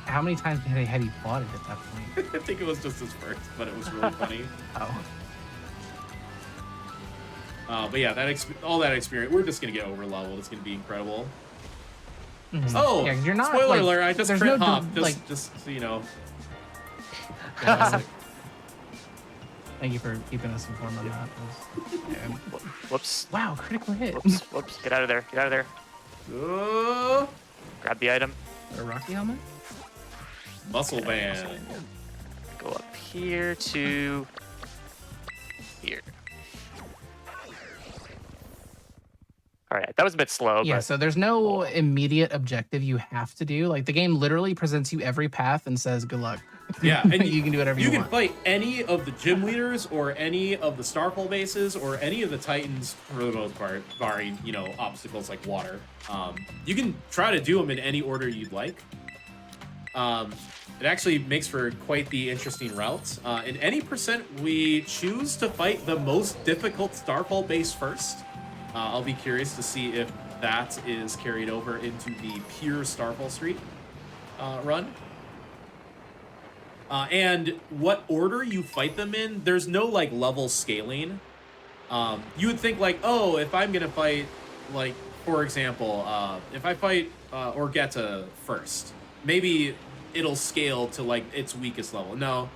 Speaker 4: How many times had he bought it at that point?
Speaker 2: I think it was just his first, but it was really funny.
Speaker 4: Oh.
Speaker 2: But yeah, all that experience, we're just gonna get over leveled. It's gonna be incredible.
Speaker 4: Mm-hmm.
Speaker 2: Oh,
Speaker 4: yeah, 'cause you're not,
Speaker 2: spoiler
Speaker 4: like,
Speaker 2: alert! I just
Speaker 4: there's
Speaker 2: crit
Speaker 4: no
Speaker 2: hop, just so you know.
Speaker 4: Thank you for keeping us informed on that. Yeah.
Speaker 3: Whoops.
Speaker 4: Wow, critical hit.
Speaker 3: Whoops. Get out of there. Get out of there. Grab the item.
Speaker 4: A Rocky helmet?
Speaker 2: Muscle band.
Speaker 3: Go up here to here. All right, that was a bit slow.
Speaker 4: Yeah,
Speaker 3: but
Speaker 4: so there's no immediate objective you have to do. Like, the game literally presents you every path and says, good luck.
Speaker 2: Yeah, and
Speaker 4: you can do whatever you want.
Speaker 2: You can fight any of the gym leaders or any of the Starfall bases or any of the Titans for the most part, barring, you know, obstacles like water. You can try to do them in any order you'd like. It actually makes for quite the interesting route. In any percent, we choose to fight the most difficult Starfall base first. I'll be curious to see if that is carried over into the pure Starfall Street run. And what order you fight them in, there's no like level scaling. You would think like, oh, if I'm gonna fight, like, for example, if I fight Orgetta first, maybe it'll scale to like its weakest level. No,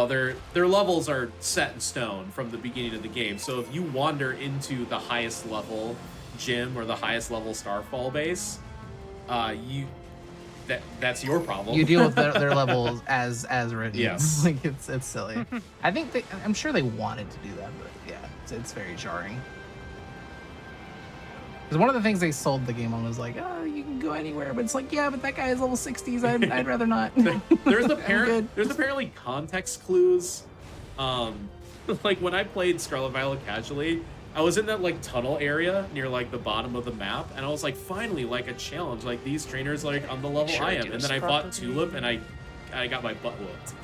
Speaker 2: their levels are set in stone from the beginning of the game. So if you wander into the highest level gym or the highest level Starfall base, that's your problem.
Speaker 4: You deal with their levels as written.
Speaker 2: Yes.
Speaker 4: Like, it's silly. I'm sure they wanted to do that, but yeah, it's very jarring. Because one of the things they sold the game on was like, oh, you can go anywhere, but it's like, yeah, but that guy is level 60s. I'd rather not.
Speaker 2: There's apparently context clues. Like when I played Scarlet Violet casually, I was in that like tunnel area near like the bottom of the map, and I was like, finally, like a challenge. Like these trainers like on the level I am, and then I fought Tulip, and I got my butt whooped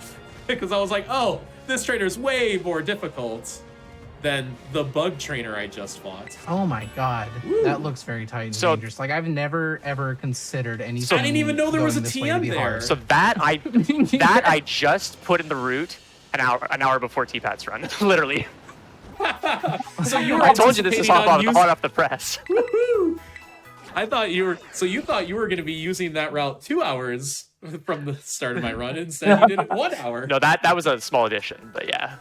Speaker 2: because I was like, oh, this trainer's way more difficult than the bug trainer I just fought.
Speaker 4: Oh my god, that looks very tight and dangerous. Like I've never ever considered anything.
Speaker 2: So I didn't even know there was a TM there.
Speaker 4: Hard.
Speaker 3: So that I just put in the route an hour before T-Pat's run, literally.
Speaker 2: So you were
Speaker 3: I told you this is hot off the press.
Speaker 2: Woohoo! I thought you were going to be using that route 2 hours from the start of my run. Instead, you did it 1 hour.
Speaker 3: No, that was a small addition, but yeah.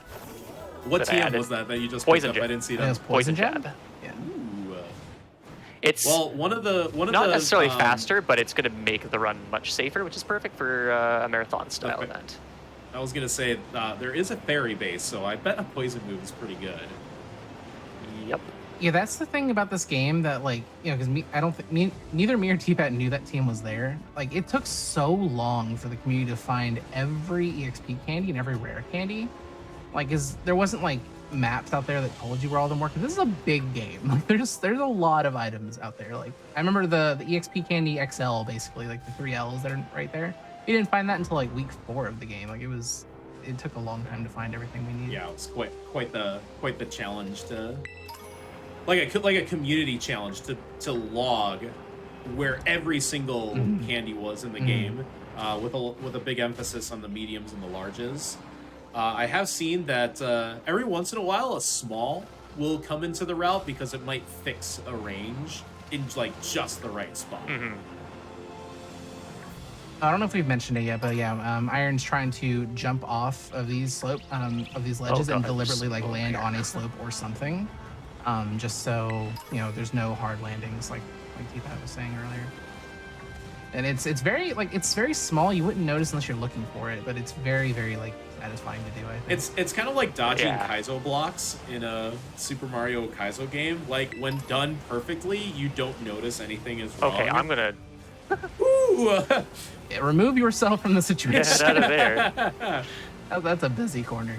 Speaker 2: What TM was that you just
Speaker 3: Poison
Speaker 2: picked up?
Speaker 3: jab.
Speaker 2: I didn't see
Speaker 4: It was
Speaker 2: that.
Speaker 4: poison jab. Yeah.
Speaker 2: Ooh.
Speaker 3: It's
Speaker 2: one of the
Speaker 3: not necessarily faster, but it's going to make the run much safer, which is perfect for a marathon style event.
Speaker 2: I was gonna say there is a fairy base, so I bet a poison move is pretty good.
Speaker 3: Yep.
Speaker 4: Yeah, that's the thing about this game that, like, you know, because neither me or T-Pat knew that team was there. Like, it took so long for the community to find every EXP candy and every rare candy. Like, there wasn't like maps out there that told you where all of them were. Because this is a big game. Like, there's a lot of items out there. Like, I remember the EXP candy XL, basically, like the 3 Ls that are right there. We didn't find that until like week 4 of the game. Like, it took a long time to find everything we needed.
Speaker 2: Yeah, it was quite the challenge to like a community challenge to log where every single candy was in the game, with a big emphasis on the mediums and the larges. I have seen that every once in a while a small will come into the route because it might fix a range in like just the right spot.
Speaker 4: I don't know if we've mentioned it yet, but yeah, Iron's trying to jump off of these ledges and deliberately like land on a slope or something, just so, you know, there's no hard landings, like T-Pat was saying earlier. And it's very small. You wouldn't notice unless you're looking for it, but it's very, very like satisfying to do. I think.
Speaker 2: It's kind of like dodging
Speaker 3: Yeah.
Speaker 2: Kaizo blocks in a Super Mario Kaizo game. Like when done perfectly, you don't notice anything is wrong.
Speaker 3: Okay, I'm gonna
Speaker 2: Ooh!
Speaker 4: Yeah, remove yourself from the
Speaker 3: get
Speaker 4: situation.
Speaker 3: out of there.
Speaker 4: Oh, that's a busy corner.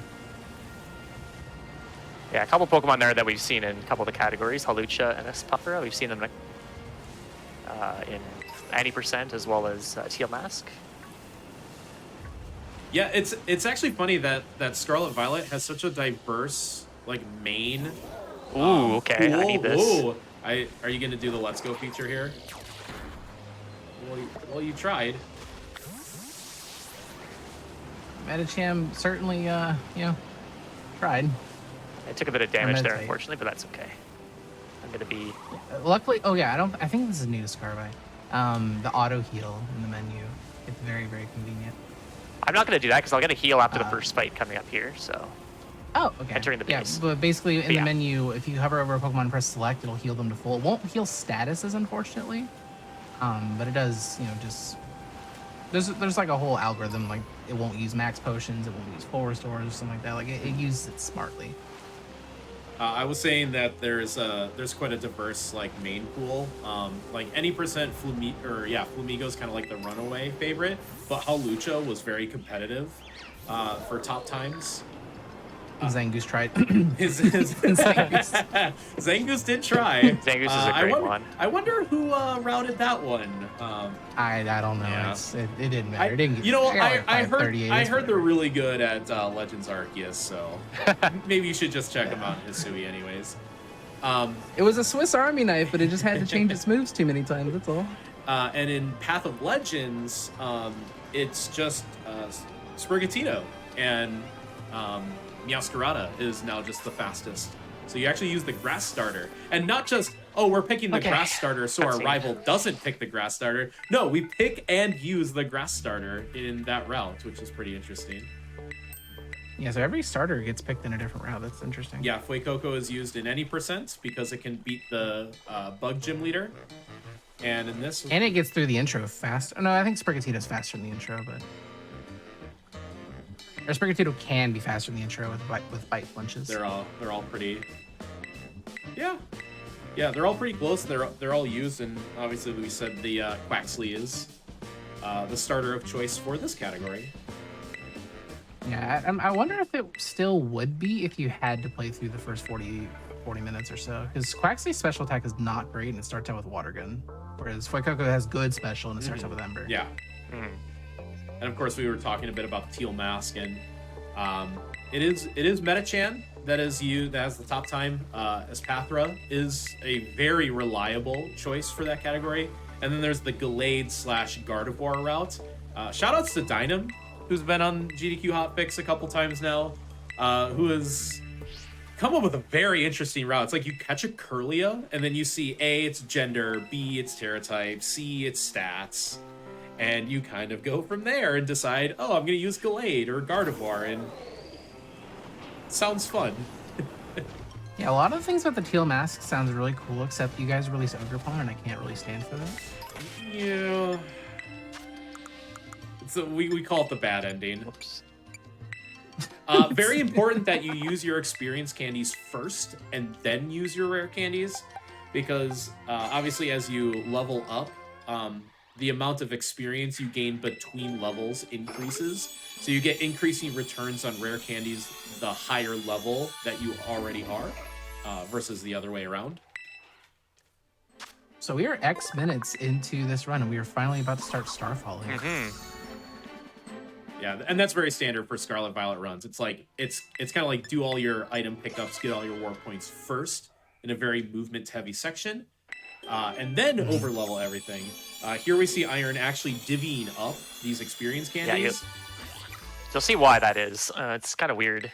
Speaker 3: Yeah, a couple Pokemon there that we've seen in a couple of the categories, Hawlucha and Espufera. We've seen them in 90% as well as Teal Mask.
Speaker 2: Yeah, it's actually funny that Scarlet Violet has such a diverse like main.
Speaker 3: Ooh, okay, I need this.
Speaker 2: Ooh. Are you gonna do the Let's Go feature here? Well, you tried.
Speaker 4: Medicham certainly, tried.
Speaker 3: It took a bit of damage there,
Speaker 4: meditate.
Speaker 3: unfortunately, but that's okay. I'm gonna be.
Speaker 4: Luckily, oh yeah, I think this is new to Scarby. The auto heal in the menu. It's very, very convenient.
Speaker 3: I'm not gonna do that because I'll get a heal after the first fight coming up here. So
Speaker 4: Oh, okay.
Speaker 3: Entering the base.
Speaker 4: Yeah, but basically in
Speaker 3: Yeah.
Speaker 4: the menu, if you hover over a Pokemon and press select, it'll heal them to full. It won't heal statuses, unfortunately. But it does, just there's like a whole algorithm. Like it won't use max potions, it won't use full restores, or something like that. Like it uses it smartly.
Speaker 2: I was saying that there's quite a diverse like main pool. Like any percent Flamigo's kind of like the runaway favorite, but Hawlucha was very competitive for top times.
Speaker 4: Zangoose tried.
Speaker 2: Zangoose did try.
Speaker 3: Zangoose is a great one.
Speaker 2: I wonder who routed that one.
Speaker 4: I don't know.
Speaker 2: Yeah.
Speaker 4: It didn't matter. It didn't get,
Speaker 2: I heard
Speaker 4: 538,
Speaker 2: they're
Speaker 4: whatever.
Speaker 2: really good at Legends Arceus, so maybe you should just check them out in Hisui anyways.
Speaker 4: It was a Swiss Army knife, but it just had to change its moves too many times. That's all.
Speaker 2: And in Path of Legends, it's just Sprigatito, and Meowscarada is now just the fastest. So you actually use the grass starter, and not just, oh, we're picking the grass starter so our rival doesn't pick the grass starter. No, we pick and use the grass starter in that route, which is pretty interesting.
Speaker 4: Yeah, so every starter gets picked in a different route. That's interesting.
Speaker 2: Yeah, Fuecoco is used in any percent because it can beat the bug gym leader. And in this,
Speaker 4: And it gets through the intro fast. Oh, no, I think Sprigatito's faster in the intro, but or Sprigatito can be faster in the intro with bite flinches.
Speaker 2: they're all pretty. Yeah, they're all pretty close. They're all used, and obviously we said the Quaxley is the starter of choice for this category.
Speaker 4: Yeah, I wonder if it still would be if you had to play through the first 40 minutes or so. Because Quaxley's special attack is not great, and it starts out with Water Gun. Whereas Fuecoco has good special, and it starts out with Ember.
Speaker 2: Yeah. And of course, we were talking a bit about Teal Mask, and it is Metachan that is used that has the top time. Espathra is a very reliable choice for that category. And then there's the Gallade / Gardevoir route. Shoutouts to Dynam, who's been on GDQ Hotfix a couple times now, who has come up with a very interesting route. It's like you catch a Curlia, and then you see A, it's gender, B, it's Terra type, C, it's stats. And you kind of go from there and decide, oh, I'm going to use Gallade or Gardevoir, and it sounds fun.
Speaker 4: Yeah, a lot of the things about the Teal Mask sounds really cool, except you guys release Ogerpon, and I can't really stand for that.
Speaker 2: Yeah. So we call it the bad ending.
Speaker 3: Whoops.
Speaker 2: Very important that you use your experience candies first and then use your rare candies, because obviously as you level up, the amount of experience you gain between levels increases. So you get increasing returns on rare candies the higher level that you already are, versus the other way around.
Speaker 4: So we are X minutes into this run, and we are finally about to start Starfalling.
Speaker 2: Yeah, and that's very standard for Scarlet Violet runs. It's like it's kind of like do all your item pickups, get all your war points first in a very movement heavy section, and then over level everything. Here we see Iron actually divvying up these experience candies.
Speaker 3: You'll see why that is. It's kind of weird.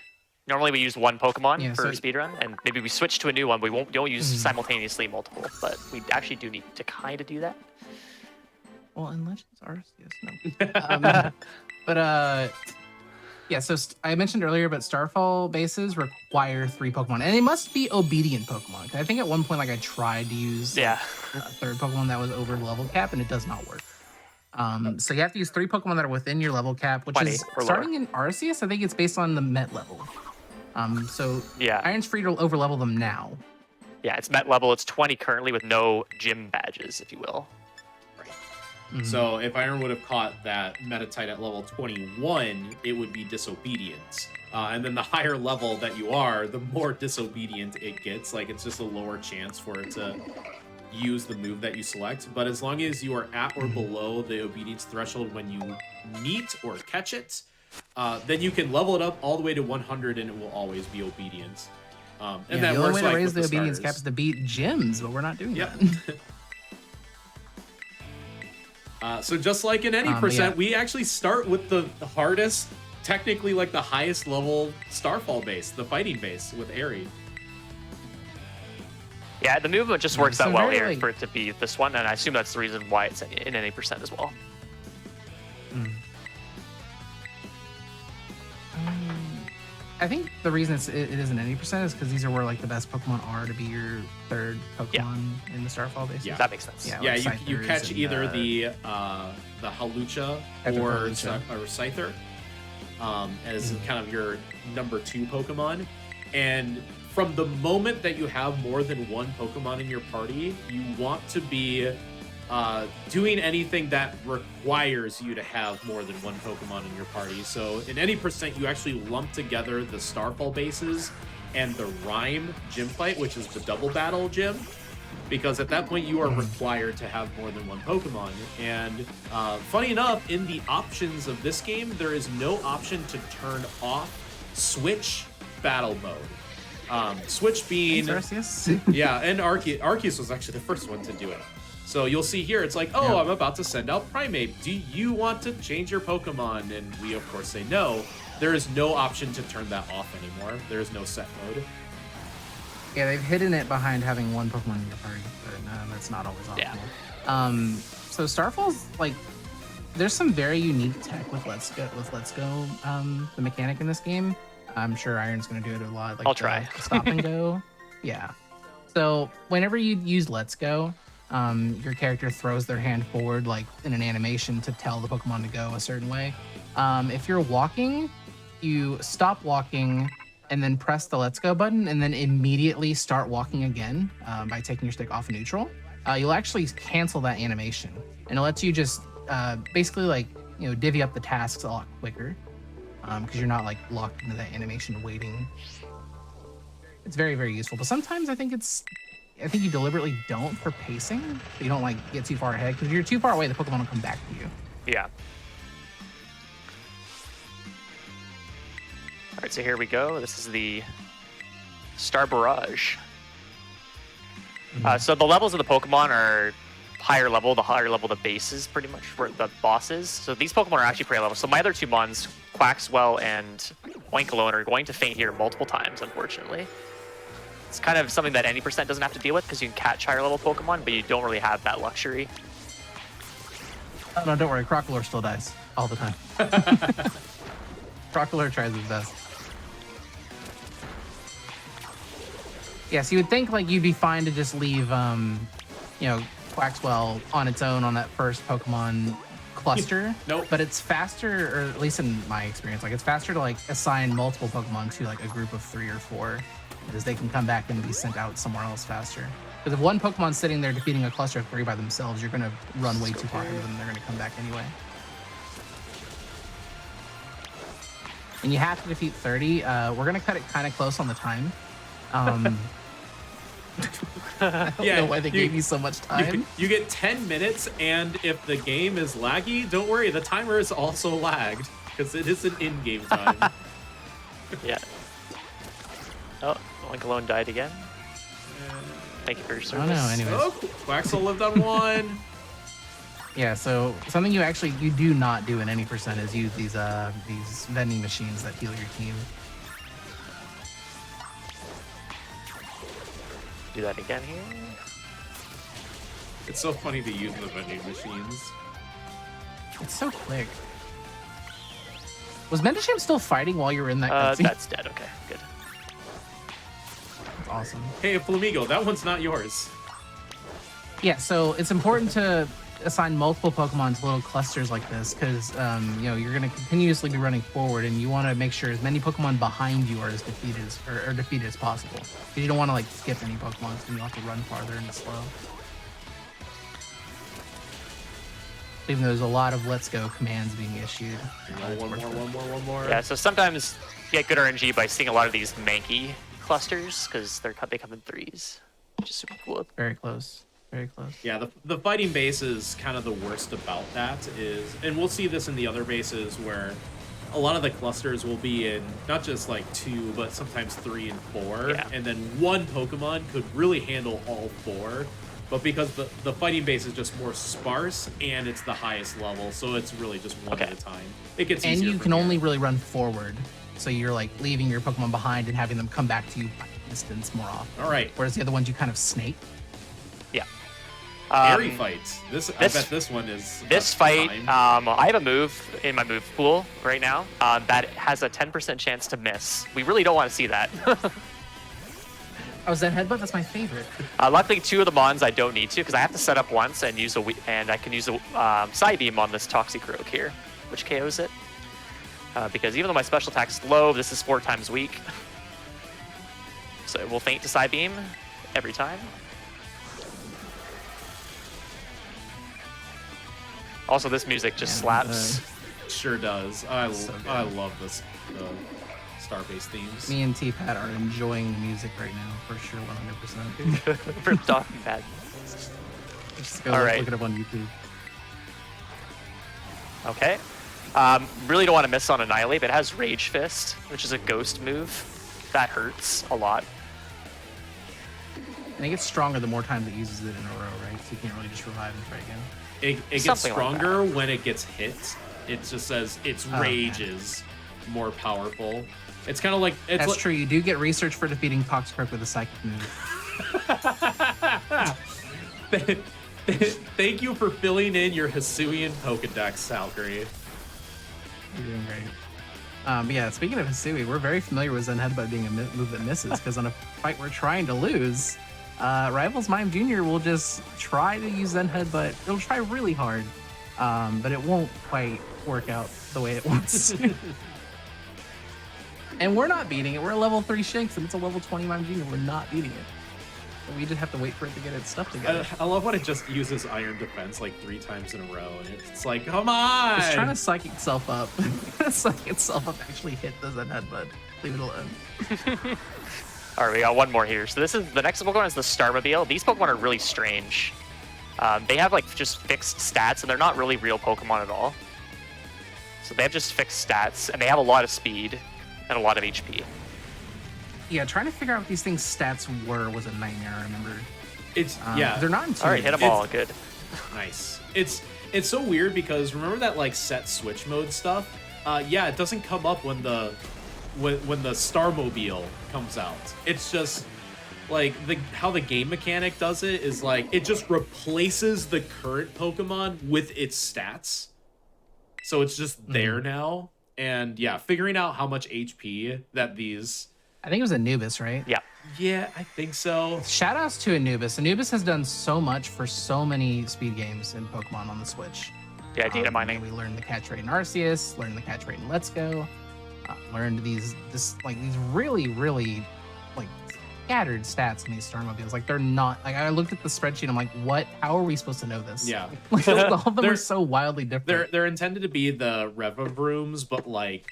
Speaker 3: Normally we use one Pokemon for speedrun, and maybe we switch to a new one. We don't use simultaneously multiple, but we actually do need to kind of do that.
Speaker 4: Well, in Legends Arceus, no. Yeah, so I mentioned earlier, but Starfall bases require 3 Pokemon, and they must be obedient Pokemon. I think at one point, I tried to use a third Pokemon that was over level cap, and it does not work. So you have to use 3 Pokemon that are within your level cap, which
Speaker 3: 20
Speaker 4: is
Speaker 3: or
Speaker 4: starting
Speaker 3: lower.
Speaker 4: in Arceus. I think it's based on the Met level. So
Speaker 3: Yeah.
Speaker 4: Iron's free to overlevel them now.
Speaker 3: Yeah, it's Met level. It's 20 currently with no gym badges, if you will.
Speaker 4: Mhm.
Speaker 2: So if Iron would have caught that Metatite at level 21, it would be Disobedience. And then the higher level that you are, the more disobedient it gets. Like, it's just a lower chance for it to use the move that you select. But as long as you are at or below the obedience threshold when you meet or catch it, then you can level it up all the way to 100 and it will always be obedience. And
Speaker 4: Yeah,
Speaker 2: that
Speaker 4: the only
Speaker 2: works
Speaker 4: way to
Speaker 2: like
Speaker 4: raise
Speaker 2: with
Speaker 4: the obedience cap
Speaker 2: starters.
Speaker 4: is to beat gyms, but we're not doing
Speaker 2: Yep.
Speaker 4: that.
Speaker 2: So just like in any
Speaker 4: But
Speaker 2: percent,
Speaker 4: yeah.
Speaker 2: we actually start with the hardest, technically like the highest level Starfall base, the fighting base with Aerie.
Speaker 3: Yeah, the movement just works
Speaker 4: So
Speaker 3: that well
Speaker 4: very,
Speaker 3: here
Speaker 4: like-
Speaker 3: for it to be this one, and I assume that's the reason why it's in any percent as well.
Speaker 4: I think the reason it isn't any percent is because these are where like the best Pokemon are to be your 3rd Pokemon in the Starfall base.
Speaker 2: Yeah.
Speaker 3: That makes sense.
Speaker 4: Yeah.
Speaker 2: Yeah,
Speaker 4: like
Speaker 2: you
Speaker 4: Scythers
Speaker 2: catch
Speaker 4: and,
Speaker 2: either the Halucha
Speaker 4: Epic
Speaker 2: or
Speaker 4: Halucha.
Speaker 2: or Scyther as kind of your number 2 Pokemon. And from the moment that you have more than one Pokemon in your party, you want to be doing anything that requires you to have more than one Pokemon in your party. So in any percent, you actually lump together the Starfall bases and the Rhyme gym fight, which is the double battle gym, because at that point you are required to have more than one Pokemon. And funny enough, in the options of this game, there is no option to turn off Switch battle mode. Switch being...
Speaker 4: Arceus?
Speaker 2: Yeah, and Arceus was actually the first one to do it. So you'll see here, it's like, oh,
Speaker 4: Yeah.
Speaker 2: I'm about to send out Primeape. Do you want to change your Pokemon? And we, of course, say no. There is no option to turn that off anymore. There is no set mode.
Speaker 4: Yeah, they've hidden it behind having one Pokemon in your party, but that's not always optimal.
Speaker 3: Yeah.
Speaker 4: So Starfall's like, there's some very unique tech with Let's Go. The mechanic in this game, I'm sure Iron's gonna do it a lot. Like
Speaker 3: I'll try.
Speaker 4: the stop and go. Yeah. So whenever you use Let's Go, your character throws their hand forward like in an animation to tell the Pokemon to go a certain way. If you're walking, you stop walking and then press the Let's Go button and then immediately start walking again by taking your stick off neutral. You'll actually cancel that animation and it lets you just basically like, divvy up the tasks a lot quicker because you're not like locked into that animation waiting. It's very, very useful, but sometimes I think you deliberately don't for pacing. So you don't like get too far ahead because if you're too far away, the Pokemon will come back to you.
Speaker 3: Yeah. All right, so here we go. This is the Star Barrage. So the levels of the Pokemon are higher level. The higher level the base is pretty much where the boss is. So these Pokemon are actually pretty level. So my other 2 Mons, Quaxwell and Oinkologne, are going to faint here multiple times, unfortunately. It's kind of something that any percent doesn't have to deal with because you can catch higher level Pokemon, but you don't really have that luxury.
Speaker 4: Oh, no, don't worry. Crocodile still dies all the time. Crocodile tries his best. Yes, you would think like you'd be fine to just leave, Quaxwell on its own on that first Pokemon cluster.
Speaker 2: Nope.
Speaker 4: But it's faster, or at least in my experience, like it's faster to like assign multiple Pokemon to like a group of 3 or 4, because they can come back and be sent out somewhere else faster. Because if one Pokemon's sitting there defeating a cluster of 3 by themselves, you're gonna run way too far ahead of them. They're gonna come back anyway. And you have to defeat 30. We're gonna cut it kind of close on the time. I don't know why they gave you so much time.
Speaker 2: You get 10 minutes, and if the game is laggy, don't worry, the timer is also lagged, because it is an in-game time.
Speaker 3: Yeah. Oh, Oinkologne died again. Thank you for your
Speaker 4: I
Speaker 3: service.
Speaker 4: don't know, anyways.
Speaker 2: Oh, Quaxwell lived on 1.
Speaker 4: Yeah, so something you do not do in any percent is use these vending machines that heal your team.
Speaker 3: Do that again here.
Speaker 2: It's so funny to use the vending machines.
Speaker 4: It's so quick. Was Mendisham still fighting while you were in that cutscene?
Speaker 3: That's dead. Okay, good.
Speaker 4: That's awesome.
Speaker 2: Hey, Flamigo, that one's not yours.
Speaker 4: Yeah, so it's important to assign multiple Pokemon to little clusters like this because you're going to continuously be running forward, and you want to make sure as many Pokemon behind you are as defeated or defeated as possible. Because you don't want to like skip any Pokemon, so you have to run farther and slow. Even though there's a lot of "Let's Go" commands being issued.
Speaker 2: One more.
Speaker 3: Yeah, so sometimes you get good RNG by seeing a lot of these Mankey clusters because they come in threes, which is super cool.
Speaker 4: Very close. Very close.
Speaker 2: Yeah, the fighting base is kind of the worst about that is, and we'll see this in the other bases where a lot of the clusters will be in not just like 2, but sometimes 3 and 4,
Speaker 3: Yeah.
Speaker 2: and then one Pokemon could really handle all 4. But because the fighting base is just more sparse and it's the highest level, so it's really just one at a time. It gets easier.
Speaker 4: And you
Speaker 2: from
Speaker 4: can
Speaker 2: here.
Speaker 4: only really run forward, so you're like leaving your Pokemon behind and having them come back to you by distance more often.
Speaker 2: All right.
Speaker 4: Whereas the other ones you kind of snake.
Speaker 3: Yeah.
Speaker 2: Airy fights. I bet this one is.
Speaker 3: This fight, I have a move in my move pool right now that has a 10% chance to miss. We really don't want to see that.
Speaker 4: Oh, Zen Headbutt? That's my favorite.
Speaker 3: Luckily, 2 of the Mons I don't need to because I have to set up once and I can use a Psy Beam on this Toxicroak here, which KOs it. Because even though my special attack's low, this is 4 times weak. So it will feint to Psy Beam every time. Also, this music just slaps.
Speaker 2: Sure does. I love this Starbase themes.
Speaker 4: Me and T-Pat are enjoying the music right now, for sure, 100%.
Speaker 3: For talking bad.
Speaker 4: Just go
Speaker 3: All
Speaker 4: look
Speaker 3: right.
Speaker 4: it up on YouTube.
Speaker 3: Okay. Really don't want to miss on Annihilate, but it has Rage Fist, which is a ghost move. That hurts a lot.
Speaker 4: And it gets stronger the more times it uses it in a row, right? So you can't really just revive and try again.
Speaker 2: It gets
Speaker 3: Something like
Speaker 2: stronger when it gets hit. It just says its rage
Speaker 4: okay.
Speaker 2: is more powerful. It's kind of like
Speaker 4: That's true. You do get research for defeating Toxicroak with a psychic move.
Speaker 2: Thank you for filling in your Hisuian Pokedex, Valkyrie.
Speaker 4: You're doing great. But yeah, speaking of Hisui, we're very familiar with Zen Headbutt being a move that misses because on a fight we're trying to lose, Rivals Mime Jr. will just try to use Zen Headbutt. It'll try really hard, but it won't quite work out the way it wants to. And we're not beating it. We're a level 3 Shanks, and it's a level 20 Mime Jr. We're not beating it. We just have to wait for it to get its stuff together.
Speaker 2: I love when it just uses Iron Defense like 3 times in a row, and it's like, come on!
Speaker 4: It's trying to psych itself up. Psych itself up, actually hit the Zen Headbutt. Leave it alone.
Speaker 3: All right, we got one more here. So this is the next Pokemon is the Starmobile. These Pokemon are really strange. They have like just fixed stats, and they're not really real Pokemon at all. So they have just fixed stats, and they have a lot of speed and a lot of HP.
Speaker 4: Yeah, trying to figure out what these things' stats were was a nightmare, I remember.
Speaker 2: It's yeah.
Speaker 4: They're not intimidating.
Speaker 3: All right, hit them all. Good.
Speaker 2: Nice. It's so weird because remember that like set switch mode stuff? Yeah, it doesn't come up when the Starmobile comes out. It's just like how the game mechanic does it is like it just replaces the current Pokemon with its stats. So it's just there now. And yeah, figuring out how much HP that these
Speaker 4: I think it was Anubis, right?
Speaker 3: Yeah.
Speaker 2: Yeah, I think so.
Speaker 4: Shoutouts to Anubis. Anubis has done so much for so many speed games in Pokemon on the Switch.
Speaker 3: Yeah, data mining.
Speaker 4: We learned the catch rate in Arceus, learned the catch rate in Let's Go, learned these really, really like scattered stats in these Starmobiles. Like they're not like I looked at the spreadsheet. I'm like, what? How are we supposed to know this?
Speaker 2: Yeah,
Speaker 4: like, all of them are so wildly different.
Speaker 2: They're intended to be the Revavrooms, but like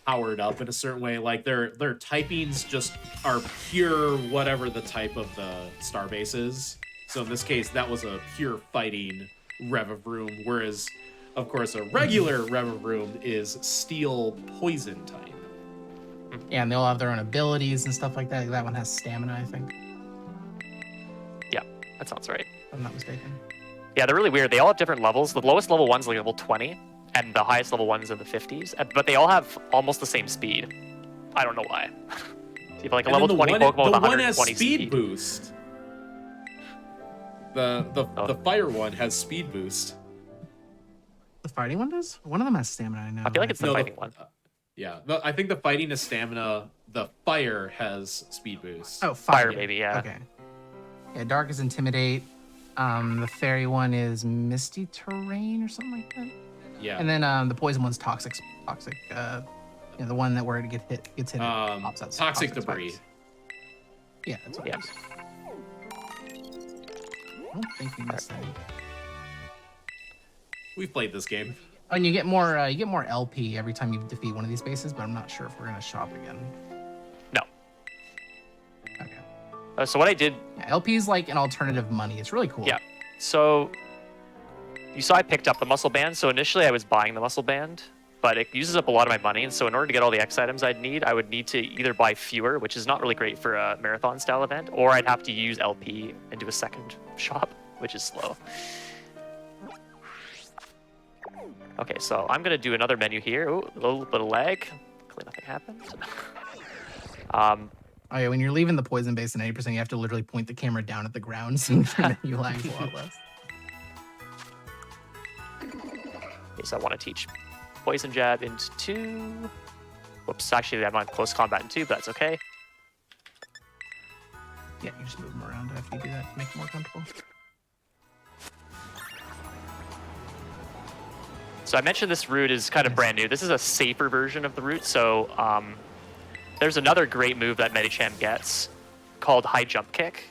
Speaker 2: powered up in a certain way. Like their typings just are pure whatever the type of the Starbase is. So in this case, that was a pure fighting Revavroom, whereas of course a regular Revavroom is steel poison type.
Speaker 4: Yeah, and they all have their own abilities and stuff like that. That one has stamina, I think.
Speaker 3: Yeah, that sounds right.
Speaker 4: If I'm not mistaken.
Speaker 3: Yeah, they're really weird. They all have different levels. The lowest level one's like level 20, and the highest level one's in the 50s. But they all have almost the same speed. I don't know why. So you have like a level 20 Pokemon with 120
Speaker 2: has speed boost. The fire one has speed boost.
Speaker 4: The fighting one does? One of them has stamina, I know.
Speaker 3: I feel like it's the fighting one.
Speaker 2: Yeah, I think the fighting is stamina. The fire has speed boost.
Speaker 4: Oh, fire,
Speaker 3: maybe, yeah.
Speaker 4: Okay. Yeah, Dark is Intimidate. The fairy one is misty terrain or something like that.
Speaker 2: Yeah.
Speaker 4: And then the poison one's toxic. The one that where it gets hit and pops out.
Speaker 2: Toxic debris.
Speaker 4: Spikes. Yeah, that's what
Speaker 3: Yeah.
Speaker 4: it is. I don't think we missed any.
Speaker 2: We've played this game.
Speaker 4: Oh, and you get more LP every time you defeat one of these bases, but I'm not sure if we're gonna shop again.
Speaker 3: No.
Speaker 4: Okay.
Speaker 3: So what I did,
Speaker 4: Yeah, LP is like an alternative money. It's really cool.
Speaker 3: yeah. So you saw I picked up the muscle band. So initially I was buying the muscle band, but it uses up a lot of my money. And so in order to get all the X items I'd need, I would need to either buy fewer, which is not really great for a marathon style event, or I'd have to use LP and do a second shop, which is slow. Okay, so I'm gonna do another menu here. Ooh, a little bit of lag. Luckily nothing happened.
Speaker 4: Oh yeah, when you're leaving the poison base at 90%, you have to literally point the camera down at the ground so your menu lags a lot less.
Speaker 3: Okay, so I want to teach poison jab into 2. Whoops, actually I'm on close combat in 2, but that's okay.
Speaker 4: Yeah, you just move them around after you do that to make it more comfortable.
Speaker 3: So I mentioned this route is kind of brand new. This is a safer version of the route. So there's another great move that Medicham gets called high jump kick,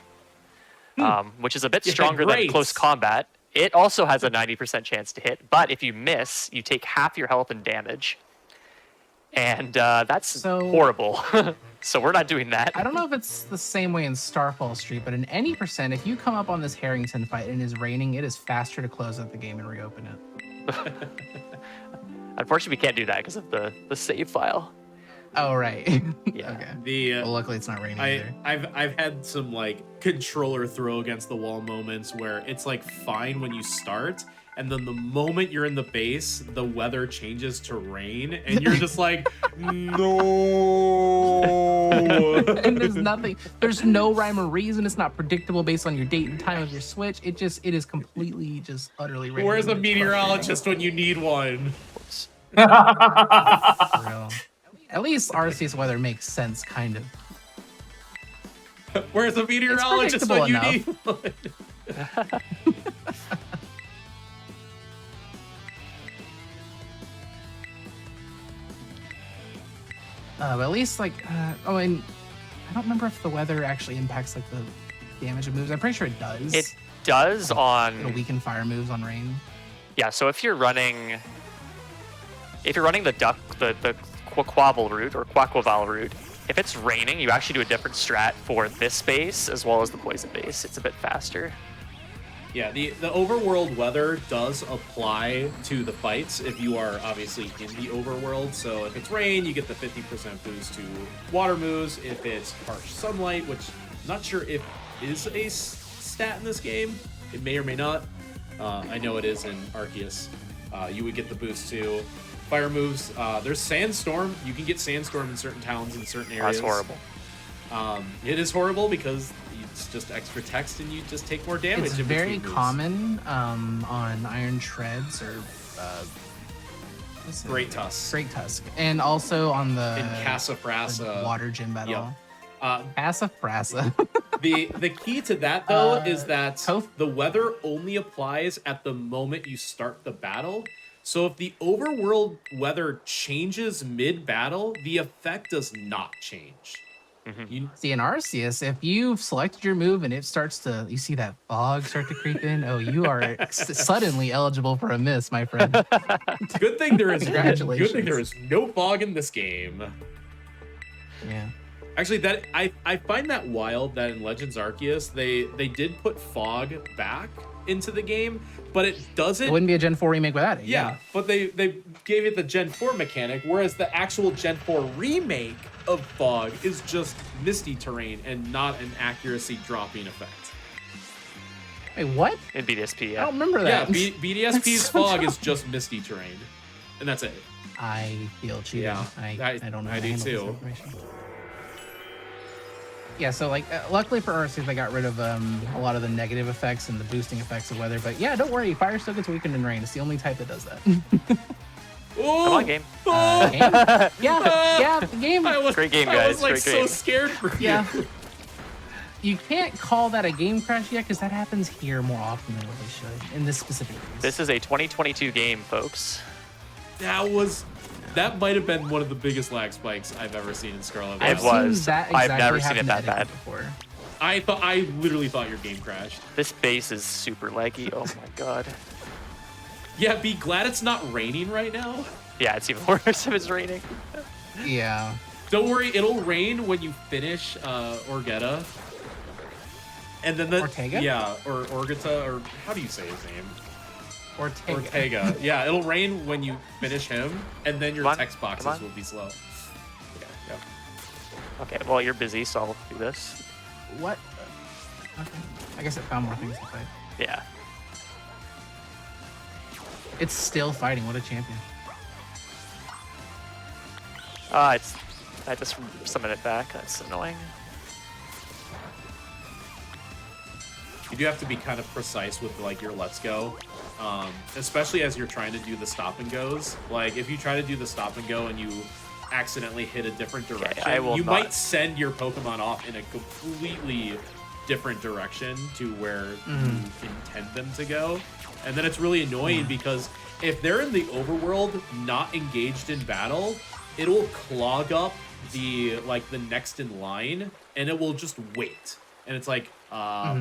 Speaker 3: which is a bit stronger than close combat. It also has a 90% chance to hit, but if you miss, you take half your health and damage. And that's horrible. So we're not doing that.
Speaker 4: I don't know if it's the same way in Starfall Street, but in any percent, if you come up on this Harrington fight and it is raining, it is faster to close out the game and reopen it.
Speaker 3: Unfortunately, we can't do that because of the save file.
Speaker 4: Oh, right.
Speaker 3: Yeah.
Speaker 4: Okay. Well, luckily it's not raining either.
Speaker 2: I've had some like controller throw against the wall moments where it's like fine when you start, and then the moment you're in the base, the weather changes to rain, and you're just like, no.
Speaker 4: And there's no rhyme or reason. It's not predictable based on your date and time of your switch. It is completely just utterly random.
Speaker 2: Where's a meteorologist when you need one?
Speaker 4: For real. At least Arceus weather makes sense, kind of.
Speaker 2: Where's a meteorologist when you need one?
Speaker 4: But at least and I don't remember if the weather actually impacts like the damage of moves. I'm pretty sure it does.
Speaker 3: It does
Speaker 4: It'll weaken fire moves on rain.
Speaker 3: Yeah, so if you're running the Quaquaval route or Quaquaval route, if it's raining, you actually do a different strat for this base as well as the poison base. It's a bit faster.
Speaker 2: Yeah, the overworld weather does apply to the fights if you are obviously in the overworld. So if it's rain, you get the 50% boost to water moves. If it's harsh sunlight, which I'm not sure if is a stat in this game, it may or may not. I know it is in Arceus. You would get the boost to fire moves. There's Sandstorm. You can get Sandstorm in certain towns in certain areas.
Speaker 3: That's horrible.
Speaker 2: It is horrible because it's just extra text and you just take more damage.
Speaker 4: It's very common on Iron Treads or
Speaker 2: Great Tusk.
Speaker 4: And also on the
Speaker 2: in Cassafrasa
Speaker 4: water gym battle.
Speaker 2: Yep.
Speaker 4: Cassafrasa.
Speaker 2: The key to that though is that the weather only applies at the moment you start the battle. So if the overworld weather changes mid-battle, the effect does not change.
Speaker 3: Mm-hmm.
Speaker 4: See, in Arceus, if you've selected your move and it starts to, you see that fog start to creep in, oh, you are suddenly eligible for a miss, my friend.
Speaker 2: Good thing there is
Speaker 4: Congratulations.
Speaker 2: Good thing there is no fog in this game.
Speaker 4: Yeah.
Speaker 2: Actually, that I find that wild that in Legends Arceus they did put fog back into the game, but it doesn't.
Speaker 4: It wouldn't be a Gen 4 remake without it.
Speaker 2: Yeah, but they gave it the Gen 4 mechanic, whereas the actual Gen 4 remake of fog is just misty terrain and not an accuracy dropping effect.
Speaker 4: Wait, what?
Speaker 3: In BDSP, yeah.
Speaker 4: I don't remember that.
Speaker 2: Yeah, BDSP's fog is just misty terrain, and that's it.
Speaker 4: I feel cheated.
Speaker 2: Yeah,
Speaker 4: I don't know.
Speaker 2: I
Speaker 4: how to
Speaker 2: do
Speaker 4: handle this
Speaker 2: too.
Speaker 4: information. Yeah, so luckily for Arceus, they got rid of a lot of the negative effects and the boosting effects of weather. But yeah, don't worry, fire still gets weakened in rain. It's the only type that does that.
Speaker 2: Oh,
Speaker 3: Come on, game.
Speaker 4: Yeah, the game.
Speaker 3: Great game,
Speaker 2: I
Speaker 3: guys.
Speaker 2: was like
Speaker 3: Great
Speaker 2: so
Speaker 3: game.
Speaker 2: scared for you.
Speaker 4: Yeah. You can't call that a game crash yet because that happens here more often than what they should in this specific case.
Speaker 3: This is a 2022 game, folks.
Speaker 2: That might have been one of the biggest lag spikes I've ever seen in Scarlet.
Speaker 3: It was. I've never seen it that bad
Speaker 4: before.
Speaker 2: I literally thought your game crashed.
Speaker 3: This base is super laggy. Oh my god.
Speaker 2: Yeah, be glad it's not raining right now.
Speaker 3: Yeah, it's even worse if it's raining.
Speaker 4: Yeah.
Speaker 2: Don't worry, it'll rain when you finish Orgetta. And then
Speaker 4: Ortega?
Speaker 2: Yeah, or Orgetta, or how do you say his name?
Speaker 4: Ortega.
Speaker 2: Yeah, it'll rain when you finish him, and then your text boxes will be slow. Yeah.
Speaker 3: Okay, well, you're busy, so I'll do this.
Speaker 4: What? Okay. I guess I found more things to fight.
Speaker 3: Yeah.
Speaker 4: It's still fighting. What a champion.
Speaker 3: I just summon it back. That's annoying.
Speaker 2: You do have to be kind of precise with like your let's go, especially as you're trying to do the stop and goes. Like if you try to do the stop and go and you accidentally hit a different direction, you might send your Pokemon off in a completely different direction to where you intend them to go. And then it's really annoying because if they're in the overworld not engaged in battle, it'll clog up the next in line and it will just wait. And it's like,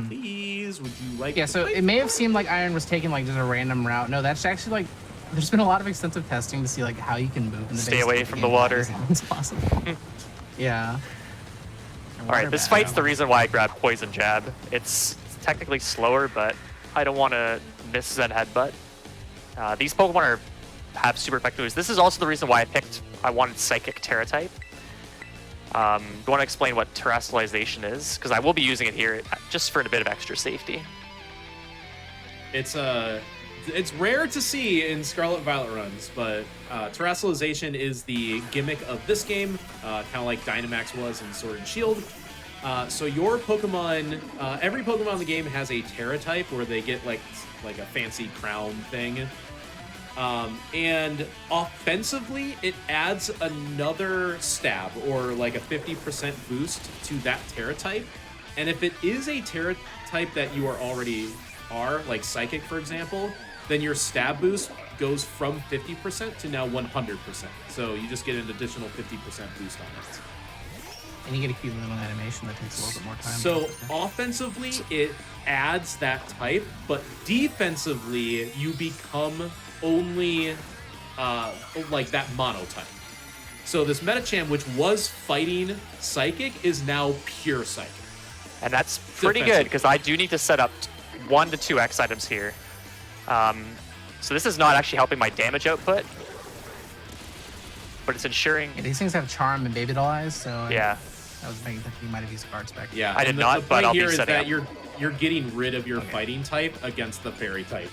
Speaker 2: please, would you like
Speaker 4: to so it may have seemed like Iron was taking like just a random route. No, that's actually like there's been a lot of extensive testing to see like how you can move in the
Speaker 3: stay away from the water.
Speaker 4: It's possible. Yeah.
Speaker 3: All right, this fight's the reason why I grabbed Poison Jab. It's technically slower, but I don't want to miss Zen Headbutt. These Pokemon have super effective moves. This is also the reason why I wanted Psychic Terra type. You want to explain what Terrestrialization is? Because I will be using it here just for a bit of extra safety.
Speaker 2: It's rare to see in Scarlet Violet runs, but Terrestrialization is the gimmick of this game, kind of like Dynamax was in Sword and Shield. So your Pokemon, every Pokemon in the game has a Terra type where they get like a fancy crown thing. And offensively, it adds another stab or like a 50% boost to that Terra type. And if it is a Terra type that you already are, like Psychic, for example, then your stab boost goes from 50% to now 100%. So you just get an additional 50% boost on it.
Speaker 4: And you get a cute little animation that takes a little bit more time.
Speaker 2: So offensively, it adds that type, but defensively, you become only like that mono type. So this Medicham, which was fighting Psychic, is now pure Psychic.
Speaker 3: And that's pretty good, because I do need to set up 1 to 2 X items here. So this is not actually helping my damage output, but it's ensuring...
Speaker 4: Yeah, these things have Charm and Baby Doll Eyes, so...
Speaker 3: Yeah.
Speaker 4: I was thinking that you might have used Guard Spec.
Speaker 2: Yeah,
Speaker 3: I did not, but I'll be setting up.
Speaker 2: You're getting rid of your fighting type against the Fairy type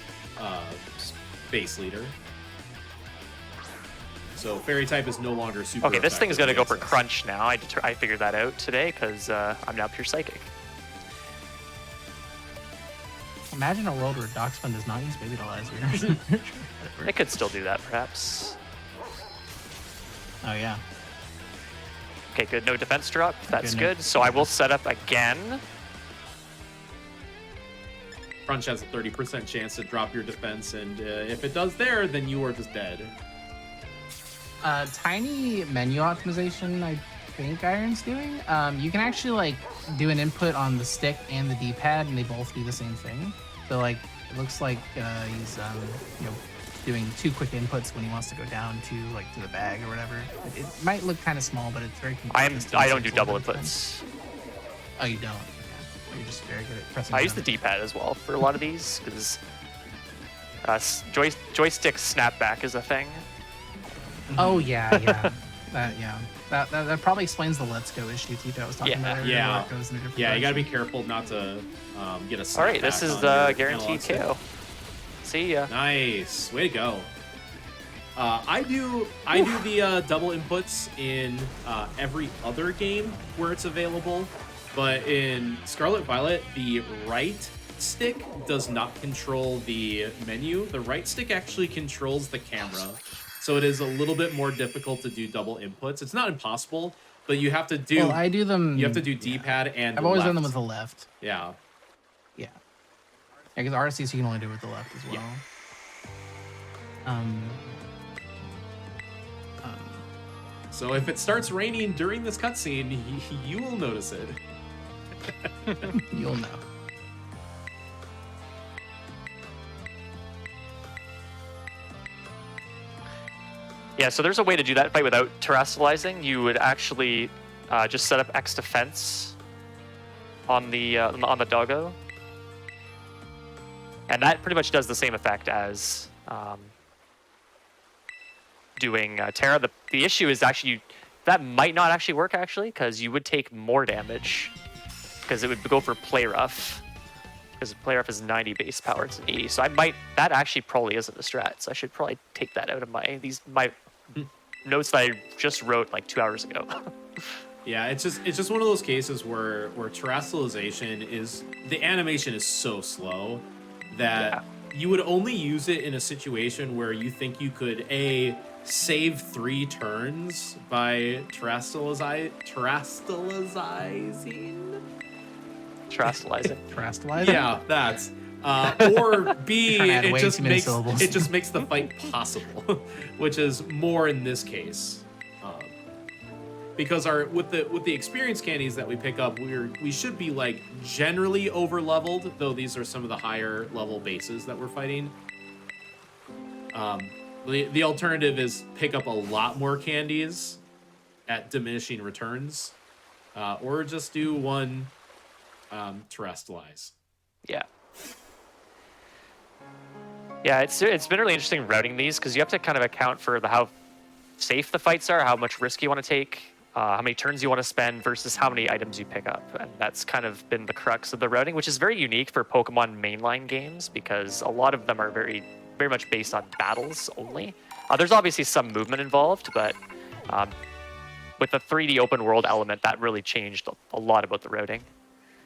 Speaker 2: base leader. So Fairy type is no longer super.
Speaker 3: Okay, this thing's gonna go for Crunch now. I figured that out today because I'm now pure Psychic.
Speaker 4: Imagine a world where Doxfun does not use Baby Doll Eyes here.
Speaker 3: It could still do that, perhaps.
Speaker 4: Oh yeah.
Speaker 3: Okay, good. No defense drop. That's good. So I will set up again.
Speaker 2: Crunch has a 30% chance to drop your defense, and if it does there, then you are just dead.
Speaker 4: Tiny menu optimization, I think Iron's doing. You can actually like do an input on the stick and the D-pad, and they both do the same thing. So like it looks like he's doing 2 quick inputs when he wants to go down to the bag or whatever. It might look kind of small, but it's very consistent.
Speaker 3: I don't do double inputs.
Speaker 4: Oh, you don't? Okay. You're just very good at pressing.
Speaker 3: I use the D-pad as well for a lot of these because joystick snapback is a thing.
Speaker 4: Oh yeah. That probably explains the Let's Go issue Tito was talking about earlier.
Speaker 2: Yeah,
Speaker 4: where it goes in a different
Speaker 2: you
Speaker 4: direction.
Speaker 2: gotta be careful not to get a snapback.
Speaker 3: All right, this is guaranteed KO. See ya.
Speaker 2: Nice, way to go. I do the double inputs in every other game where it's available, but in Scarlet Violet, the right stick does not control the menu. The right stick actually controls the camera, so it is a little bit more difficult to do double inputs. It's not impossible, but you have to do.
Speaker 4: Well, I do them.
Speaker 2: You have to do D-pad and.
Speaker 4: I've always done them
Speaker 2: left.
Speaker 4: with the left.
Speaker 2: Yeah.
Speaker 4: Yeah. Because RCs you can only do with the left as well.
Speaker 2: Yeah. So if it starts raining during this cutscene, you will notice it.
Speaker 4: You'll know.
Speaker 3: Yeah, so there's a way to do that fight without terrestrializing. You would actually just set up X defense on the doggo, and that pretty much does the same effect as doing Terra. The issue is actually that might not actually work because you would take more damage because it would go for play rough. Because play rough is 90 base power, it's an 80. So that actually probably isn't the strat. So I should probably take that out of my notes that I just wrote like 2 hours ago.
Speaker 2: Yeah, it's just one of those cases where terrestrialization is the animation is so slow that you would only use it in a situation where you think you could save 3 turns by terrestrializing.
Speaker 4: Terrestrializing?
Speaker 2: Yeah, that's. Or B,
Speaker 4: Trying to add
Speaker 2: it
Speaker 4: way
Speaker 2: just
Speaker 4: too many
Speaker 2: makes
Speaker 4: syllables.
Speaker 2: it just makes the fight possible, which is more in this case. Because with the experience candies that we pick up, we should be like generally over leveled, though these are some of the higher level bases that we're fighting. The alternative is pick up a lot more candies at diminishing returns, or just do one terrestrialize.
Speaker 3: Yeah. Yeah, it's been really interesting routing these because you have to kind of account for how safe the fights are, how much risk you want to take, how many turns you want to spend versus how many items you pick up. And that's kind of been the crux of the routing, which is very unique for Pokemon mainline games because a lot of them are very, very much based on battles only. There's obviously some movement involved, but with the 3D open world element, that really changed a lot about the routing.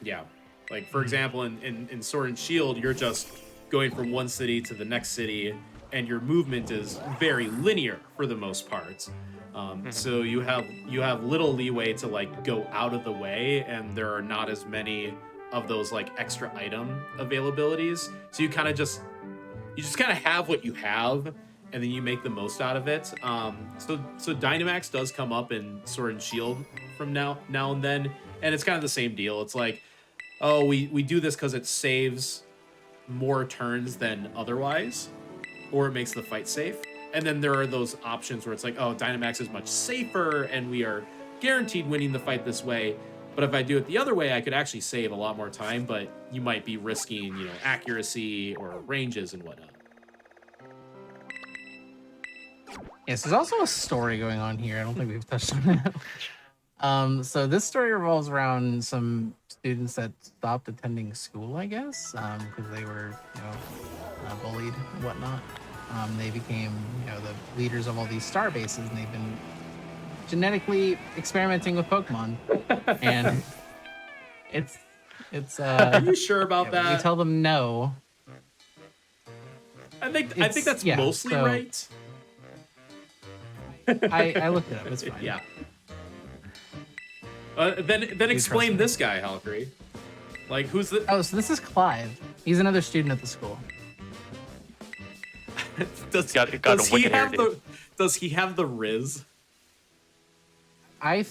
Speaker 2: Yeah. Like, for example, in Sword and Shield, you're just going from one city to the next city, and your movement is very linear for the most part. So you have little leeway to like go out of the way, and there are not as many of those like extra item availabilities. So you just kind of have what you have, and then you make the most out of it. So Dynamax does come up in Sword and Shield from now and then, and it's kind of the same deal. It's like, oh, we do this because it saves more turns than otherwise, or it makes the fight safe. And then there are those options where it's like, oh, Dynamax is much safer, and we are guaranteed winning the fight this way. But if I do it the other way, I could actually save a lot more time, but you might be risking, accuracy or ranges and whatnot.
Speaker 4: Yes, there's also a story going on here. I don't think we've touched on that. So this story revolves around some students that stopped attending school, I guess, because they were, bullied and whatnot. They became, the leaders of all these star bases, and they've been genetically experimenting with Pokemon. And it's.
Speaker 2: Are you sure about that?
Speaker 4: You tell them no.
Speaker 2: I think that's mostly right.
Speaker 4: I looked it up. It's fine.
Speaker 2: Yeah. Then explain this guy, Halkry. Like, who's the?
Speaker 4: Oh, so this is Clive. He's another student at the school.
Speaker 2: Does he have the Riz?
Speaker 4: I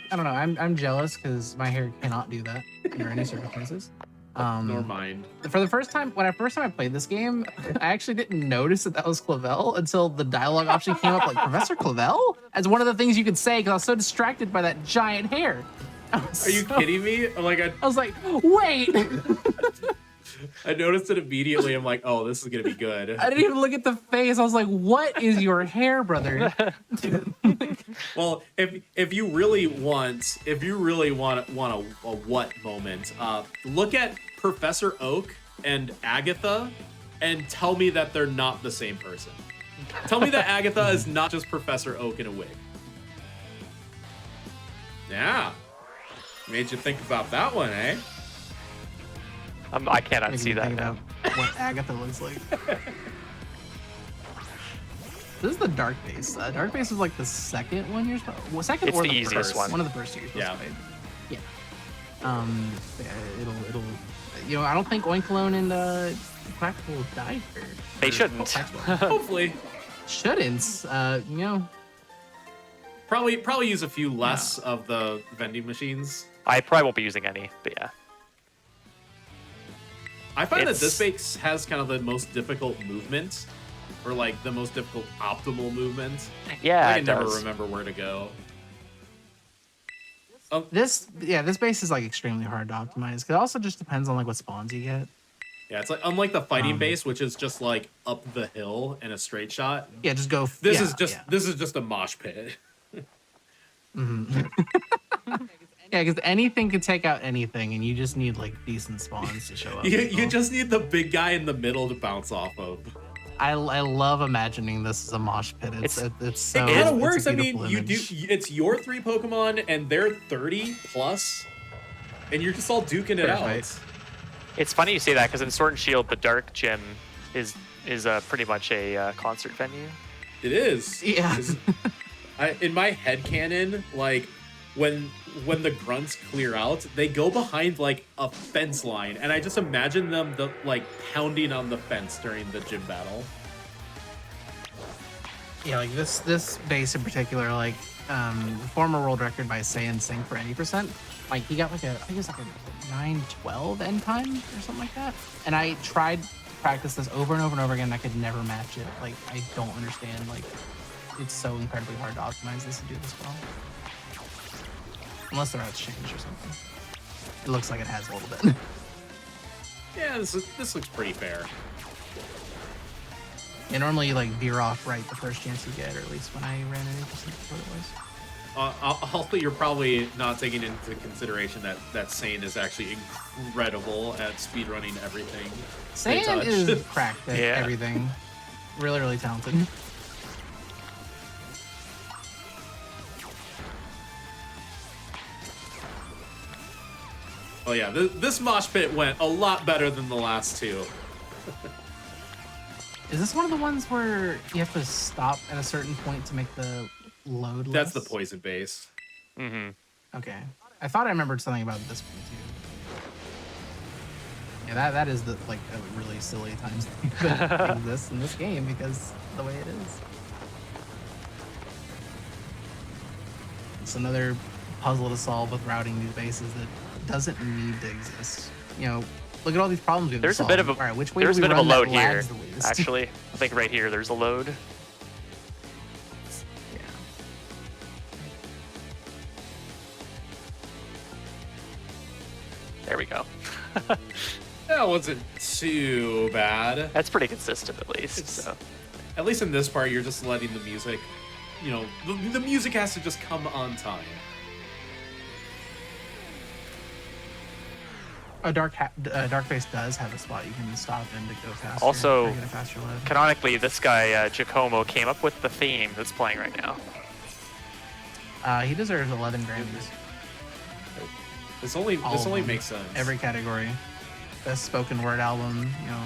Speaker 4: don't know. I'm jealous because my hair cannot do that under any circumstances.
Speaker 2: Nor mine.
Speaker 4: For the first time I played this game, I actually didn't notice that was Clavel until the dialogue option came up, like Professor Clavel, as one of the things you could say because I was so distracted by that giant hair.
Speaker 2: Are you kidding me? Like
Speaker 4: I was like, wait.
Speaker 2: I noticed it immediately. I'm like, oh, this is gonna be good.
Speaker 4: I didn't even look at the face. I was like, what is your hair, brother?
Speaker 2: Well, if you really want a what moment, look at Professor Oak and Agatha, and tell me that they're not the same person. Tell me that Agatha is not just Professor Oak in a wig. Yeah, made you think about that one, eh?
Speaker 3: I cannot see that now.
Speaker 4: What Agatha looks like. This is the dark base. Dark base is like the second one you're supposed. Well, second
Speaker 3: It's
Speaker 4: or
Speaker 3: the
Speaker 4: the
Speaker 3: easiest
Speaker 4: first
Speaker 3: one.
Speaker 4: One of the first two you're supposed
Speaker 2: Yeah.
Speaker 4: to play. Yeah. It'll. I don't think Oinkalone and Quack will die for.
Speaker 3: They shouldn't.
Speaker 2: Hopefully.
Speaker 4: Shouldn't.
Speaker 2: Probably use a few less of the vending machines.
Speaker 3: I probably won't be using any, but yeah.
Speaker 2: I find that
Speaker 3: It's-
Speaker 2: this base has kind of the most difficult movement, or like the most difficult optimal movement.
Speaker 3: Yeah,
Speaker 2: I
Speaker 3: it
Speaker 2: can never
Speaker 3: does.
Speaker 2: remember where to go.
Speaker 4: This base is like extremely hard to optimize. Cause it also just depends on like what spawns you get.
Speaker 2: Yeah, it's like unlike the fighting base, which is just like up the hill in a straight shot.
Speaker 4: Yeah, just go.
Speaker 2: This is just a mosh pit.
Speaker 4: Yeah, because anything can take out anything, and you just need like decent spawns to show up.
Speaker 2: You just need the big guy in the middle to bounce off of.
Speaker 4: I love imagining this as a mosh pit. It's so.
Speaker 2: It
Speaker 4: it's
Speaker 2: kind
Speaker 4: a
Speaker 2: of works. I mean,
Speaker 4: beautiful
Speaker 2: you do.
Speaker 4: image.
Speaker 2: It's your 3 Pokemon, and they're 30 plus, and you're just all duking it
Speaker 4: Fair
Speaker 2: out.
Speaker 4: fight.
Speaker 3: It's funny you say that because in Sword and Shield, the Dark Gym is pretty much a concert venue.
Speaker 2: It is.
Speaker 4: Yeah.
Speaker 2: In my headcanon, like when the grunts clear out, they go behind like a fence line, and I just imagine them like pounding on the fence during the gym battle.
Speaker 4: Yeah, like this base in particular, like former world record by Saiyan Singh for any percent. Like he got I think it was like a 9:12 end time or something like that. And I tried to practice this over and over and over again. And I could never match it. Like I don't understand. Like it's so incredibly hard to optimize this and do this well. Unless the routes change or something. It looks like it has a little bit.
Speaker 2: Yeah, this looks pretty fair.
Speaker 4: Yeah, normally you like veer off right the first chance you get, or at least when I ran it, that's what it was.
Speaker 2: Also, you're probably not taking into consideration that Sane is actually incredible at speedrunning everything. they
Speaker 4: Saiyan
Speaker 2: touch.
Speaker 4: is cracked at
Speaker 3: Yeah.
Speaker 4: everything. Really, really talented.
Speaker 2: Oh yeah, this mosh pit went a lot better than the last two.
Speaker 4: Is this one of the ones where you have to stop at a certain point to make the load
Speaker 2: That's the
Speaker 4: less?
Speaker 2: poison base.
Speaker 3: Mm-hmm.
Speaker 4: Okay. I thought I remembered something about this one too. Yeah, that is the like a really silly times that exists in this game because of the way it is. It's another puzzle to solve with routing these bases that doesn't need to exist. You know, look at all these problems we have to
Speaker 3: There's a
Speaker 4: solve.
Speaker 3: bit of a
Speaker 4: All right, which way
Speaker 3: there's
Speaker 4: do
Speaker 3: a
Speaker 4: we
Speaker 3: bit of a
Speaker 4: run that
Speaker 3: load here.
Speaker 4: lags the least?
Speaker 3: Actually, I think right here there's a load.
Speaker 4: Yeah.
Speaker 3: There we go.
Speaker 2: That wasn't too bad.
Speaker 3: That's pretty consistent at least.
Speaker 2: It's-
Speaker 3: So.
Speaker 2: At least in this part, you're just letting the music, you know, the music has to just come on time.
Speaker 4: Dark Face does have a spot you can stop in to go faster.
Speaker 3: Also,
Speaker 4: or get a faster load.
Speaker 3: Canonically, this guy Giacomo came up with the theme that's playing right now.
Speaker 4: He deserves 11 Grammys.
Speaker 2: This
Speaker 4: All
Speaker 2: only
Speaker 4: of them.
Speaker 2: makes sense.
Speaker 4: Every category. Best spoken word album, you know,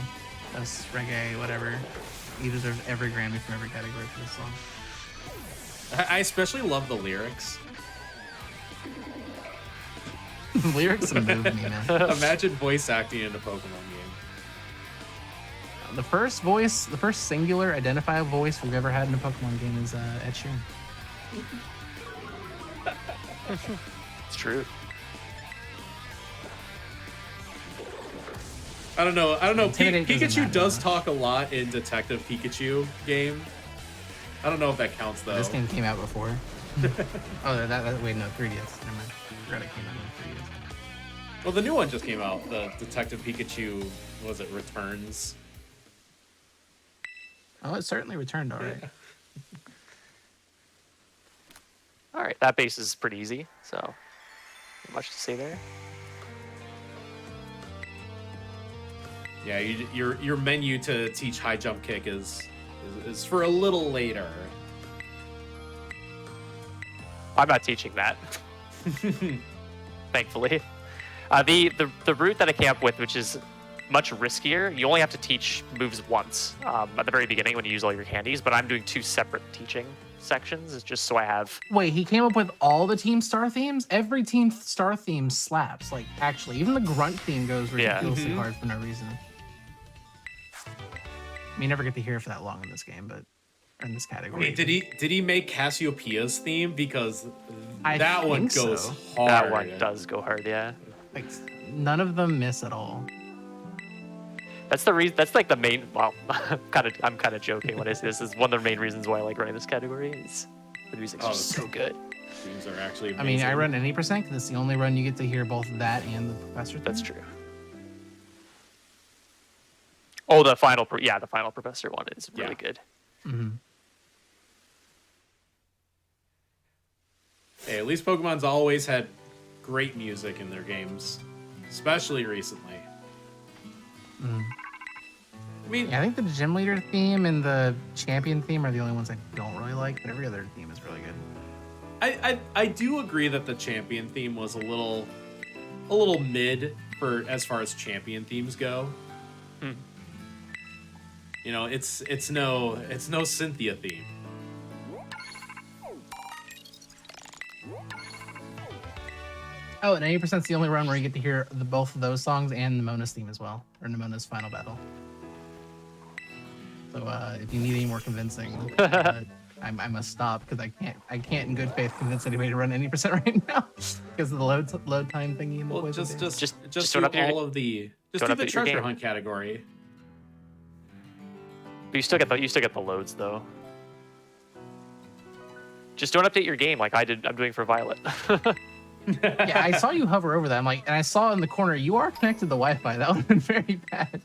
Speaker 4: best reggae, whatever. He deserves every Grammy from every category for this song.
Speaker 2: I especially love the lyrics.
Speaker 4: Lyrics move me, man.
Speaker 2: Imagine voice acting in a Pokemon game.
Speaker 4: The first singular identifiable voice we've ever had in a Pokemon game is Ed Sheeran.
Speaker 3: It's true.
Speaker 2: I don't know.
Speaker 4: Intimidate doesn't
Speaker 2: Pikachu
Speaker 4: matter
Speaker 2: does
Speaker 4: much.
Speaker 2: talk a lot in Detective Pikachu game. I don't know if that counts though.
Speaker 4: This game came out before. Wait, no, 3DS. Never mind. I forgot it came out on 3DS.
Speaker 2: Well, the new one just came out. The Detective Pikachu, was it Returns?
Speaker 4: Oh, it certainly returned all right.
Speaker 3: All right, that base is pretty easy, so not much to say there.
Speaker 2: Yeah, your menu to teach high jump kick is for a little later.
Speaker 3: I'm not teaching that, thankfully. The route that I came up with, which is much riskier. You only have to teach moves once at the very beginning when you use all your candies, but I'm doing 2 separate teaching sections. It's just so I have...
Speaker 4: Wait, he came up with all the Team Star themes? Every Team Star theme slaps. Like, actually, even the Grunt theme goes ridiculously hard for no reason. You never get to hear it for that long in this game, but in this category.
Speaker 2: Wait, did he make Cassiopeia's theme? Because
Speaker 4: I
Speaker 2: that one
Speaker 4: think
Speaker 2: goes
Speaker 4: so.
Speaker 2: hard.
Speaker 3: That one does go hard, yeah.
Speaker 4: Like, none of them miss at all.
Speaker 3: That's the reason. That's like the main. Well, I'm kind of joking when I say this. Is one of the main reasons why I like running this category. Is the music's just so good.
Speaker 2: Themes are actually amazing.
Speaker 4: I mean, I run any percent because it's the only run you get to hear both that and the Professor theme.
Speaker 3: That's true. Oh, the final Professor one is really good.
Speaker 4: Mm-hmm.
Speaker 2: Hey, at least Pokemon's always had great music in their games, especially recently. I mean,
Speaker 4: Yeah, I think the Gym Leader theme and the Champion theme are the only ones I don't really like, but every other theme is really good.
Speaker 2: I do agree that the Champion theme was a little mid for as far as Champion themes go. You know, it's no Cynthia theme.
Speaker 4: Oh, and 80% is the only run where you get to hear both of those songs and Nemona's theme as well, or Nemona's final battle. So if you need any more convincing, I must stop because I can't in good faith convince anybody to run 80% right now because of the load time thingy. In the
Speaker 2: Well,
Speaker 4: poison
Speaker 2: just
Speaker 3: Just
Speaker 2: do
Speaker 3: don't update
Speaker 2: all of the just do the treasure hunt category.
Speaker 3: But you still get the loads though. Just don't update your game like I did. I'm doing for Violet.
Speaker 4: Yeah, I saw you hover over that. I'm like, and I saw in the corner you are connected to the Wi-Fi. That would have been very bad.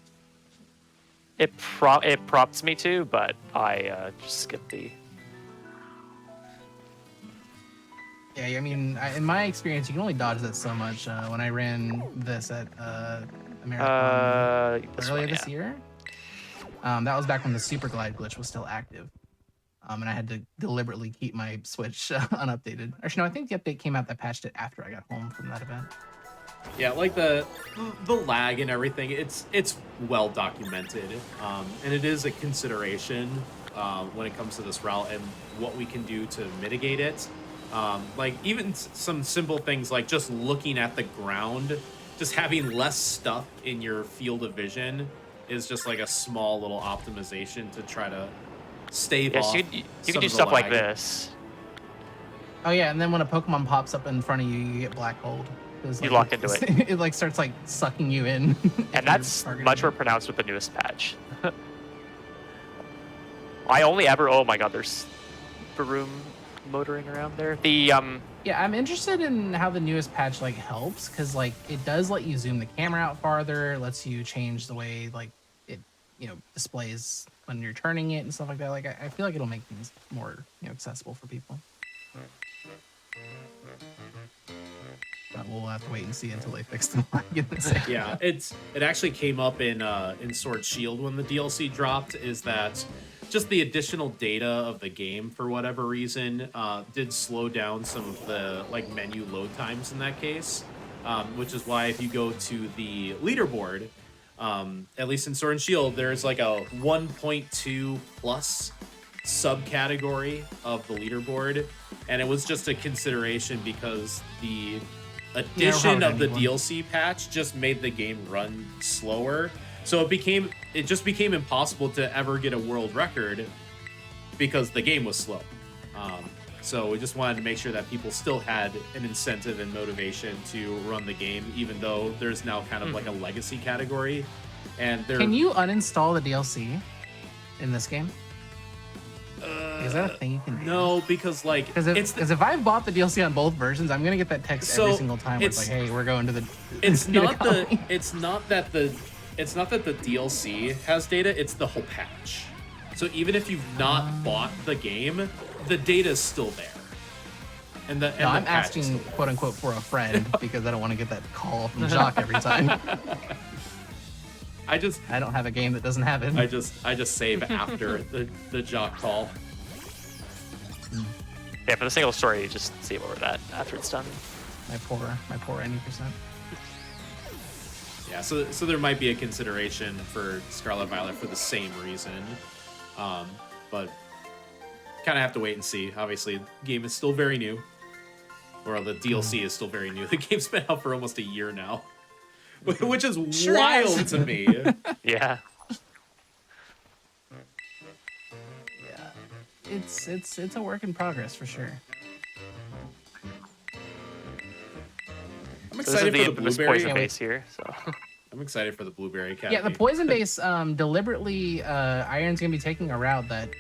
Speaker 3: It prompts me to, but I just skip the.
Speaker 4: Yeah, I mean, in my experience, you can only dodge that so much. When I ran this at America earlier this year, that was back when the Super Glide glitch was still active. And I had to deliberately keep my Switch unupdated. Actually, no, I think the update came out that patched it after I got home from that event.
Speaker 2: Yeah, like the lag and everything, it's well documented, and it is a consideration when it comes to this route and what we can do to mitigate it. Like even some simple things like just looking at the ground, just having less stuff in your field of vision is just like a small little optimization to try to stave off.
Speaker 3: You can do stuff like this.
Speaker 4: Oh yeah, and then when a Pokemon pops up in front of you, you get black hold.
Speaker 3: You lock into it.
Speaker 4: It like starts like sucking you in.
Speaker 3: And that's much more pronounced with the newest patch. I only ever. Oh my God, there's Baroom motoring around there. The
Speaker 4: Yeah, I'm interested in how the newest patch like helps because like it does let you zoom the camera out farther, lets you change the way like it displays when you're turning it and stuff like that. Like I feel like it'll make things more accessible for people. But we'll have to wait and see until they fix the lag in this.
Speaker 2: Yeah, it actually came up in Sword Shield when the DLC dropped. Is that just the additional data of the game for whatever reason did slow down some of the like menu load times in that case, which is why if you go to the leaderboard, at least in Sword and Shield, there's like a 1.2 plus subcategory of the leaderboard, and it was just a consideration because the addition of the DLC patch just made the game run slower. So it just became impossible to ever get a world record because the game was slow. So we just wanted to make sure that people still had an incentive and motivation to run the game, even though there's now kind of like a legacy category. And
Speaker 4: Can you uninstall the DLC in this game? Is that a thing you can do?
Speaker 2: No, because like
Speaker 4: because if I've bought the DLC on both versions, I'm gonna get that text every single time. Where it's like, hey, we're going to the.
Speaker 2: It's not that the DLC has data. It's the whole patch. So even if you've not bought the game, the data is still there. And I'm
Speaker 4: asking quote unquote for a friend because I don't want to get that call from Jock every time. I don't have a game that doesn't have it.
Speaker 2: I just save after the Jock call.
Speaker 3: Yeah, for the single story, you just save over that after it's done.
Speaker 4: My poor 90%.
Speaker 2: Yeah, so there might be a consideration for Scarlet Violet for the same reason, but kind of have to wait and see. Obviously, the game is still very new, or the DLC is still very new. The game's been out for almost a year now, which is wild to me.
Speaker 3: Yeah.
Speaker 4: Yeah, it's a work in progress for sure.
Speaker 2: I'm
Speaker 3: So this is
Speaker 2: excited
Speaker 3: the
Speaker 2: for the
Speaker 3: infamous
Speaker 2: blueberry.
Speaker 3: poison base here. So
Speaker 2: I'm excited for the blueberry academy.
Speaker 4: Yeah, the poison base deliberately Iron's gonna be taking a route that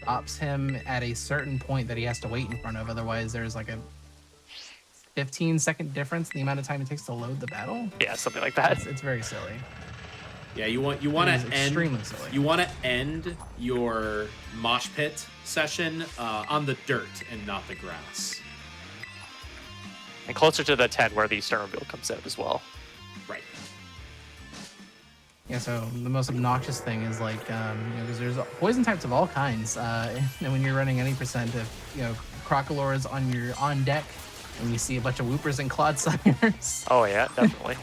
Speaker 4: stops him at a certain point that he has to wait in front of. Otherwise, there's like a 15-second difference in the amount of time it takes to load the battle.
Speaker 3: yeah, something like that.
Speaker 4: It's very silly.
Speaker 2: Yeah, you want to
Speaker 4: It is
Speaker 2: end.
Speaker 4: extremely silly.
Speaker 2: You want to end your mosh pit session on the dirt and not the grass.
Speaker 3: And closer to the 10 where the Starmobile comes out as well.
Speaker 2: Right.
Speaker 4: Yeah, so the most obnoxious thing is like, because there's poison types of all kinds, and when you're running any percent of, Crocalors on deck, and you see a bunch of Whoopers and Clodsires.
Speaker 3: Oh yeah, definitely.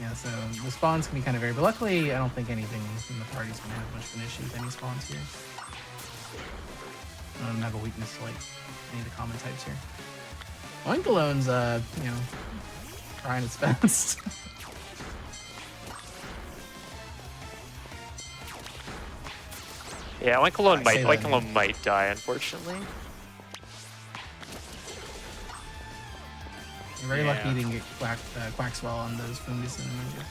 Speaker 4: Yeah, so the spawns can be kind of varied, but luckily I don't think anything in the party's gonna have much of an issue with any spawns here. I don't have a weakness to like any of the common types here. Oinkalone's, trying its best.
Speaker 3: Yeah, Oinkalone
Speaker 4: I say that,
Speaker 3: Oinkalone might die, unfortunately.
Speaker 4: You're very lucky
Speaker 2: Yeah.
Speaker 4: you didn't get Quackswell on those Fungus and Amogus.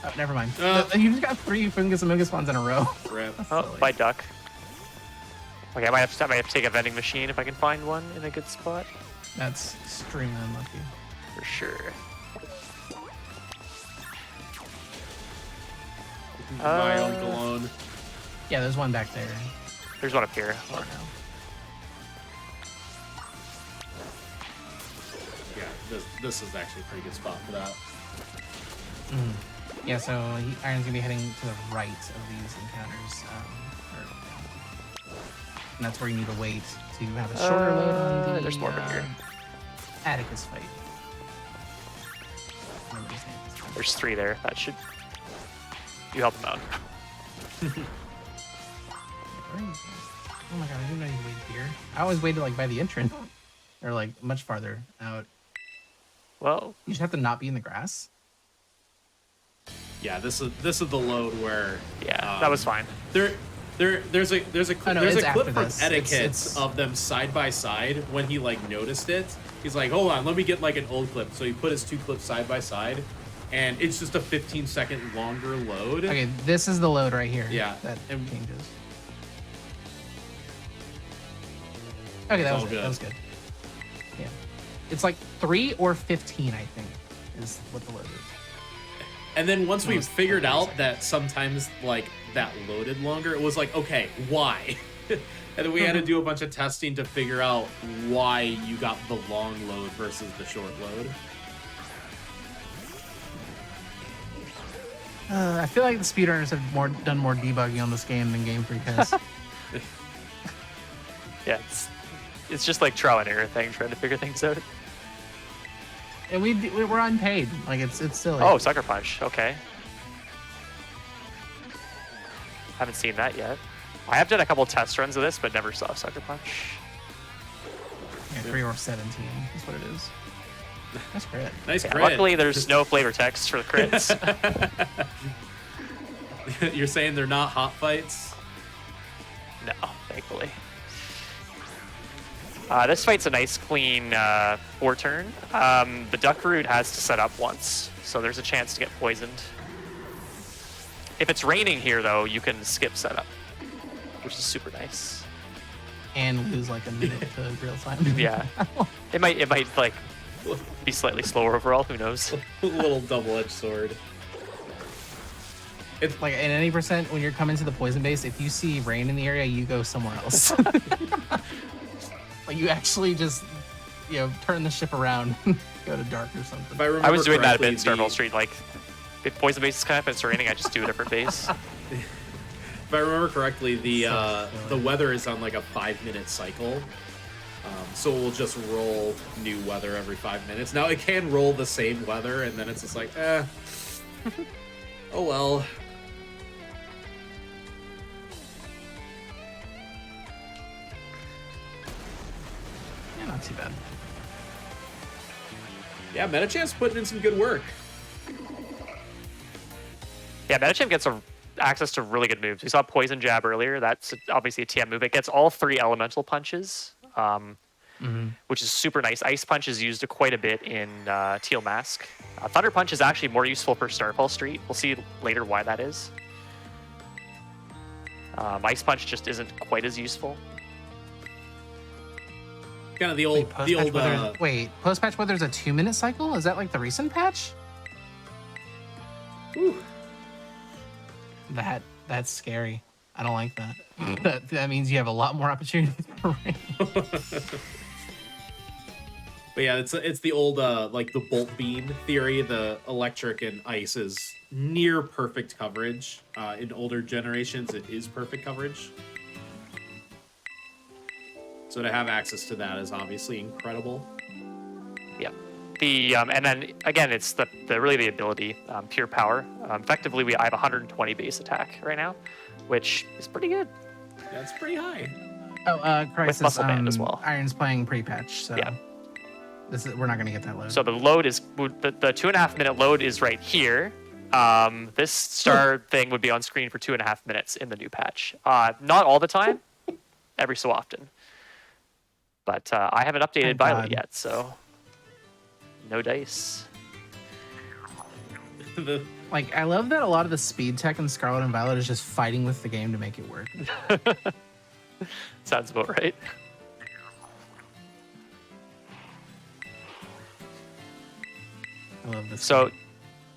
Speaker 4: Oh, never mind.
Speaker 2: Uh.
Speaker 4: You just got 3 Fungus and Amogus spawns in a row.
Speaker 2: Rip.
Speaker 3: Oh,
Speaker 4: Silly.
Speaker 3: by duck. Okay, I might have to take a vending machine if I can find one in a good spot.
Speaker 4: That's extremely unlucky.
Speaker 3: For sure.
Speaker 2: My own cologne.
Speaker 4: Yeah, there's one back there.
Speaker 3: There's one up here.
Speaker 4: Oh, no.
Speaker 2: Yeah, this is actually a pretty good spot for that.
Speaker 4: Yeah, so Iron's gonna be heading to the right of these encounters. And that's where you need to wait to have a shorter load on the
Speaker 3: there's more over here.
Speaker 4: Atticus fight. Remember his name.
Speaker 3: There's 3 there. That should... You help him out.
Speaker 4: Where is he? Oh my god, I didn't know you waited here. I always waited like by the entrance. Or like much farther out.
Speaker 3: Well,
Speaker 4: You just have to not be in the grass.
Speaker 2: Yeah, this is the load where
Speaker 3: yeah, that was fine.
Speaker 2: there's a
Speaker 4: Oh, no,
Speaker 2: there's
Speaker 4: it's
Speaker 2: a clip
Speaker 4: after
Speaker 2: from
Speaker 4: this.
Speaker 2: Etiquette
Speaker 4: It's-
Speaker 2: of them side by side when he like noticed it. He's like, hold on, let me get like an old clip. So he put his 2 clips side by side, and it's just a 15-second longer load.
Speaker 4: Okay, this is the load right here.
Speaker 2: Yeah,
Speaker 4: That
Speaker 2: and-
Speaker 4: changes. Okay, that
Speaker 2: all
Speaker 4: was good.
Speaker 2: good.
Speaker 4: That was good. Yeah. It's like 3 or 15, I think, is what the load is.
Speaker 2: And then once we
Speaker 4: Almost
Speaker 2: figured
Speaker 4: 30
Speaker 2: out
Speaker 4: seconds.
Speaker 2: that sometimes like that loaded longer, it was like, okay, why? And then we had to do a bunch of testing to figure out why you got the long load versus the short load.
Speaker 4: I feel like the speedrunners have done more debugging on this game than Game Freak has.
Speaker 3: Yeah, it's just like trial and error thing, trying to figure things out.
Speaker 4: And we're unpaid. Like it's silly.
Speaker 3: Oh, Sucker Punch. Okay. Haven't seen that yet. I have done a couple test runs of this, but never saw Sucker Punch.
Speaker 4: Yeah, 3 or 17 is what it is. That's great.
Speaker 2: Nice
Speaker 3: Yeah,
Speaker 2: crit.
Speaker 3: luckily, there's no flavor text for the crits.
Speaker 2: You're saying they're not hot fights?
Speaker 3: No, thankfully. This fight's a nice, clean 4-turn. The Duck Root has to set up once, so there's a chance to get poisoned. If it's raining here, though, you can skip setup, which is super nice.
Speaker 4: And lose like a minute to real time.
Speaker 3: Yeah, it might like be slightly slower overall. Who knows?
Speaker 2: A little double-edged sword.
Speaker 4: Like at any percent, when you're coming to the poison base, if you see rain in the area, you go somewhere else. Like you actually just, turn the ship around, go to dark or something.
Speaker 2: If I remember
Speaker 3: I was doing that a bit in
Speaker 2: correctly,
Speaker 3: Starfall Street. Like, if poison base is coming up and it's raining, I just do a different base.
Speaker 2: If I remember correctly, the
Speaker 4: So silly.
Speaker 2: weather is on like a 5-minute cycle. So we'll just roll new weather every 5 minutes. Now it can roll the same weather, and then it's just like, oh well.
Speaker 4: Yeah, not too bad.
Speaker 2: Yeah, Metachamp's putting in some good work.
Speaker 3: Yeah, Metachamp gets access to really good moves. We saw Poison Jab earlier. That's obviously a TM move. It gets all 3 elemental punches, which is super nice. Ice Punch is used quite a bit in Teal Mask. Thunder Punch is actually more useful for Starfall Street. We'll see later why that is. Ice Punch just isn't quite as useful.
Speaker 2: Kind of the old,
Speaker 4: post-patch where there's a 2-minute cycle? Is that like the recent patch?
Speaker 2: Ooh.
Speaker 4: That's scary. I don't like that. that means you have a lot more opportunities for rain.
Speaker 2: But yeah, it's the old like the bolt beam theory. The electric and ice is near perfect coverage. In older generations, it is perfect coverage. So to have access to that is obviously incredible.
Speaker 3: Yeah. And then again, it's really the ability, pure power. Effectively, I have 120 base attack right now, which is pretty good.
Speaker 2: That's pretty high.
Speaker 4: Oh, Crisis,
Speaker 3: Muscle Band as well.
Speaker 4: Iron's playing pre-patch, so
Speaker 3: yeah.
Speaker 4: We're not gonna get that load.
Speaker 3: So the load is the 2.5 minute load is right here. This star thing would be on screen for 2.5 minutes in the new patch. Not all the time, every so often. But I haven't updated Violet yet, so no dice.
Speaker 4: Like, I love that a lot of the speed tech in Scarlet and Violet is just fighting with the game to make it work.
Speaker 3: Sounds about right.
Speaker 4: I love this.
Speaker 3: So,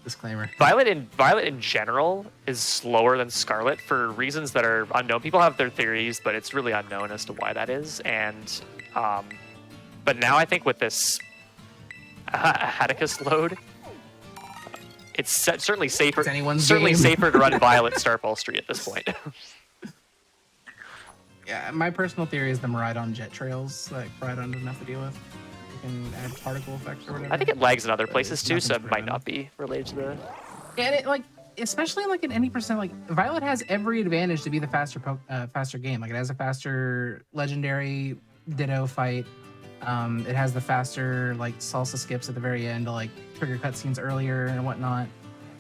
Speaker 4: disclaimer.
Speaker 3: Violet in general is slower than Scarlet for reasons that are unknown. People have their theories, but it's really unknown as to why that is. And but now I think with this Atticus load, it's certainly safer.
Speaker 4: It's anyone's
Speaker 3: certainly
Speaker 4: game.
Speaker 3: safer to run Violet Starfall Street at this point.
Speaker 4: Yeah, my personal theory is the Miraidon jet trails that Miraidon doesn't have to deal with. You can add particle effects or whatever.
Speaker 3: I think it lags in other places too, so it might not be related to the.
Speaker 4: Yeah, and it, like, especially like in any percent, like Violet has every advantage to be the faster game. Like, it has a faster legendary Ditto fight. It has the faster like salsa skips at the very end to like trigger cutscenes earlier and whatnot.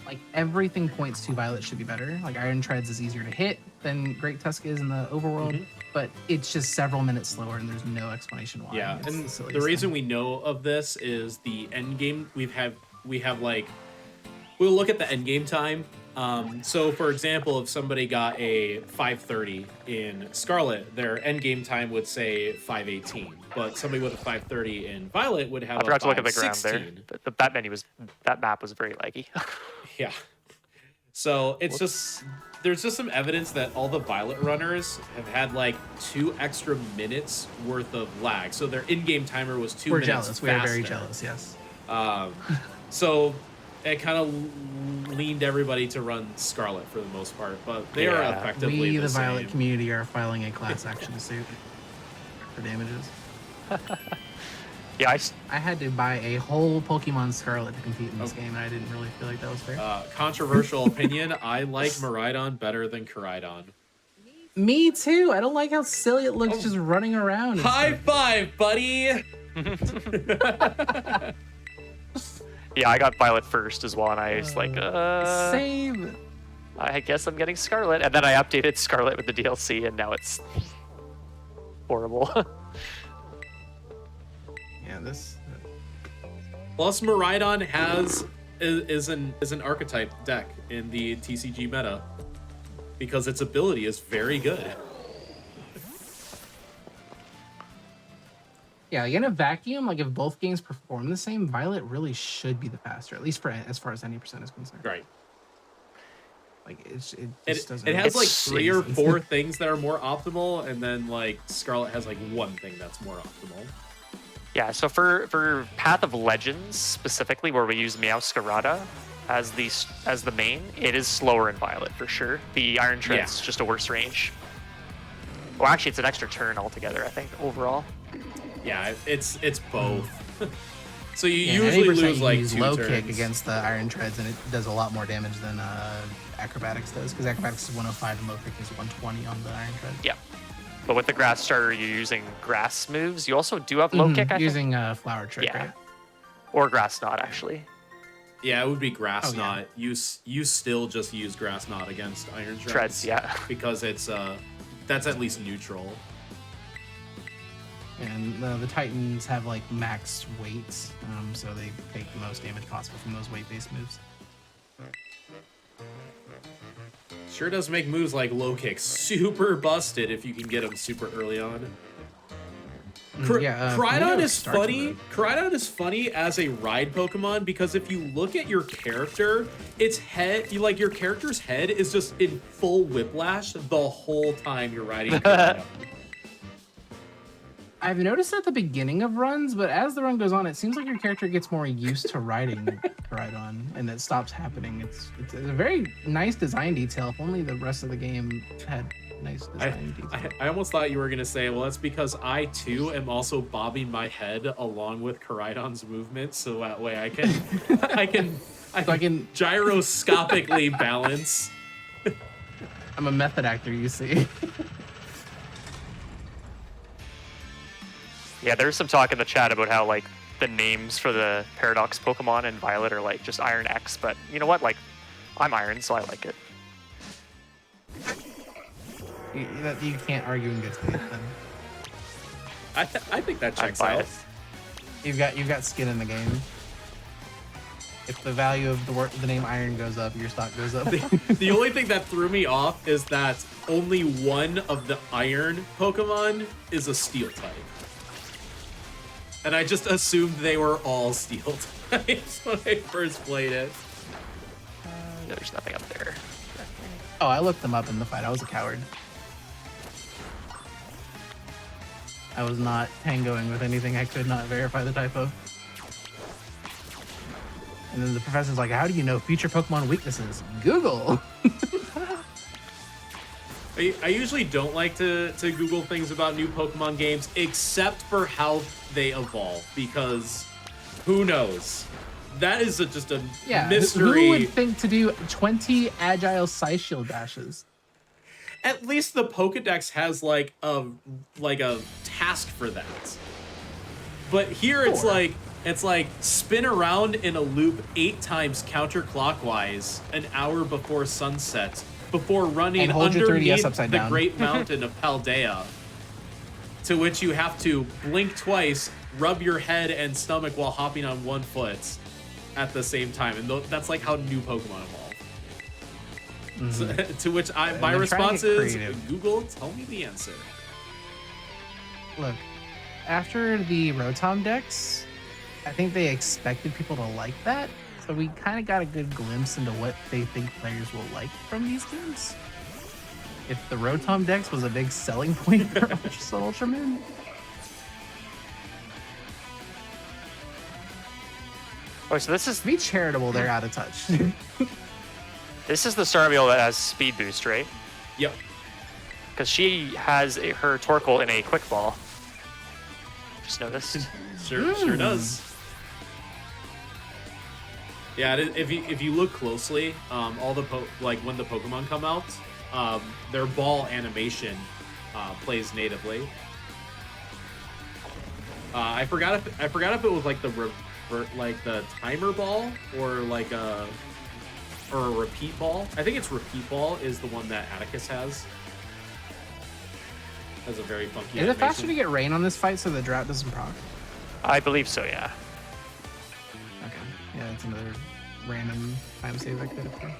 Speaker 4: Like, everything points to Violet should be better. Like, Iron Treads is easier to hit than Great Tusk is in the overworld, but it's just several minutes slower, and there's no explanation why.
Speaker 2: Yeah,
Speaker 4: It's
Speaker 2: and
Speaker 4: the
Speaker 2: the reason
Speaker 4: thing.
Speaker 2: we know of this is the end game. We have like, we'll look at the end game time. So for example, if somebody got a 5:30 in Scarlet, their end game time would say 5:18, but somebody with a 5:30 in Violet would have
Speaker 3: I forgot
Speaker 2: a
Speaker 3: to look at the ground
Speaker 2: 5:16.
Speaker 3: there. That map was very laggy.
Speaker 2: Yeah. So it's just, there's just some evidence that all the Violet runners have had like 2 extra minutes worth of lag. So their in-game timer was 2
Speaker 4: We're
Speaker 2: minutes
Speaker 4: jealous.
Speaker 2: faster.
Speaker 4: We are very jealous. Yes.
Speaker 2: So it kind of leaned everybody to run Scarlet for the most part, but they are effectively
Speaker 4: We,
Speaker 2: the
Speaker 4: the
Speaker 2: same.
Speaker 4: Violet community, are filing a class action suit for damages.
Speaker 3: Yeah,
Speaker 4: I had to buy a whole Pokemon Scarlet to compete in this game, and I didn't really feel like that was fair.
Speaker 2: Controversial opinion, I like Miraidon better than Koraidon.
Speaker 4: Me too. I don't like how silly it looks just running around. and
Speaker 2: High
Speaker 4: stuff.
Speaker 2: five, buddy!
Speaker 3: yeah, I got Violet first as well, and I was like,
Speaker 4: Same.
Speaker 3: I guess I'm getting Scarlet, and then I updated Scarlet with the DLC, and now it's horrible.
Speaker 4: Yeah, this.
Speaker 2: Plus, Miraidon is an archetype deck in the TCG meta because its ability is very good.
Speaker 4: Yeah, like in a vacuum, like if both games perform the same, Violet really should be the faster, at least for as far as any percent is concerned.
Speaker 2: Right.
Speaker 4: Like it just doesn't.
Speaker 2: It has like
Speaker 3: It's
Speaker 2: 3 or 4 things that are more optimal, and then like Scarlet has like 1 thing that's more optimal.
Speaker 3: Yeah, so for Path of Legends specifically, where we use Meowscarada as the main, it is slower in Violet for sure. The Iron Tread's just a worse range. Well, actually, it's an extra turn altogether, I think, overall.
Speaker 2: Yeah, it's both. So you
Speaker 4: Yeah,
Speaker 2: usually
Speaker 4: 90%
Speaker 2: lose
Speaker 4: you
Speaker 2: like
Speaker 4: use
Speaker 2: 2
Speaker 4: low
Speaker 2: turns.
Speaker 4: kick against the iron treads, and it does a lot more damage than acrobatics does, because acrobatics is 105 and low kick is 120 on the iron tread.
Speaker 3: Yeah. But with the grass starter, you're using grass moves. You also do have low kick, I think.
Speaker 4: Using flower trick,
Speaker 3: Yeah.
Speaker 4: right?
Speaker 3: Or grass knot, actually.
Speaker 2: Yeah, it would be grass
Speaker 4: Oh,
Speaker 2: knot. You still just use grass knot against iron treads.
Speaker 3: Treads, yeah.
Speaker 2: Because it's that's at least neutral.
Speaker 4: And the Titans have like max weights, so they take the most damage possible from those weight-based moves.
Speaker 2: Sure does make moves like low kick super busted if you can get them super early on. Crydon is funny. Crydon is funny as a ride Pokemon because if you look at your character, its head, your character's head is just in full whiplash the whole time you're riding Crydon.
Speaker 4: I've noticed at the beginning of runs, but as the run goes on, it seems like your character gets more used to riding Crydon, and it stops happening. It's a very nice design detail. If only the rest of the game had nice design detail.
Speaker 2: I almost thought you were gonna say, well, that's because I too am also bobbing my head along with Crydon's movement, so that way I can I can gyroscopically balance.
Speaker 4: I'm a method actor, you see.
Speaker 3: Yeah, there's some talk in the chat about how like the names for the Paradox Pokemon in Violet are like just Iron X, but you know what? Like, I'm Iron, so I like it.
Speaker 4: You can't argue in good faith. Then.
Speaker 2: I think that checks
Speaker 3: I'm
Speaker 2: out.
Speaker 3: biased.
Speaker 4: You've got skin in the game. If the value of the name Iron goes up, your stock goes up.
Speaker 2: The only thing that threw me off is that only one of the Iron Pokemon is a Steel type. And I just assumed they were all Steel types when I first played it.
Speaker 3: There's nothing up there.
Speaker 4: Oh, I looked them up in the fight. I was a coward. I was not tangoing with anything I could not verify the type of. And then the professor's like, how do you know future Pokemon weaknesses? Google!
Speaker 2: I usually don't like to Google things about new Pokemon games, except for how they evolve, because who knows? That is just a mystery.
Speaker 4: Who would think to do 20 agile Psyshield dashes?
Speaker 2: At least the Pokedex has like a task for that. But here it's like spin around in a loop 8 times counterclockwise an hour before sunset before running underneath the Great Mountain of Paldea. To which you have to blink twice, rub your head and stomach while hopping on one foot at the same time. And that's like how new Pokemon evolve. Mm-hmm. So, to which my response is, Google, tell me the answer.
Speaker 4: Look, after the Rotom Dex, I think they expected people to like that. So we kind of got a good glimpse into what they think players will like from these games. If the Rotom Dex was a big selling point for Ultraman.
Speaker 3: Oh, so this is...
Speaker 4: To be charitable, they're out of touch.
Speaker 3: This is the Starmie that has Speed Boost, right?
Speaker 2: Yep.
Speaker 3: Because she has her Torkoal in a Quick Ball. Just noticed.
Speaker 2: Sure does. Yeah, if you look closely, all the when the Pokemon come out, their ball animation plays natively. I forgot if it was like the timer ball or like a repeat ball. I think it's repeat ball is the one that Atticus has. Has a very funky.
Speaker 4: Is it faster to get rain on this fight so the drought doesn't proc?
Speaker 3: I believe so, yeah.
Speaker 4: Okay. Yeah, that's another random time save I could have done.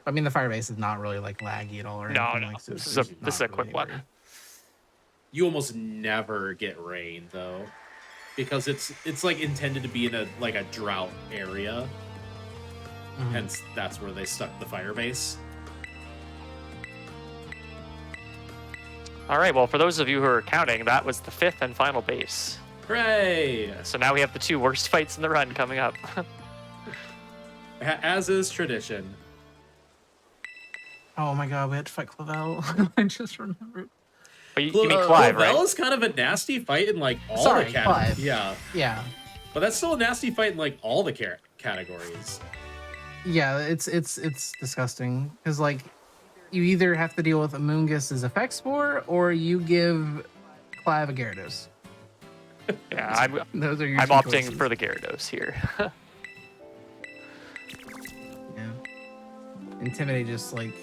Speaker 4: I mean, the Firebase is not really like laggy at all or anything.
Speaker 3: No.
Speaker 4: Like, so
Speaker 3: this is a quick one.
Speaker 2: You almost never get rain though, because it's like intended to be in a drought area. Mm-hmm. Hence, that's where they stuck the Firebase.
Speaker 3: All right, well, for those of you who are counting, that was the 5th and final base.
Speaker 2: Hooray!
Speaker 3: So now we have the 2 worst fights in the run coming up.
Speaker 2: As is tradition.
Speaker 4: Oh my god, we had to fight Clavel. I just remembered.
Speaker 3: But you mean Clive, right?
Speaker 2: Clavel is kind of a nasty fight in like all
Speaker 4: Sorry,
Speaker 2: the categories.
Speaker 4: Clive.
Speaker 2: Yeah.
Speaker 4: Yeah.
Speaker 2: But that's still a nasty fight in like all the categories.
Speaker 4: Yeah, it's disgusting because like you either have to deal with Amoongus's effect spore or you give Clive a Gyarados.
Speaker 3: Yeah,
Speaker 4: Those are your
Speaker 3: I'm
Speaker 4: two
Speaker 3: opting
Speaker 4: choices.
Speaker 3: for the Gyarados here.
Speaker 4: Yeah. Intimidate just like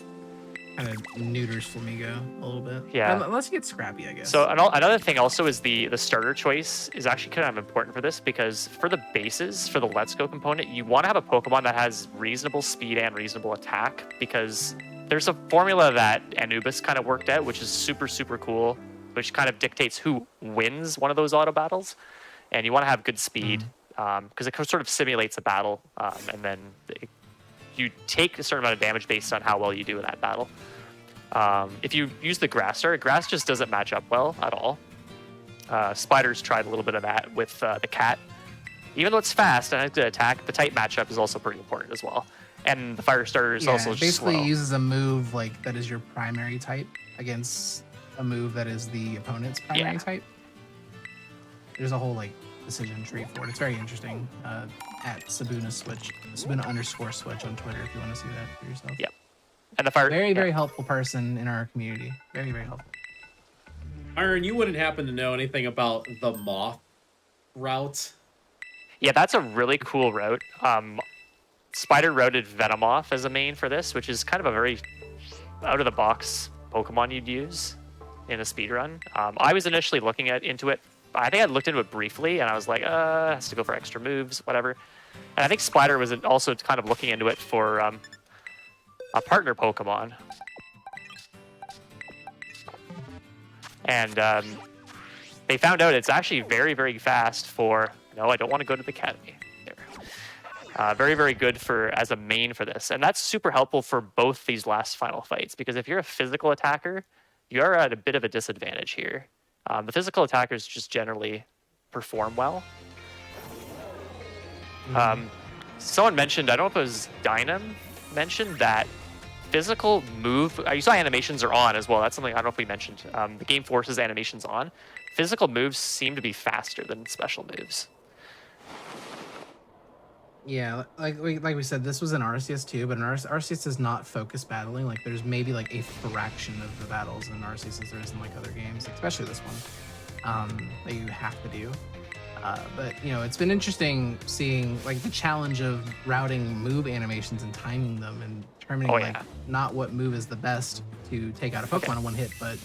Speaker 4: kind of neuters Flamigo a little bit.
Speaker 3: Yeah.
Speaker 4: Unless you get Scrappy, I guess.
Speaker 3: So another thing also is the starter choice is actually kind of important for this because for the bases, for the Let's Go component, you want to have a Pokemon that has reasonable speed and reasonable attack because there's a formula that Anubis kind of worked out, which is super, super cool, which kind of dictates who wins one of those auto battles. And you want to have good speed because it sort of simulates a battle. And then you take a certain amount of damage based on how well you do in that battle. If you use the Grass Star, Grass just doesn't match up well at all. Spiders tried a little bit of that with the Cat. Even though it's fast and has good attack, the type matchup is also pretty important as well. And the Fire Starter is also just
Speaker 4: basically
Speaker 3: slow.
Speaker 4: uses a move like that is your primary type against a move that is the opponent's primary type. There's a whole like decision tree for it. It's very interesting. At Sabuna Switch, Sabuna_Switch on Twitter if you want to see that for yourself.
Speaker 3: Yep. And the Fire
Speaker 4: Very helpful person in our community. Very helpful.
Speaker 2: Iron, you wouldn't happen to know anything about the Moth route?
Speaker 3: Yeah, that's a really cool route. Spider routed Venomoth as a main for this, which is kind of a very out-of-the-box Pokemon you'd use in a speedrun. I was initially looking into it. I think I looked into it briefly, and I was like, has to go for extra moves, whatever. And I think Spider was also kind of looking into it for a partner Pokemon. And they found out it's actually very fast for... No, I don't want to go to the academy. There. Very good as a main for this. And that's super helpful for both these last final fights, because if you're a physical attacker, you are at a bit of a disadvantage here. The physical attackers just generally perform well. Someone mentioned, I don't know if it was Dynam, mentioned that physical move, you saw animations are on as well. That's something I don't know if we mentioned. The game forces animations on. Physical moves seem to be faster than special moves.
Speaker 4: Yeah, like we said, this was in Arceus too, but in Arceus is not focus battling. Like there's maybe like a fraction of the battles in Arceus as there is in like other games, especially this one, that you have to do. But you know, it's been interesting seeing like the challenge of routing move animations and timing them and determining not what move is the best to take out a Pokemon in one hit, but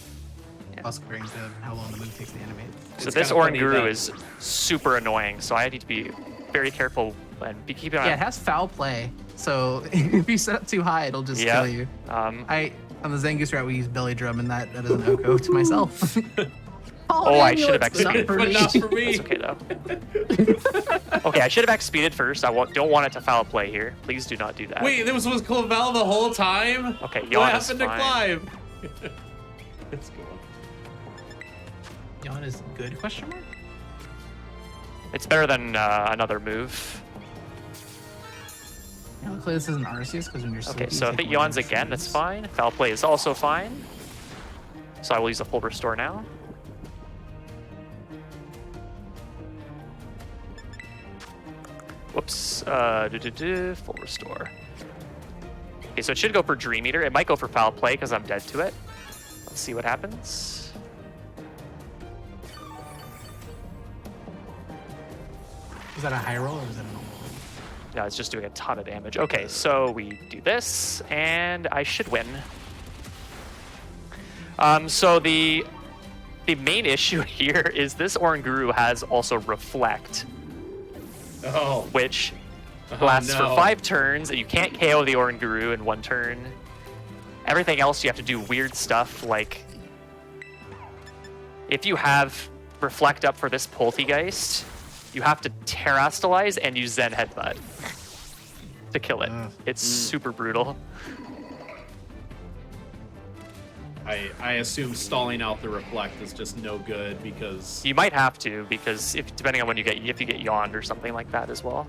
Speaker 4: also comparing to how long the move takes to animate.
Speaker 3: So this Oranguru is super annoying, so I need to be very careful and be keeping on.
Speaker 4: Yeah, it has foul play, so if you set up too high, it'll just kill you. On the Zangoose route, we use Belly Drum, and that is an Oko to myself.
Speaker 3: I should have
Speaker 2: X-speeded.
Speaker 3: But
Speaker 2: not for me.
Speaker 3: That's okay, though. Okay, I should have X-speeded first. I don't want it to foul play here. Please do not do that.
Speaker 2: Wait, this was Clavel the whole time?
Speaker 3: Okay,
Speaker 2: What
Speaker 3: Yawn is
Speaker 2: happened to
Speaker 3: fine.
Speaker 2: Clive? It's good.
Speaker 4: Yawn is good, question mark?
Speaker 3: It's better than another move.
Speaker 4: Yeah, luckily this isn't Arceus, because when you're
Speaker 3: Okay,
Speaker 4: sleepy,
Speaker 3: so
Speaker 4: you
Speaker 3: if
Speaker 4: take
Speaker 3: it
Speaker 4: one
Speaker 3: yawns
Speaker 4: extra
Speaker 3: again, that's
Speaker 4: moves.
Speaker 3: fine. Foul play is also fine. So I will use a full restore now. Whoops. Full restore. Okay, so it should go for Dream Eater. It might go for foul play because I'm dead to it. Let's see what happens.
Speaker 4: Is that a high roll or is that a normal roll?
Speaker 3: No, it's just doing a ton of damage. Okay, so we do this, and I should win. So the main issue here is this Oranguru has also Reflect, which lasts for 5 turns, and you can't KO the Oranguru in 1 turn. Everything else, you have to do weird stuff, like if you have Reflect up for this Poltegeist, you have to Terrastalize and use Zen Headbutt to kill it. It's super brutal.
Speaker 2: I assume stalling out the Reflect is just no good because...
Speaker 3: You might have to, because depending on when if you get yawned or something like that as well.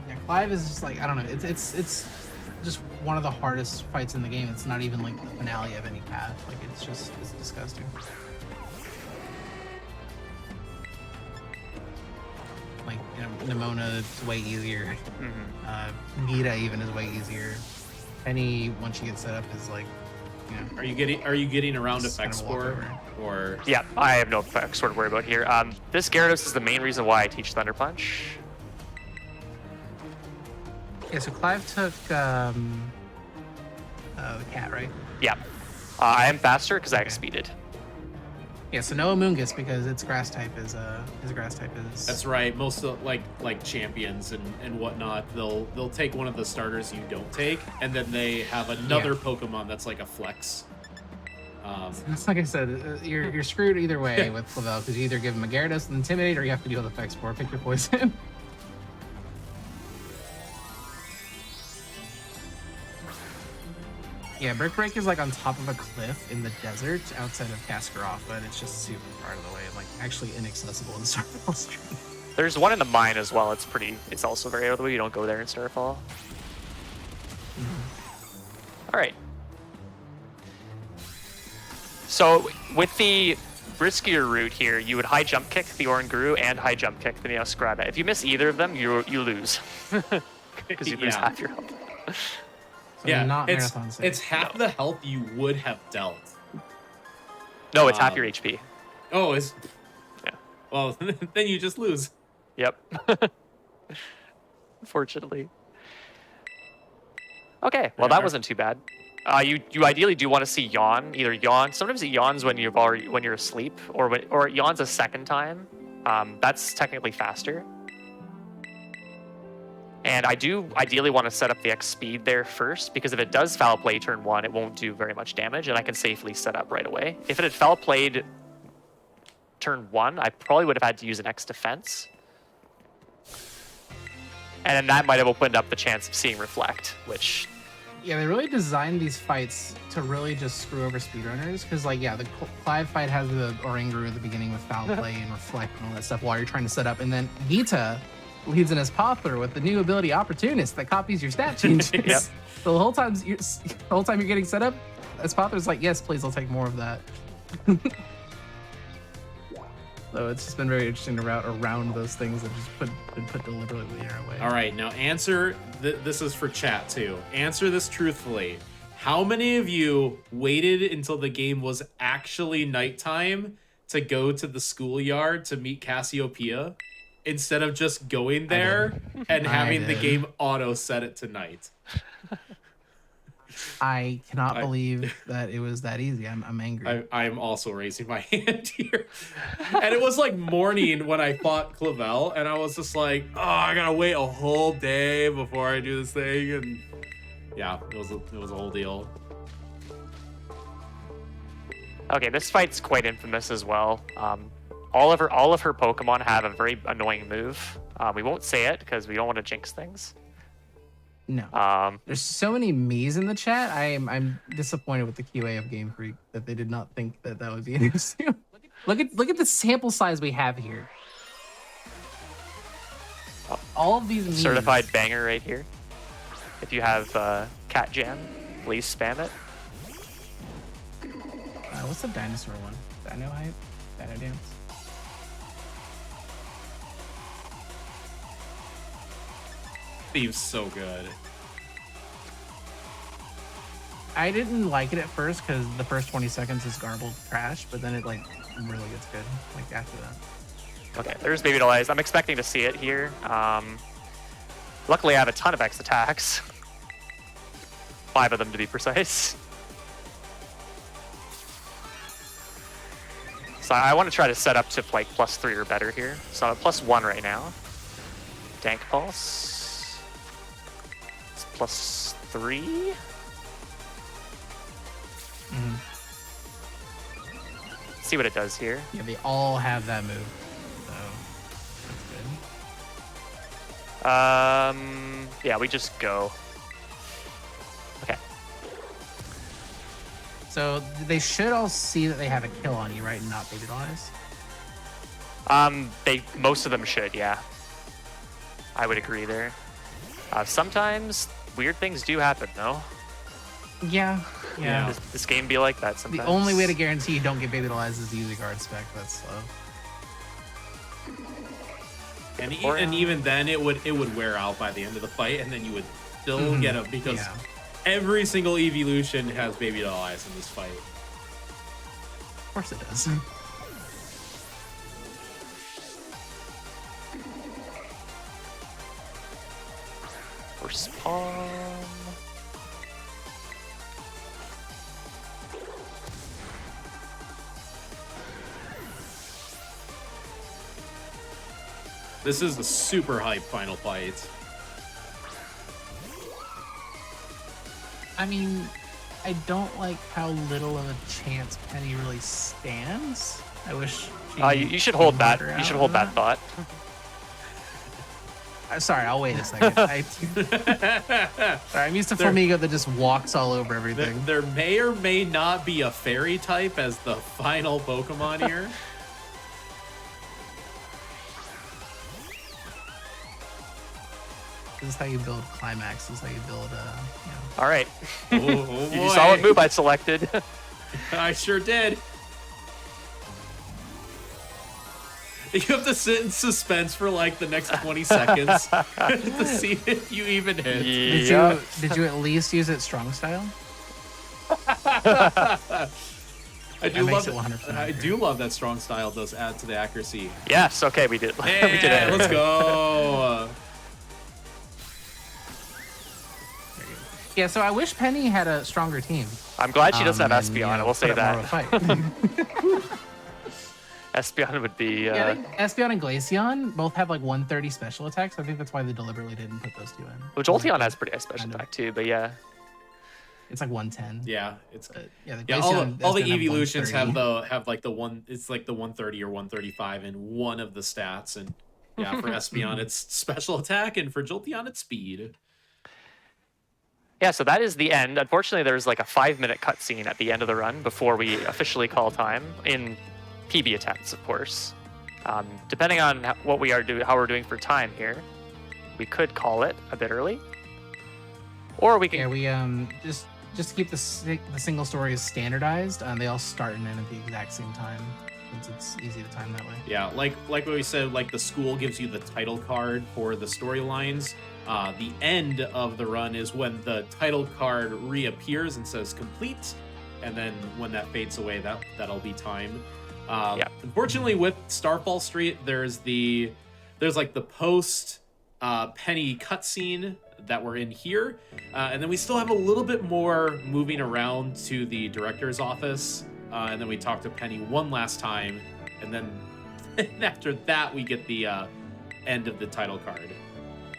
Speaker 4: Yeah, Clive is just like, I don't know, it's just one of the hardest fights in the game. It's not even like the finale of any path. Like it's disgusting. Like, you know, Nimona is way easier. Nita even is way easier. Penny, once she gets set up, is like, you know.
Speaker 2: Are you getting around effect
Speaker 4: kinda walk
Speaker 2: score or?
Speaker 3: Yeah, I have no effect sort of worry about here. This Gyarados is the main reason why I teach Thunder Punch.
Speaker 4: Yeah, so Clive took the cat, right?
Speaker 3: Yeah, I am faster because I speeded.
Speaker 4: Yeah, so no Amoonguss because its grass type is his grass type is.
Speaker 2: That's right. Most of like champions and whatnot, they'll take one of the starters you don't take, and then they have another Pokemon that's like a flex.
Speaker 4: It's like I said, you're screwed either way with Clavel because you either give him a Gyarados and Intimidate, or you have to deal with Effect Spore. Pick your poison. Yeah, Brick Break is like on top of a cliff in the desert outside of Kaskarov, but it's just super far out of the way, like actually inaccessible in Starfall Stream.
Speaker 3: There's one in the mine as well. It's also very out of the way. You don't go there in Starfall. All right. So with the riskier route here, you would high jump kick the Oranguru and high jump kick the Neoskrada. If you miss either of them, you lose because you lose half your health.
Speaker 4: So
Speaker 2: Yeah,
Speaker 4: not
Speaker 2: it's
Speaker 4: marathon safe.
Speaker 2: it's half the health you would have dealt.
Speaker 3: No, it's half your HP.
Speaker 2: Oh, it's
Speaker 3: Yeah.
Speaker 2: well. Then you just lose.
Speaker 3: Yep. Unfortunately. Okay, well that wasn't too bad. You ideally do want to see yawn. Either yawn. Sometimes it yawns when you're asleep, or it yawns a second time. That's technically faster. And I do ideally want to set up the X speed there first, because if it does foul play turn 1, it won't do very much damage, and I can safely set up right away. If it had foul played turn 1, I probably would have had to use an X defense. And then that might have opened up the chance of seeing Reflect, which...
Speaker 4: Yeah, they really designed these fights to really just screw over speedrunners, because, like, yeah, the Clive fight has the Oranguru at the beginning with foul play and Reflect and all that stuff while you're trying to set up, and then Gita leads in his Poplar with the new ability Opportunist that copies your stat changes.
Speaker 3: Yep.
Speaker 4: So the whole time you're getting set up, Espathar's like, yes, please, I'll take more of that. So it's just been very interesting to route around those things that just been put deliberately in our way.
Speaker 2: All right, now answer. This is for chat too. Answer this truthfully. How many of you waited until the game was actually nighttime to go to the schoolyard to meet Cassiopeia, instead of just going there and having the game auto set it to night?
Speaker 4: I cannot believe that it was that easy. I'm angry.
Speaker 2: I am also raising my hand here. And it was like morning when I fought Clavel, and I was just like, oh, I gotta wait a whole day before I do this thing. And yeah, it was a whole deal.
Speaker 3: Okay, this fight's quite infamous as well. All of her Pokemon have a very annoying move. We won't say it because we don't want to jinx things.
Speaker 4: No. There's so many me's in the chat. I'm disappointed with the QA of Game Freak that they did not think that would be an issue. Look at the sample size we have here. All of these me's.
Speaker 3: Certified banger right here. If you have Cat Jam, please spam it.
Speaker 4: What's the dinosaur one? Dino Hype? Dino Dance?
Speaker 2: Seems so good.
Speaker 4: I didn't like it at first because the first 20 seconds is garbled trash, but then it like really gets good like after that.
Speaker 3: Okay, there's Baby Doll Eyes. I'm expecting to see it here. Luckily, I have a ton of X attacks. 5 of them to be precise. So I want to try to set up to like +3 or better here. So I'm at +1 right now. Dank Pulse. It's +3. See what it does here.
Speaker 4: Yeah, they all have that move, so that's good.
Speaker 3: Yeah, we just go. Okay.
Speaker 4: So they should all see that they have a kill on you, right? And not Baby Doll Eyes?
Speaker 3: Most of them should, yeah. I would agree there. Sometimes weird things do happen, no?
Speaker 4: Yeah.
Speaker 2: Yeah.
Speaker 3: This game be like that
Speaker 4: The
Speaker 3: sometimes.
Speaker 4: only way to guarantee you don't get babylitzed is to use a guard spec. That's slow.
Speaker 2: And even then, it would wear out by the end of the fight, and then you would still get him because every single evolution has baby doll eyes in this fight.
Speaker 4: Of course it does.
Speaker 3: First palm.
Speaker 2: This is a super hype final fight.
Speaker 4: I mean, I don't like how little of a chance Penny really stands. I wish
Speaker 3: You should hold that. You should hold that thought.
Speaker 4: Sorry, I'll wait a second. Sorry, I'm used to Flamigo that just walks all over everything.
Speaker 2: There may or may not be a fairy type as the final Pokemon here.
Speaker 4: This is how you build climax. This is how you build,
Speaker 3: All right.
Speaker 2: Oh,
Speaker 3: You saw what move I selected.
Speaker 2: I sure did. You have to sit in suspense for like the next 20 seconds to see if you even hit.
Speaker 4: Did you at least use it strong style?
Speaker 2: I do love
Speaker 4: makes it 100%
Speaker 2: I do love that strong style does add to the accuracy.
Speaker 3: Yes. Okay, we did.
Speaker 2: Yeah,
Speaker 3: we did it.
Speaker 2: let's go.
Speaker 4: Yeah, so I wish Penny had a stronger team.
Speaker 3: I'm glad she doesn't have
Speaker 4: and,
Speaker 3: Espeon. I will say
Speaker 4: put up more
Speaker 3: that.
Speaker 4: of a fight.
Speaker 3: Espeon would be.
Speaker 4: Yeah, I think Espeon and Glaceon both have like 130 special attacks. I think that's why they deliberately didn't put those two in.
Speaker 3: Which Jolteon has pretty high special
Speaker 4: Kind of.
Speaker 3: attack too, but yeah.
Speaker 4: It's like 110.
Speaker 2: Yeah, it's
Speaker 4: The
Speaker 2: yeah. All
Speaker 4: Glaceon,
Speaker 2: the
Speaker 4: Espeon have
Speaker 2: evolutions
Speaker 4: 130.
Speaker 2: have like the one. It's like the 130 or 135 in one of the stats, and yeah, for Espeon it's special attack, and for Jolteon it's speed.
Speaker 3: Yeah, so that is the end. Unfortunately, there's like a 5-minute cutscene at the end of the run before we officially call time in PB attempts, of course. Depending on what we are doing, how we're doing for time here, we could call it a bit early, or we can.
Speaker 4: Yeah, we just to keep the single stories standardized, they all start and end at the exact same time, since it's easy to time that way.
Speaker 2: Yeah, like what we said, like the school gives you the title card for the storylines. The end of the run is when the title card reappears and says complete, and then when that fades away, that'll be time. Unfortunately, with Starfall Street, there's like the post Penny cutscene that we're in here, and then we still have a little bit more moving around to the director's office, and then we talk to Penny one last time, and then after that we get the end of the title card.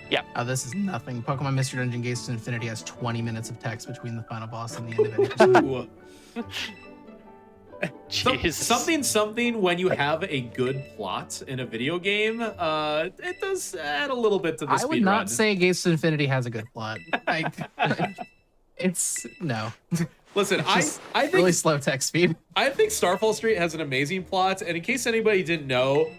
Speaker 3: Yeah.
Speaker 4: Oh, this is nothing. Pokemon Mystery Dungeon Gates to Infinity has 20 minutes of text between the final boss and the end of any episode.
Speaker 2: Ooh.
Speaker 3: Jeez.
Speaker 2: Something when you have a good plot in a video game, it does add a little bit to the
Speaker 4: I
Speaker 2: speed
Speaker 4: would not
Speaker 2: run.
Speaker 4: say Gates to Infinity has a good plot. It's no.
Speaker 2: Listen, I think
Speaker 4: really slow text speed.
Speaker 2: I think Starfall Street has an amazing plot, and in case anybody didn't know,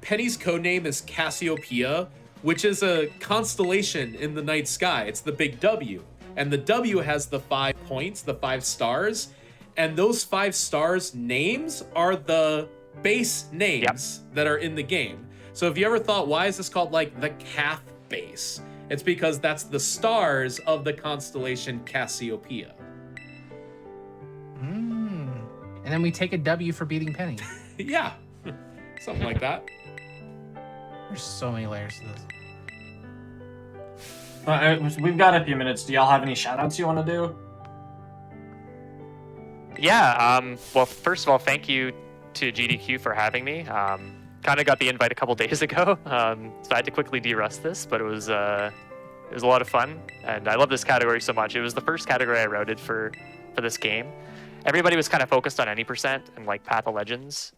Speaker 2: Penny's codename is Cassiopeia, which is a constellation in the night sky. It's the big W, and the W has the 5 points, the 5 stars, and those 5 stars names are the base names that are in the game. So if you ever thought, why is this called like the Cath base? It's because that's the stars of the constellation Cassiopeia.
Speaker 4: And then we take a W for beating Penny.
Speaker 2: Yeah, something like that.
Speaker 4: There's so many layers to this.
Speaker 1: We've got a few minutes. Do y'all have any shout-outs you want to do?
Speaker 3: Yeah, well, first of all, thank you to GDQ for having me. Kind of got the invite a couple days ago, so I had to quickly de-rust this, but it was a lot of fun, and I love this category so much. It was the first category I routed for this game. Everybody was kind of focused on any percent and like Path of Legends,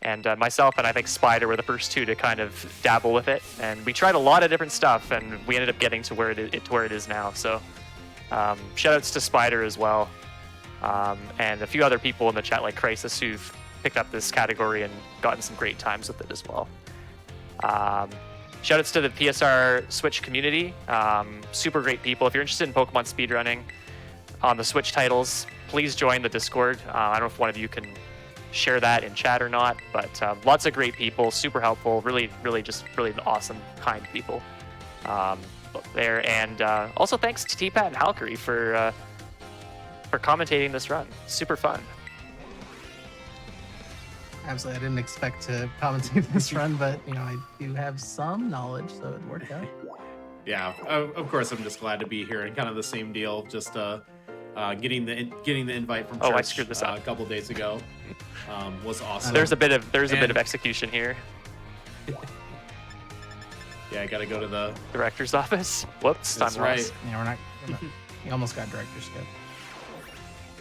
Speaker 3: and myself and I think Spider were the first two to kind of dabble with it, and we tried a lot of different stuff, and we ended up getting to where it is now. So shoutouts to Spider as well, and a few other people in the chat like Crisis who've picked up this category and gotten some great times with it as well. Shoutouts to the PSR Switch community. Super great people. If you're interested in Pokemon speedrunning on the Switch titles, please join the Discord. I don't know if one of you can share that in chat or not, but lots of great people, super helpful, really awesome, kind people there. And also thanks to T-Pat and Halkery for commentating this run. Super fun.
Speaker 4: Absolutely, I didn't expect to commentate this run, but I do have some knowledge, so it worked out.
Speaker 2: Yeah, of course, I'm just glad to be here, and kind of the same deal. Just getting the invite from church
Speaker 3: I screwed this up
Speaker 2: a couple days ago was awesome.
Speaker 3: There's a bit of execution here.
Speaker 2: Yeah, I gotta go to the
Speaker 3: director's office. Whoops,
Speaker 2: That's
Speaker 3: time
Speaker 2: right.
Speaker 3: lost.
Speaker 4: Yeah, we're not. You almost got director's cut.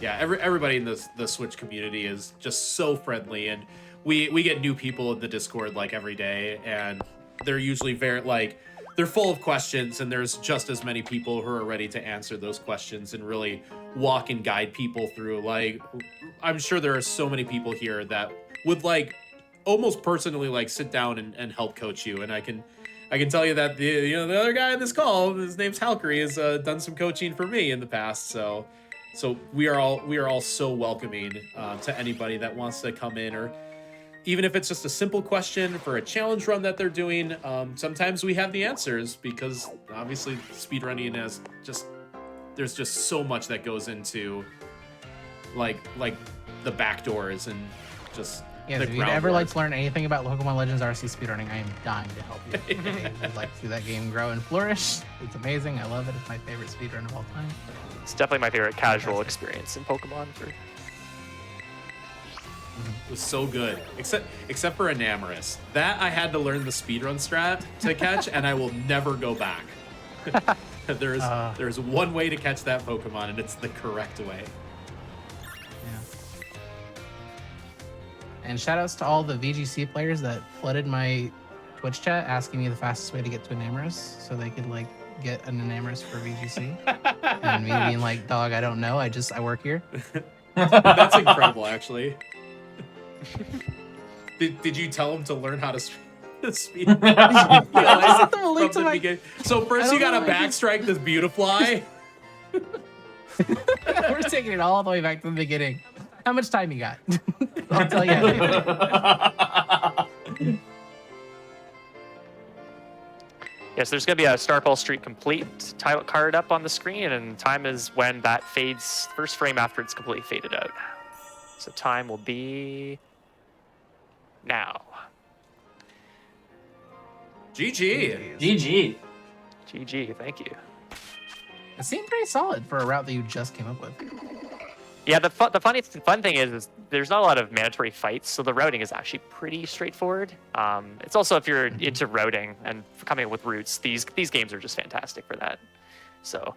Speaker 2: Yeah, everybody in the Switch community is just so friendly, and we get new people in the Discord like every day, and they're usually they're full of questions, and there's just as many people who are ready to answer those questions and really walk and guide people through. Like, I'm sure there are so many people here that would almost personally sit down and help coach you, and I can tell you that the other guy in this call, his name's Halkery, has done some coaching for me in the past, so we are all so welcoming to anybody that wants to come in, or even if it's just a simple question for a challenge run that they're doing. Sometimes we have the answers, because obviously speedrunning there's just so much that goes into like the back doors and just
Speaker 4: Yeah,
Speaker 2: the
Speaker 4: if you'd ever
Speaker 2: groundwork.
Speaker 4: like to learn anything about Pokemon Legends RC speedrunning, I am dying to help you. I'd like to see that game grow and flourish. It's amazing. I love it. It's my favorite speedrun of all time.
Speaker 3: It's definitely my favorite casual experience in Pokemon.
Speaker 2: It was so good, except for Enamorous. That I had to learn the speedrun strat to catch, and I will never go back. There's one way to catch that Pokemon, and it's the correct way.
Speaker 4: Yeah. And shoutouts to all the VGC players that flooded my Twitch chat asking me the fastest way to get to Enamorous so they could get an Enamorous for VGC. And me being like, dog, I don't know. I work here.
Speaker 2: That's incredible, actually. Did you tell him to learn how to speed? So first you gotta backstrike this Beautifly.
Speaker 4: We're taking it all the way back to the beginning. How much time you got? I'll tell you.
Speaker 3: Yes, there's going to be a Starfall Street Complete title card up on the screen, and time is when that fades, first frame after it's completely faded out. So time will be now.
Speaker 2: GG.
Speaker 1: GG.
Speaker 3: GG, thank you.
Speaker 4: It seemed pretty solid for a route that you just came up with.
Speaker 3: Yeah, the fun thing is there's not a lot of mandatory fights, so the routing is actually pretty straightforward. It's also, if you're into routing and coming up with routes, these games are just fantastic for that. So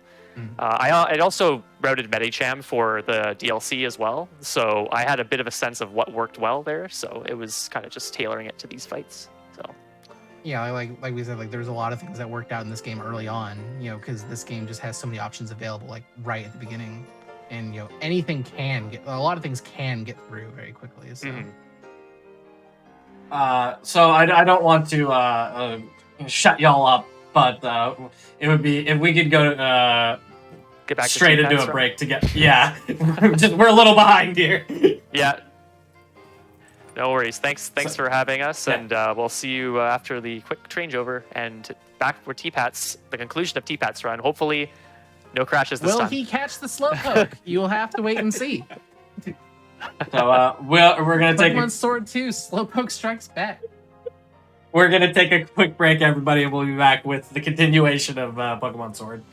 Speaker 3: I also routed Medicham for the DLC as well, so I had a bit of a sense of what worked well there. So it was kind of just tailoring it to these fights. So
Speaker 4: yeah, like we said, there's a lot of things that worked out in this game early on, because this game just has so many options available, right at the beginning. And anything a lot of things can get through very quickly. So,
Speaker 1: so I don't want to shut y'all up, but it would be if we could go
Speaker 3: get back
Speaker 1: straight
Speaker 3: to
Speaker 1: into a break to get. Yeah, we're a little behind here.
Speaker 3: Yeah. No worries. Thanks for having us, and we'll see you after the quick changeover and back for T-Pat's, the conclusion of T-Pat's run. Hopefully. No crashes this time.
Speaker 4: Will he catch the Slowpoke? You will have to wait and see.
Speaker 1: So we're gonna take
Speaker 4: Pokemon Sword 2, Slowpoke Strikes Back.
Speaker 1: We're gonna take a quick break, everybody, and we'll be back with the continuation of Pokemon Sword.